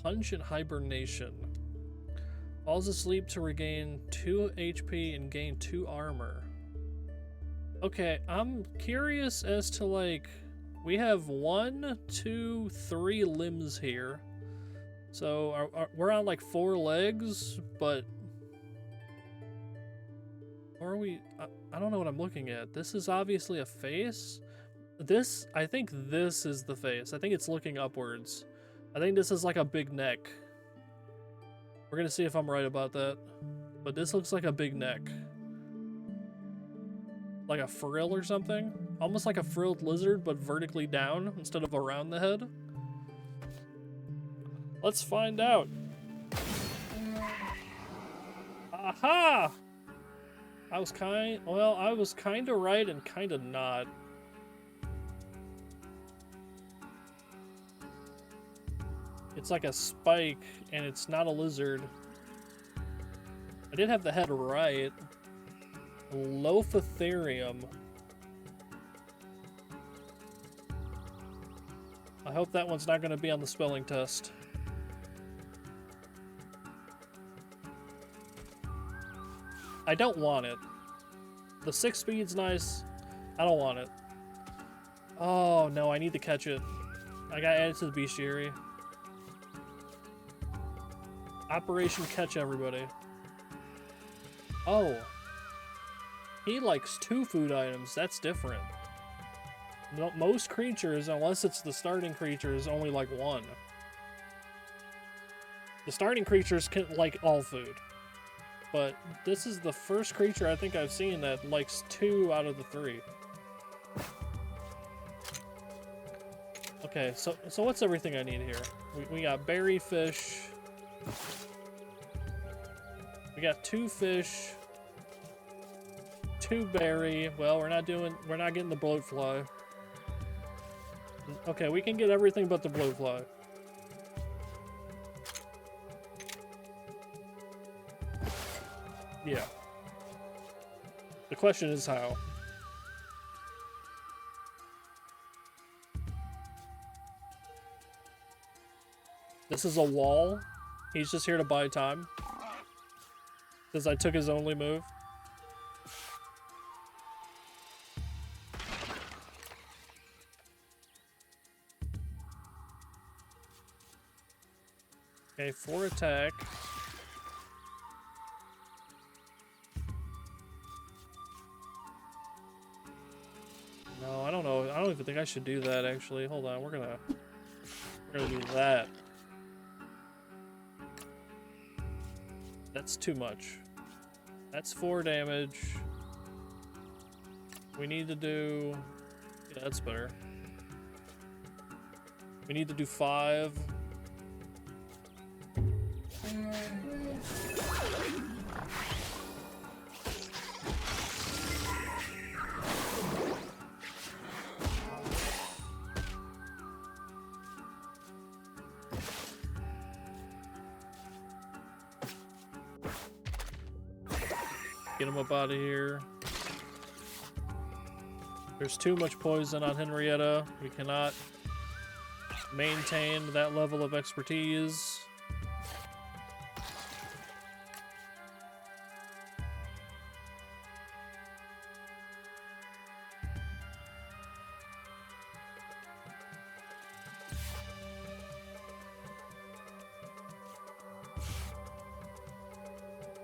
A: Punch and Hibernation. Falls asleep to regain 2 HP and gain 2 armor. Okay, I'm curious as to, like, we have 1, 2, 3 limbs here. So we're on like 4 legs, but or are we? I don't know what I'm looking at. This is obviously a face. I think this is the face. I think it's looking upwards. I think this is like a big neck. We're gonna see if I'm right about that. But this looks like a big neck. Like a frill or something? Almost like a frilled lizard, but vertically down instead of around the head. Let's find out. Aha! I was kinda right and kinda not. It's like a spike, and it's not a lizard. I did have the head right. Lophitherium. I hope that one's not going to be on the spelling test. I don't want it. The 6 speed's nice. I don't want it. Oh, no, I need to catch it. I got added to the bestiary. Operation Catch Everybody. Oh. He likes 2 food items. That's different. No, most creatures, unless it's the starting creatures, only like 1. The starting creatures can like all food. But this is the first creature I think I've seen that likes 2 out of the 3. Okay, so what's everything I need here? We got berry fish. We got 2 fish. 2 berry. Well, we're not getting the bloatfly. Okay, we can get everything but the bloatfly. Yeah. The question is how. This is a wall. He's just here to buy time. Because I took his only move. Okay, 4 attack. No, I don't know. I don't even think I should do that, actually. Hold on, we're gonna do that. That's too much. That's 4 damage. We need to do... Yeah, that's better. We need to do 5. Get him up out of here. There's too much poison on Henrietta. We cannot maintain that level of expertise.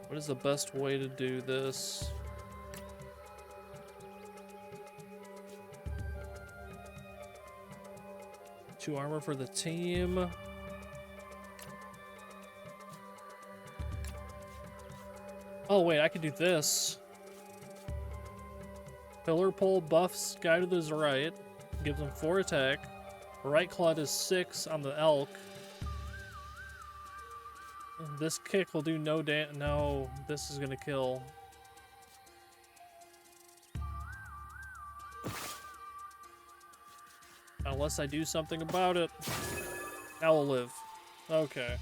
A: What is the best way to do this? Two armor for the team. Oh wait, I could do this. Pillar pole buffs guy to his right. Gives him 4 attack. Right claw is 6 on the elk. This kick will do no damage. No, this is gonna kill. Unless I do something about it. Now we'll live. Okay.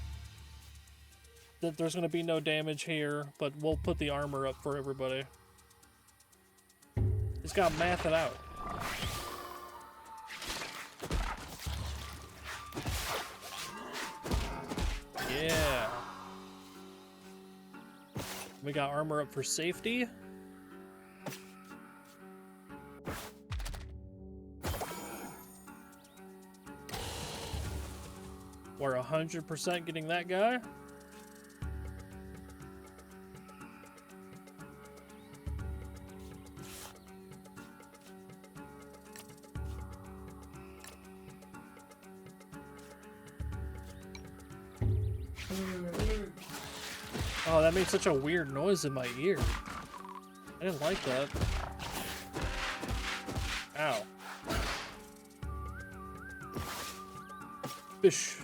A: There's gonna be no damage here, but we'll put the armor up for everybody. He's got math it out. Yeah. We got armor up for safety. We're 100% getting that guy. Oh, that made such a weird noise in my ear. I didn't like that. Ow. Fish.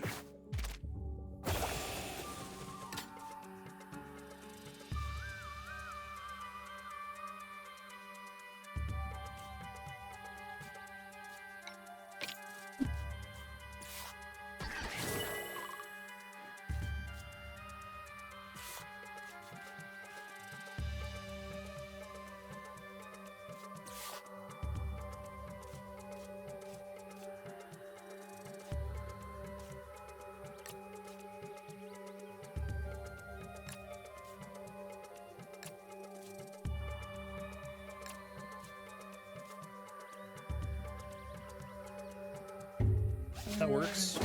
A: That works.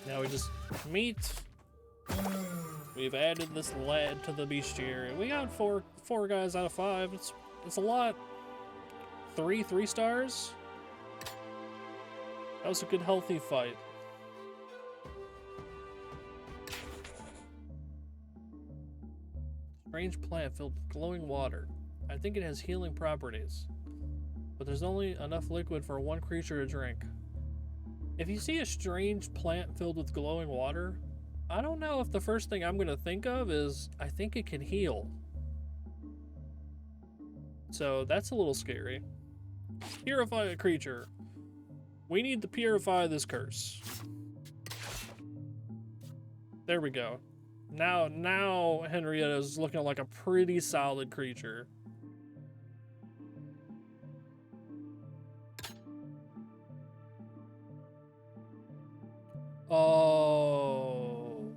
A: Now we just meet. We've added this lad to the bestiary. We got four guys out of 5. It's a lot. 3 stars. That was a good healthy fight. Strange plant filled with glowing water. I think it has healing properties, but there's only enough liquid for 1 creature to drink. If you see a strange plant filled with glowing water, I don't know if the first thing I'm going to think of is, I think it can heal. So that's a little scary. Purify a creature. We need to purify this curse. There we go. Now Henrietta is looking like a pretty solid creature. Oh.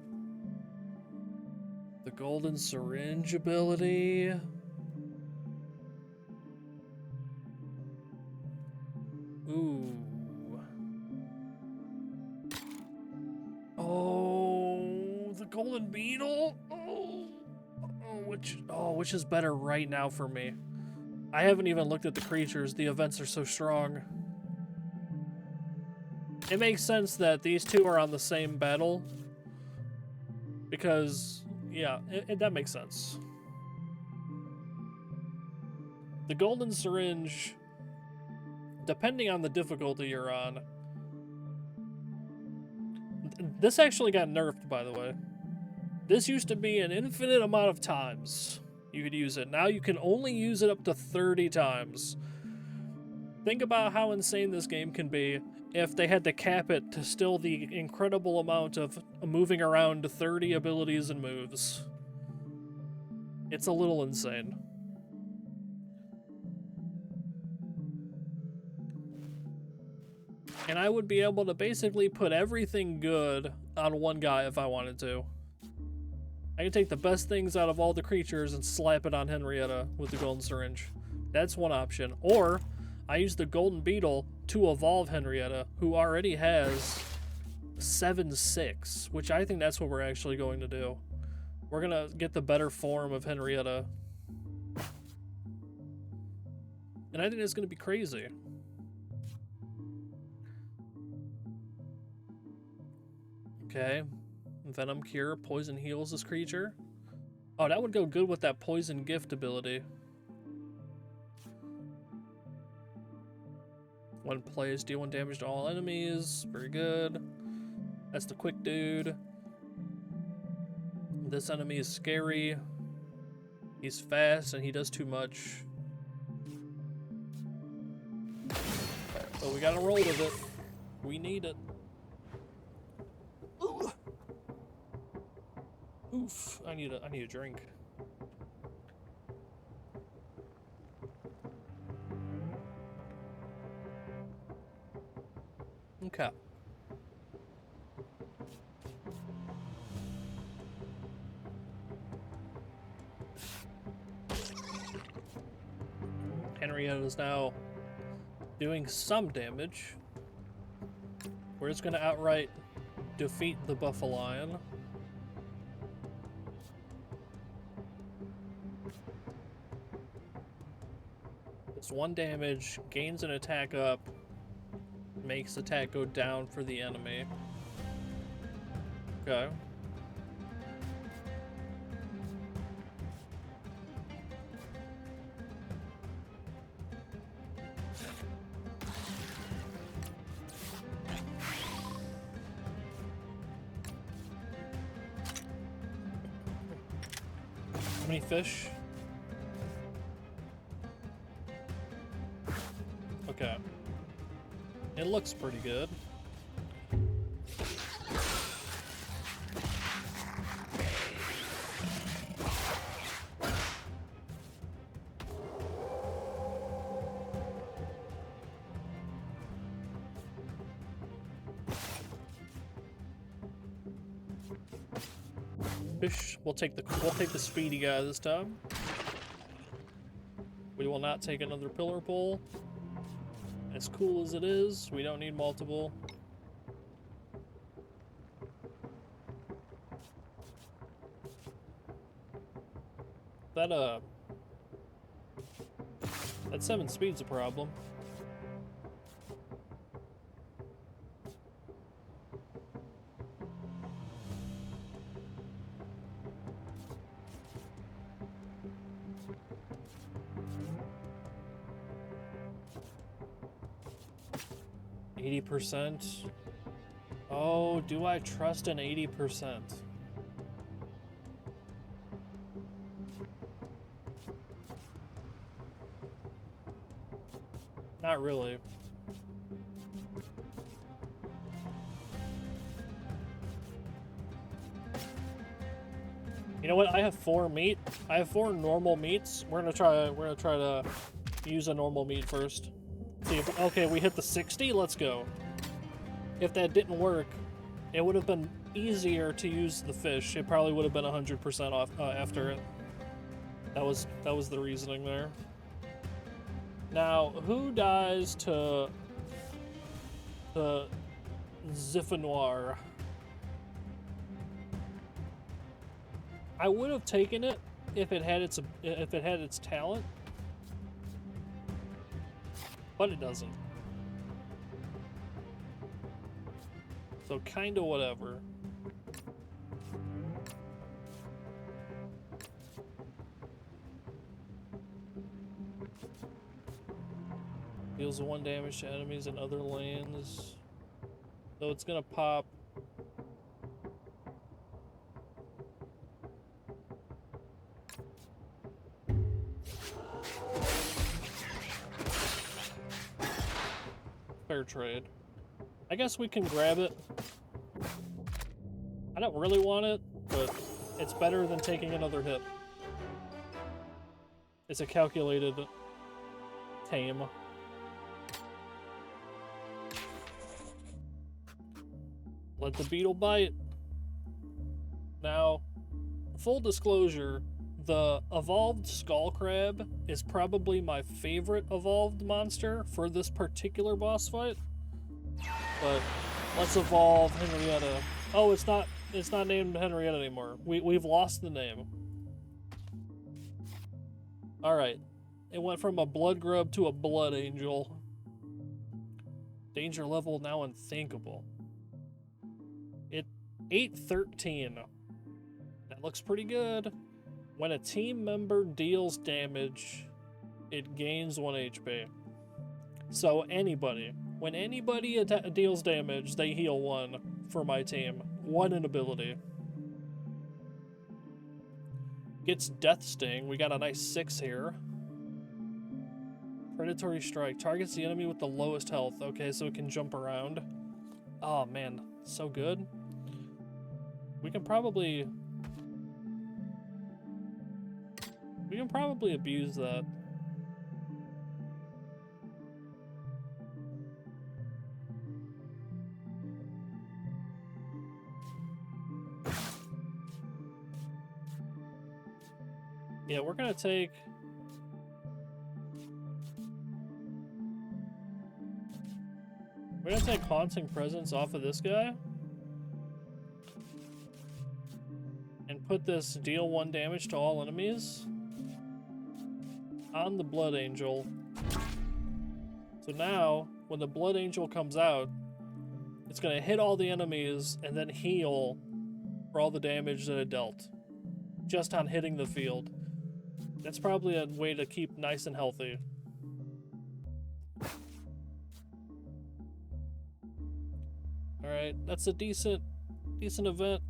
A: The golden syringe ability. Ooh. Oh, the golden beetle. Which is better right now for me? I haven't even looked at the creatures. The events are so strong. It makes sense that these two are on the same battle. Because, yeah, that makes sense. The golden syringe, depending on the difficulty you're on. This actually got nerfed, by the way. This used to be an infinite amount of times you could use it. Now you can only use it up to 30 times. Think about how insane this game can be if they had to cap it to still the incredible amount of moving around 30 abilities and moves. It's a little insane. And I would be able to basically put everything good on one guy if I wanted to. I can take the best things out of all the creatures and slap it on Henrietta with the golden syringe. That's one option. Or I use the golden beetle to evolve Henrietta, who already has 7/6, which I think that's what we're actually going to do. We're gonna get the better form of Henrietta. And I think it's gonna be crazy. Okay. Venom Cure, poison heals this creature. Oh, that would go good with that poison gift ability. When plays, deal 1 damage to all enemies. Very good. That's the quick dude. This enemy is scary. He's fast and he does too much. But we gotta roll with it. We need it. Oof, I need a drink. Okay. Henrietta is now doing some damage. We're just gonna outright defeat the Buffalion. It's 1 damage, gains an attack up, makes attack go down for the enemy. Okay. How many fish? Okay. It looks pretty good. Fish. We'll take the speedy guy this time. We will not take another pillar pole. As cool as it is, we don't need multiple. That 7 speed's a problem. %. Oh, do I trust an 80%? Not really. You know what? I have 4 meat. I have 4 normal meats. We're gonna try to use a normal meat first. See if, okay, we hit the 60. Let's go. If that didn't work, it would have been easier to use the fish. It probably would have been 100% off after it. That was the reasoning there. Now, who dies to the Ziffanoir? I would have taken it if it had its talent, but it doesn't. So kinda whatever. Deals 1 damage to enemies in other lands. So it's gonna pop. Fair trade. I guess we can grab it. I don't really want it, but it's better than taking another hit. It's a calculated tame. Let the beetle bite. Now, full disclosure, the evolved skull crab is probably my favorite evolved monster for this particular boss fight. But let's evolve Henrietta. Oh, it's not named Henrietta anymore. We've lost the name. Alright. It went from a blood grub to a blood angel. Danger level now unthinkable. 813. That looks pretty good. When a team member deals damage, it gains 1 HP. So anybody, when anybody deals damage, they heal 1 for my team. 1 in ability. Gets Death Sting. We got a nice 6 here. Predatory Strike. Targets the enemy with the lowest health. Okay, so it can jump around. Oh man, so good. We can probably abuse that. Yeah, we're gonna take We're gonna take Haunting Presence off of this guy. And put this deal 1 damage to all enemies on the Blood Angel. So now, when the Blood Angel comes out, it's gonna hit all the enemies and then heal for all the damage that it dealt. Just on hitting the field. That's probably a way to keep nice and healthy. Alright, that's a decent event.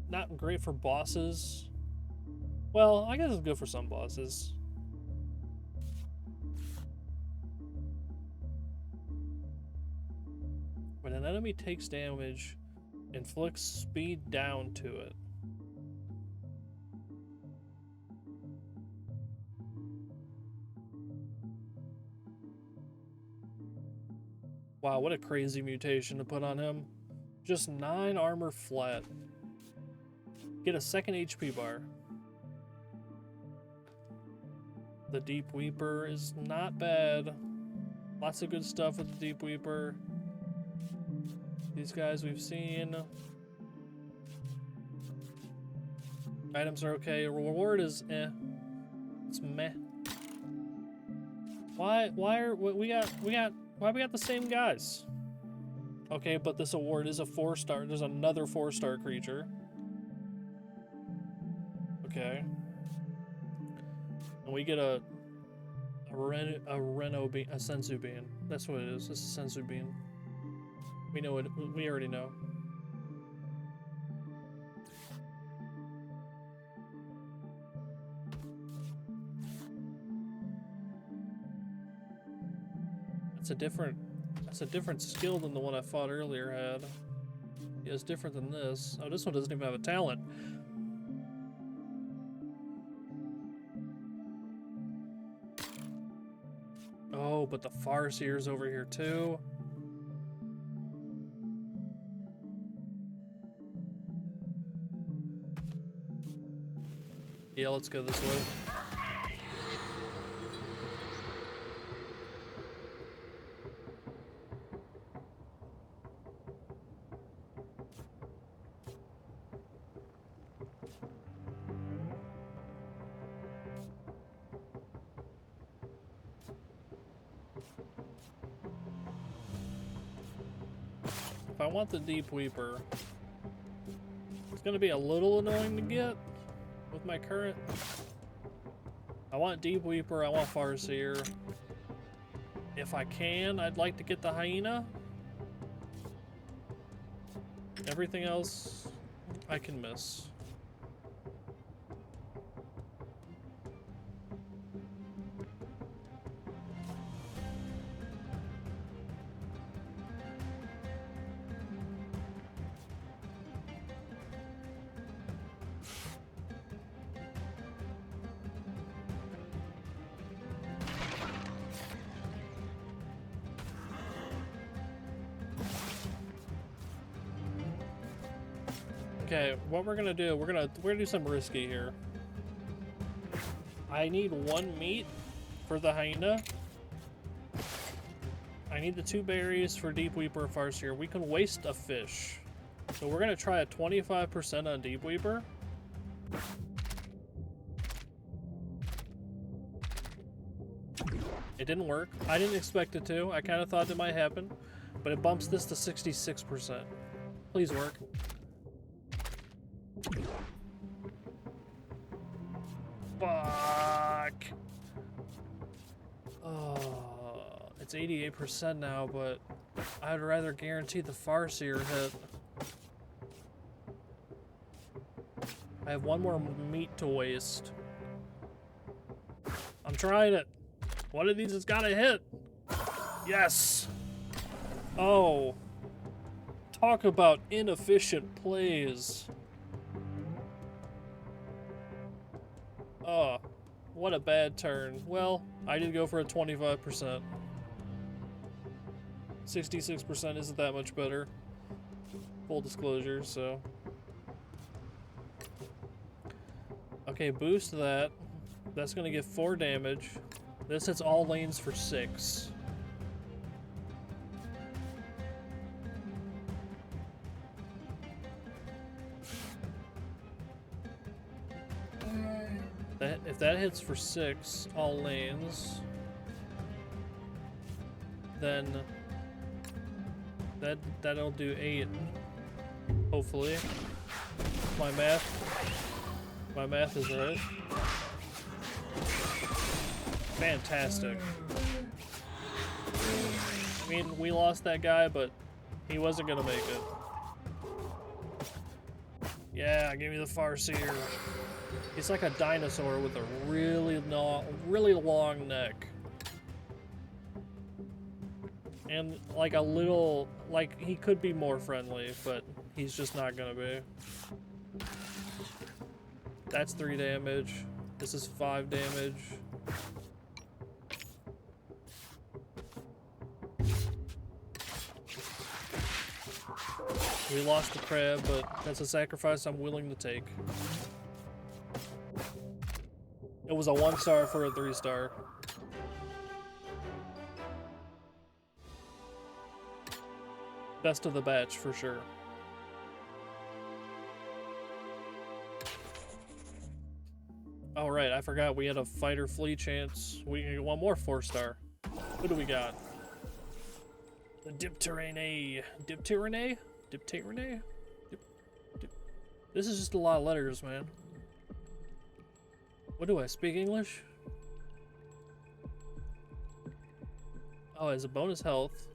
A: Not great for bosses. Well, I guess it's good for some bosses. When an enemy takes damage, inflicts speed down to it. Wow, what a crazy mutation to put on him. Just 9 armor flat. Get a 2nd HP bar. The Deep Weeper is not bad. Lots of good stuff with the Deep Weeper. These guys we've seen. Items are okay. Reward is eh. It's meh. Why we got the same guys? Okay, but this award is a 4-star. There's another 4-star creature. Okay. And we get a sensu bean. That's what it is. It's a sensu bean. We know it. We already know. That's a different skill than the one I fought earlier had. Yeah, it's different than this. Oh, this one doesn't even have a talent. Oh, but the Farseer's over here too. Yeah, let's go this way. If I want the Deep Weeper, it's gonna be a little annoying to get with my current. I want Deep Weeper, I want Farseer. If I can, I'd like to get the Hyena. Everything else, I can miss. Okay, what we're gonna do, we're gonna do something risky here. I need 1 meat for the Hyena. I need the 2 berries for Deep Weeper Farseer. We can waste a fish. So we're gonna try a 25% on Deep Weeper. It didn't work. I didn't expect it to. I kind of thought it might happen, but it bumps this to 66%. Please work. Fuck. Oh, it's 88% now, but I'd rather guarantee the Farseer hit. I have 1 more meat to waste. I'm trying it. One of these has got to hit. Yes. Oh. Talk about inefficient plays. Oh, what a bad turn. Well, I did go for a 25%. 66% isn't that much better. Full disclosure, so. Okay, boost that. That's gonna get 4 damage. This hits all lanes for 6. That if that hits for 6 all lanes, then that'll do 8. Hopefully, my math is right. Fantastic. I mean, we lost that guy, but he wasn't gonna make it. Yeah, give me the Farseer. He's like a dinosaur with a really long neck. And like a little, like he could be more friendly, but he's just not gonna be. That's 3 damage. This is 5 damage. We lost the crab, but that's a sacrifice I'm willing to take. It was a 1-star for a 3-star. Best of the batch for sure. Oh right, I forgot we had a fighter flea chance. We get one more 4-star. What do we got? The decktamer. Decktamer? Decktamer? This is just a lot of letters, man. What do I speak English? Oh, as a bonus health,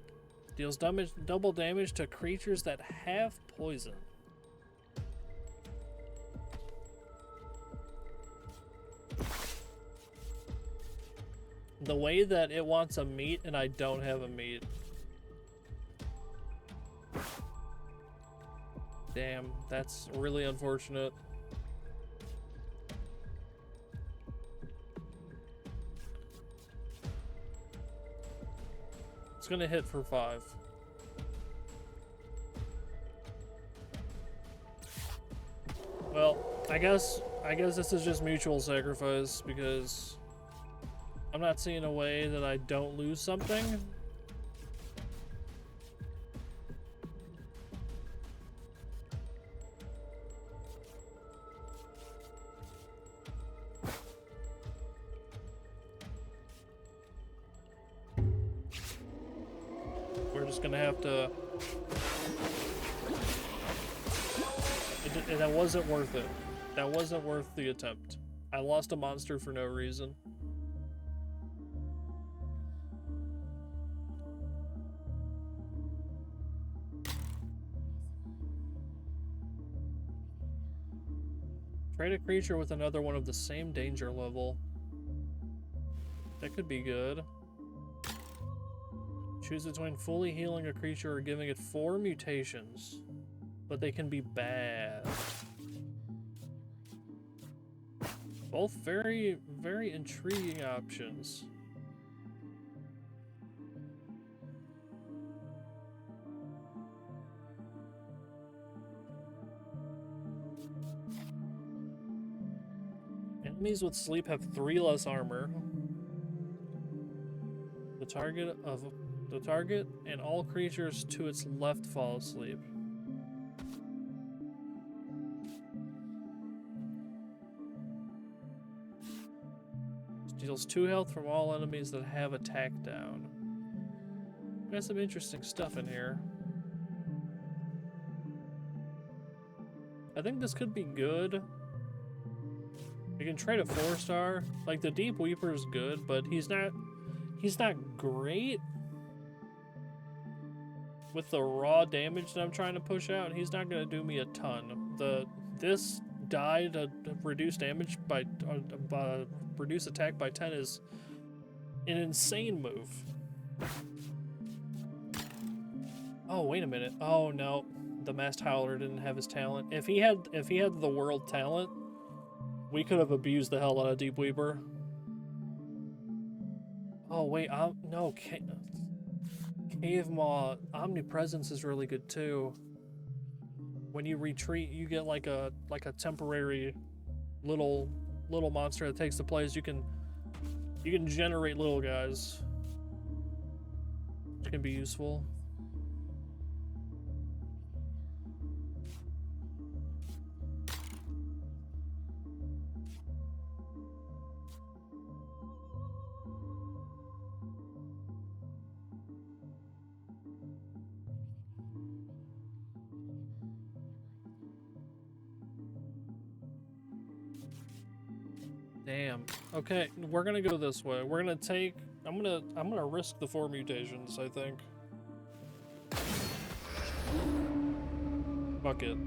A: deals double damage to creatures that have poison. The way that it wants a meat and I don't have a meat. Damn, that's really unfortunate. It's gonna hit for 5. Well, I guess this is just mutual sacrifice because I'm not seeing a way that I don't lose something. We're just gonna have to... That wasn't worth it. That wasn't worth the attempt. I lost a monster for no reason. Trade a creature with another one of the same danger level. That could be good. Choose between fully healing a creature or giving it 4 mutations. But they can be bad. Both very, very intriguing options. Enemies with sleep have 3 less armor. The target and all creatures to its left fall asleep. Deals 2 health from all enemies that have attack down. Got some interesting stuff in here. I think this could be good. You can trade a 4-star. Like the Deep Weeper is good, but he's not great with the raw damage that I'm trying to push out. He's not gonna do me a ton. This die to reduce damage by reduce attack by 10 is an insane move. Oh wait a minute. Oh no, the Masked Howler didn't have his talent. If he had the world talent, we could have abused the hell out of Deep Weeper. Oh wait, no, Cave Maw Omnipresence is really good too. When you retreat, you get like a temporary little monster that takes the place. You can generate little guys, which can be useful. Damn. Okay, we're gonna go this way. We're gonna take. I'm gonna risk the 4 mutations, I think. Fuck it.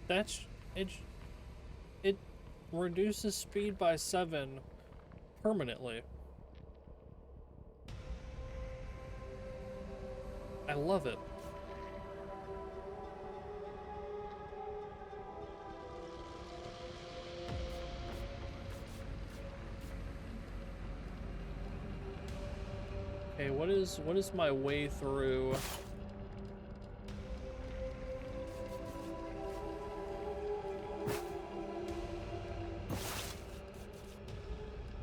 A: That's it reduces speed by 7 permanently. I love it. Okay, what is my way through?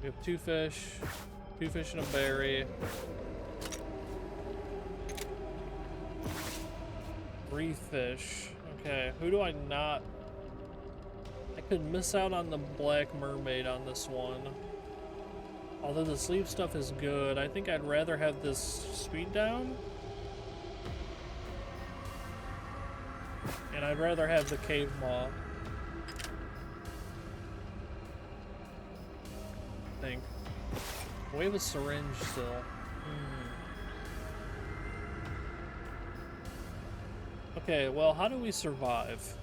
A: We have 2 fish and a berry. 3 fish. Okay, who do I not? I could miss out on the black mermaid on this one. Although the sleep stuff is good, I think I'd rather have this speed down. And I'd rather have the cave maw. I think. We have a syringe still. Okay, well, how do we survive?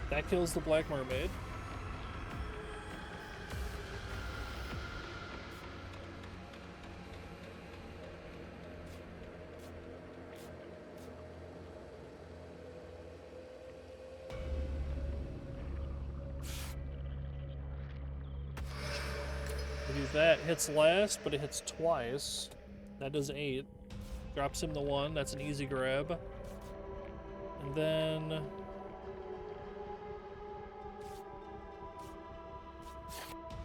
A: That kills the black mermaid. That hits last, but it hits twice. That does 8. Drops him the 1. That's an easy grab. And then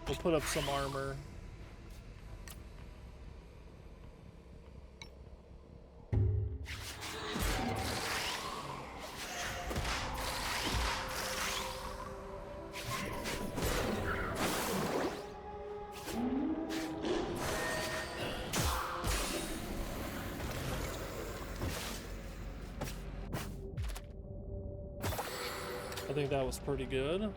A: we'll put up some armor. I think that was pretty good.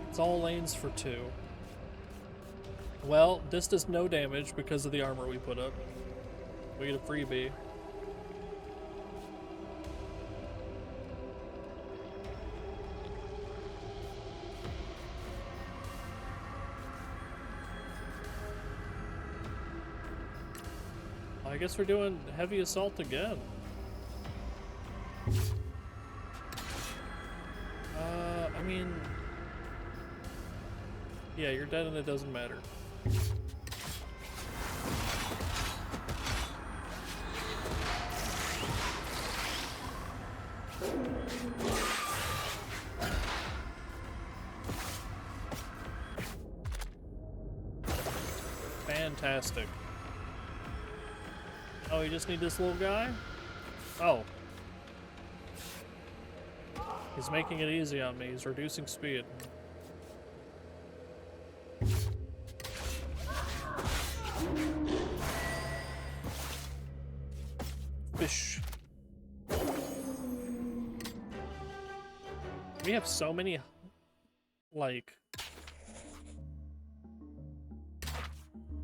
A: It's all lanes for 2. Well, this does no damage because of the armor we put up. We get a freebie. I guess we're doing heavy assault again. I mean, yeah, you're dead and it doesn't matter. Fantastic. Oh, you just need this little guy? Oh. He's making it easy on me. He's reducing speed. Fish. We have so many, like...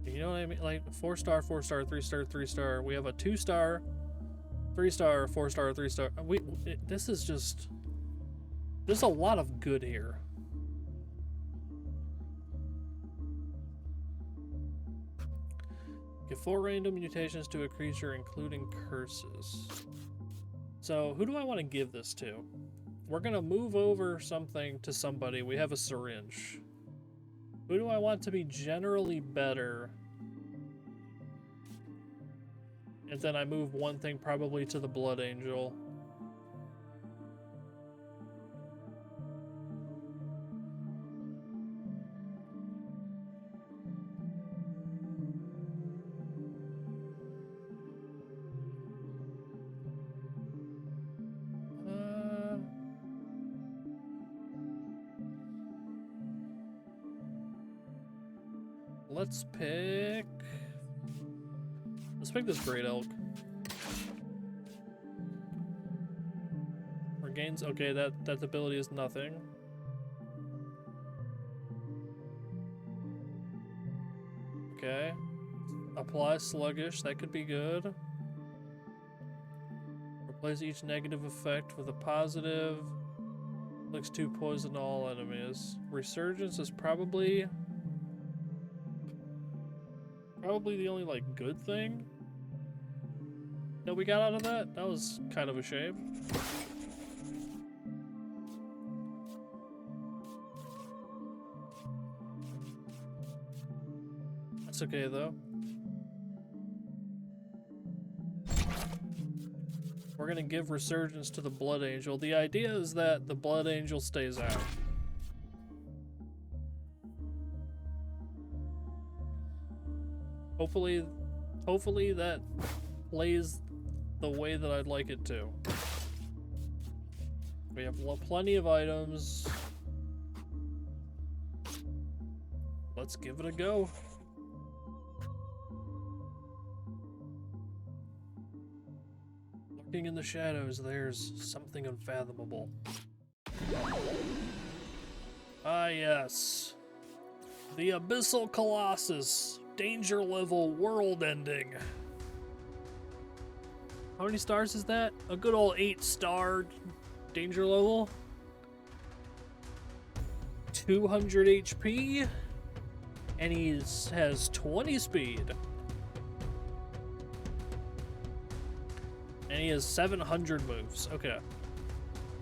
A: You know what I mean? Like 4-star, 4-star, 3-star, 3-star. We have a 2-star, 3-star, 4-star, 3-star. This is just. There's a lot of good here. Give 4 random mutations to a creature, including curses. So, who do I want to give this to? we're gonna move over something to somebody. We have a syringe. Who do I want to be generally better? And then I move one thing probably to the Blood Angel. Let's pick this Great Elk. Regains, okay, that ability is nothing. Okay. Apply Sluggish, that could be good. Replace each negative effect with a positive. Inflicts 2 poison to all enemies. Resurgence is probably the only, like, good thing that we got out of that. That was kind of a shame. That's okay, though. We're gonna give Resurgence to the Blood Angel. The idea is that the Blood Angel stays out. Hopefully that plays the way that I'd like it to. We have plenty of items. Let's give it a go. Lurking in the shadows, there's something unfathomable. Ah, yes. The Abyssal Colossus. Danger level world ending. How many stars is that? A good old 8-star danger level. 200 HP. And he has 20 speed. And he has 700 moves. Okay.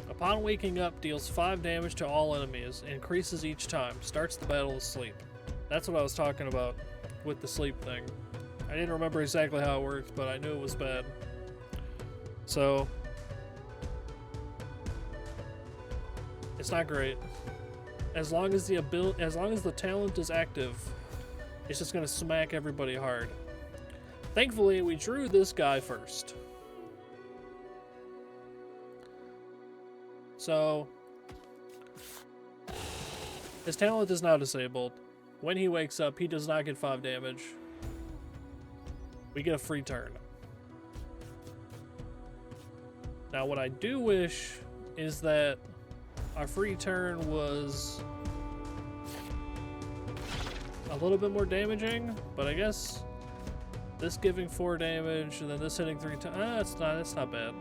A: Upon waking up, deals 5 damage to all enemies. Increases each time. Starts the battle asleep. That's what I was talking about with the sleep thing. I didn't remember exactly how it worked, but I knew it was bad. So it's not great. As long as the talent is active, it's just gonna smack everybody hard. Thankfully, we drew this guy first. So his talent is now disabled. When he wakes up, he does not get 5 damage. We get a free turn. Now, what I do wish is that our free turn was a little bit more damaging, but I guess this giving 4 damage and then this hitting 3 times, that's not bad.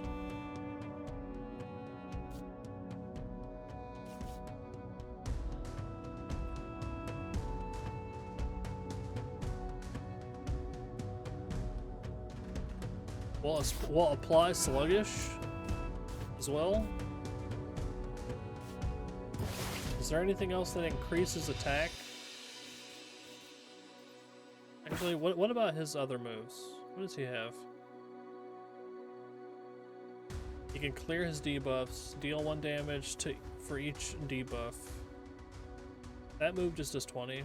A: We'll apply Sluggish as well. Is there anything else that increases attack? Actually, what about his other moves? What does he have? He can clear his debuffs, deal 1 damage for each debuff. That move just does 20.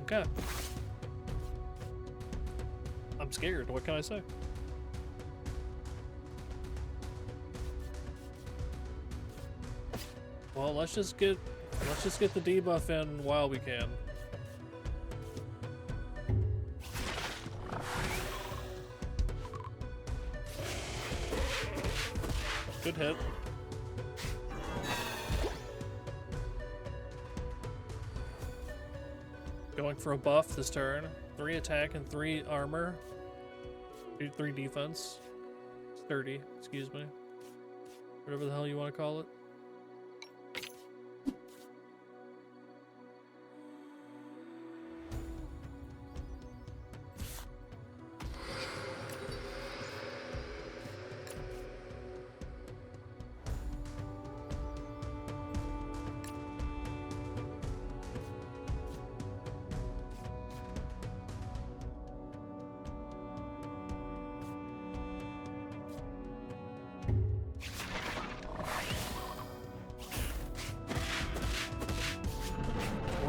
A: Okay. I'm scared. What can I say? Well, let's just get the debuff in while we can. Good hit. Going for a buff this turn. 3 attack and 3 armor. 3 defense. Sturdy, excuse me. Whatever the hell you want to call it.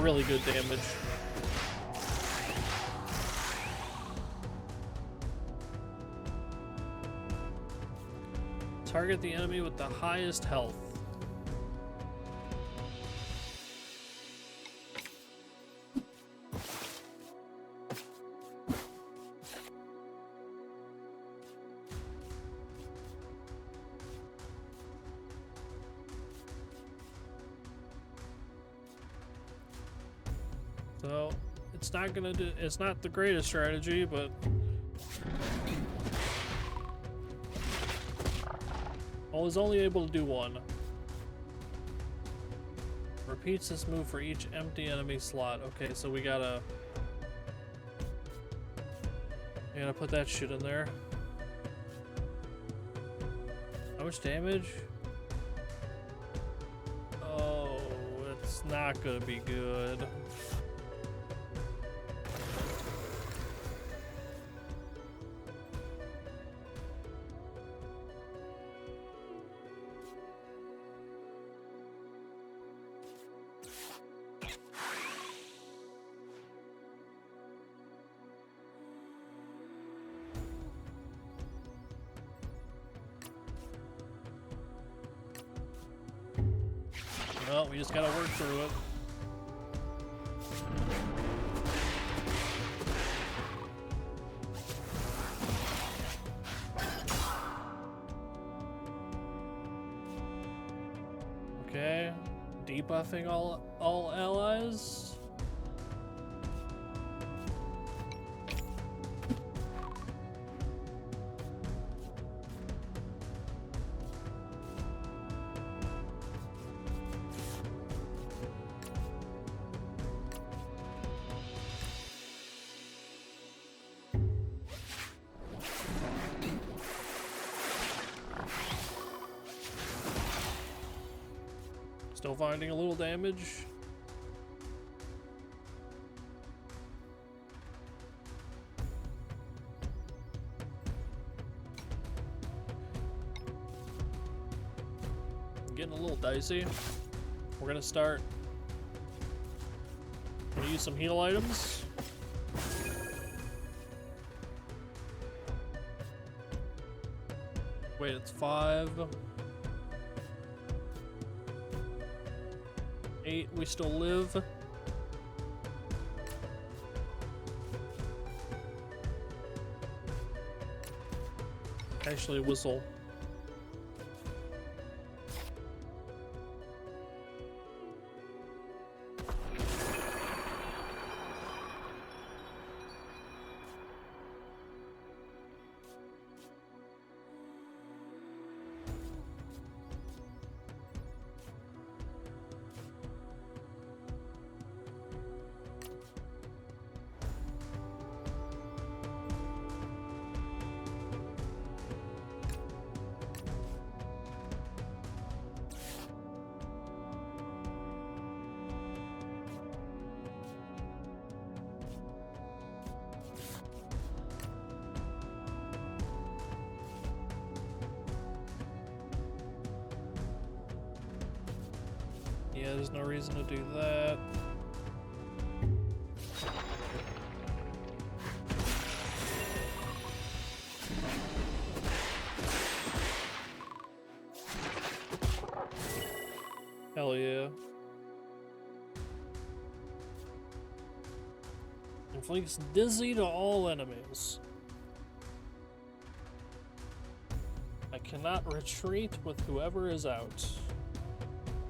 A: really good damage. Target the enemy with the highest health. So, it's not the greatest strategy, but I was only able to do one. Repeats this move for each empty enemy slot. Okay, so we gotta put that shit in there. How much damage? Oh, it's not gonna be good. Well, we just gotta work through it. Okay, debuffing all allies. Still finding a little damage. Getting a little dicey. We're gonna start. Gonna use some heal items. Wait, it's 5. 8, we still live. Actually, whistle. Yeah, there's no reason to do that. Hell yeah. Inflicts dizzy to all enemies. I cannot retreat with whoever is out.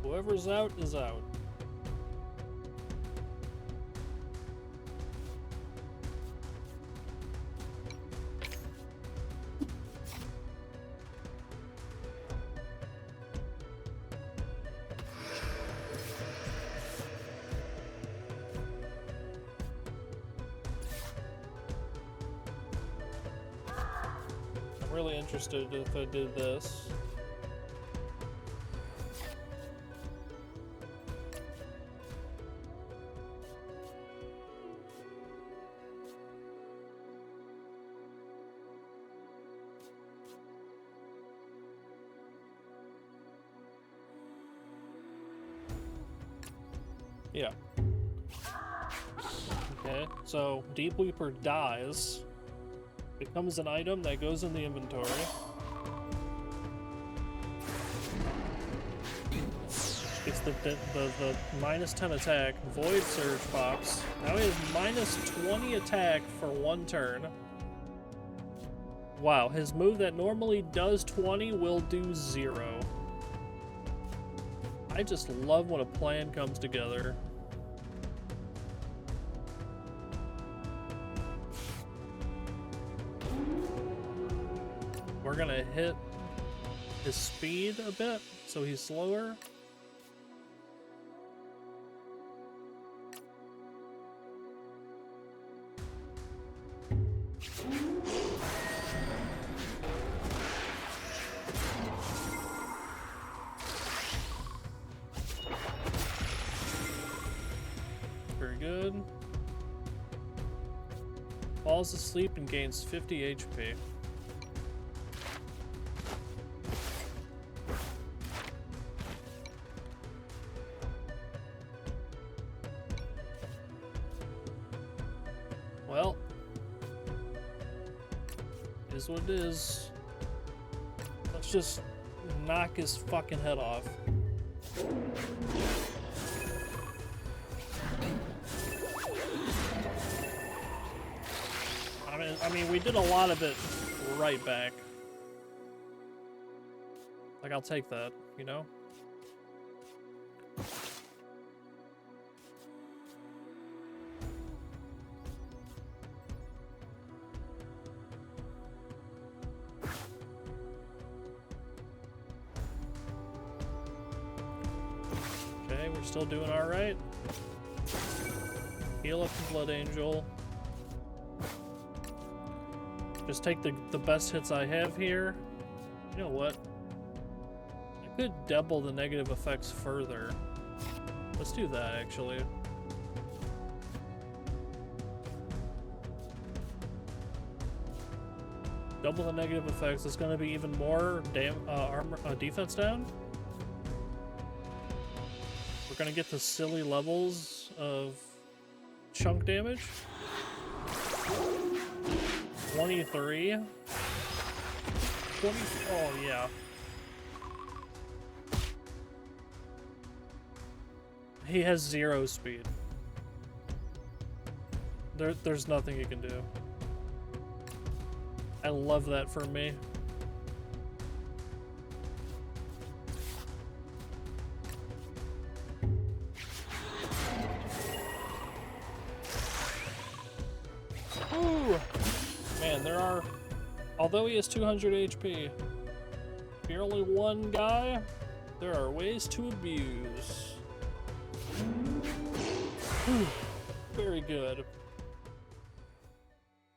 A: Whoever's out is out. I'm really interested if I did this. Yeah. Okay, so Deep Weeper dies, becomes an item that goes in the inventory. Gets the minus 10 attack, Void Surge pops. Now he has minus 20 attack for 1 turn. Wow, his move that normally does 20 will do 0. I just love when a plan comes together. We're gonna hit his speed a bit, so he's slower. Very good. Falls asleep and gains 50 HP. Well, it is what it is. Let's just knock his fucking head off. I mean, we did a lot of it right back. Like, I'll take that, you know? Okay, we're still doing alright. Heal up the Blood Angel. Just take the best hits I have here. You know what? I could double the negative effects further. Let's do that, actually. Double the negative effects. It's going to be even more defense down. We're going to get to silly levels of chunk damage. 23. 20. Oh, yeah. He has 0 speed. There's nothing you can do. I love that for me. Ooh. Man, there are... Although he has 200 HP, if you're only one guy, there are ways to abuse. Whew. Very good.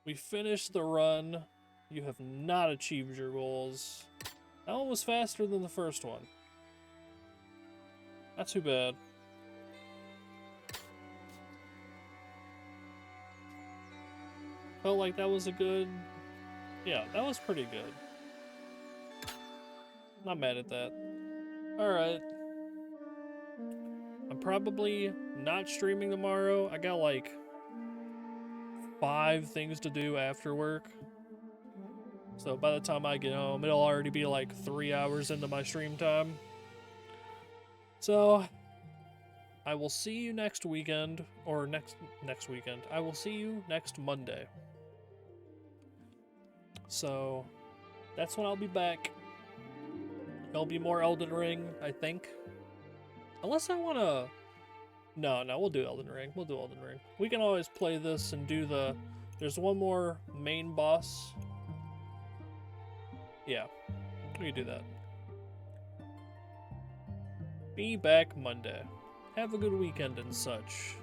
A: We finished the run. You have not achieved your goals. That one was faster than the first one. Not too bad. Felt like that was a good... Yeah, that was pretty good. Not mad at that. Alright. I'm probably not streaming tomorrow. I got like 5 things to do after work. So by the time I get home, it'll already be like 3 hours into my stream time. So I will see you next weekend, or next weekend. I will see you next Monday. So that's when I'll be back. There'll be more Elden Ring, I think. Unless I want to... No, we'll do Elden Ring. We'll do Elden Ring. We can always play this and do the... There's one more main boss. Yeah, we can do that. Be back Monday. Have a good weekend and such.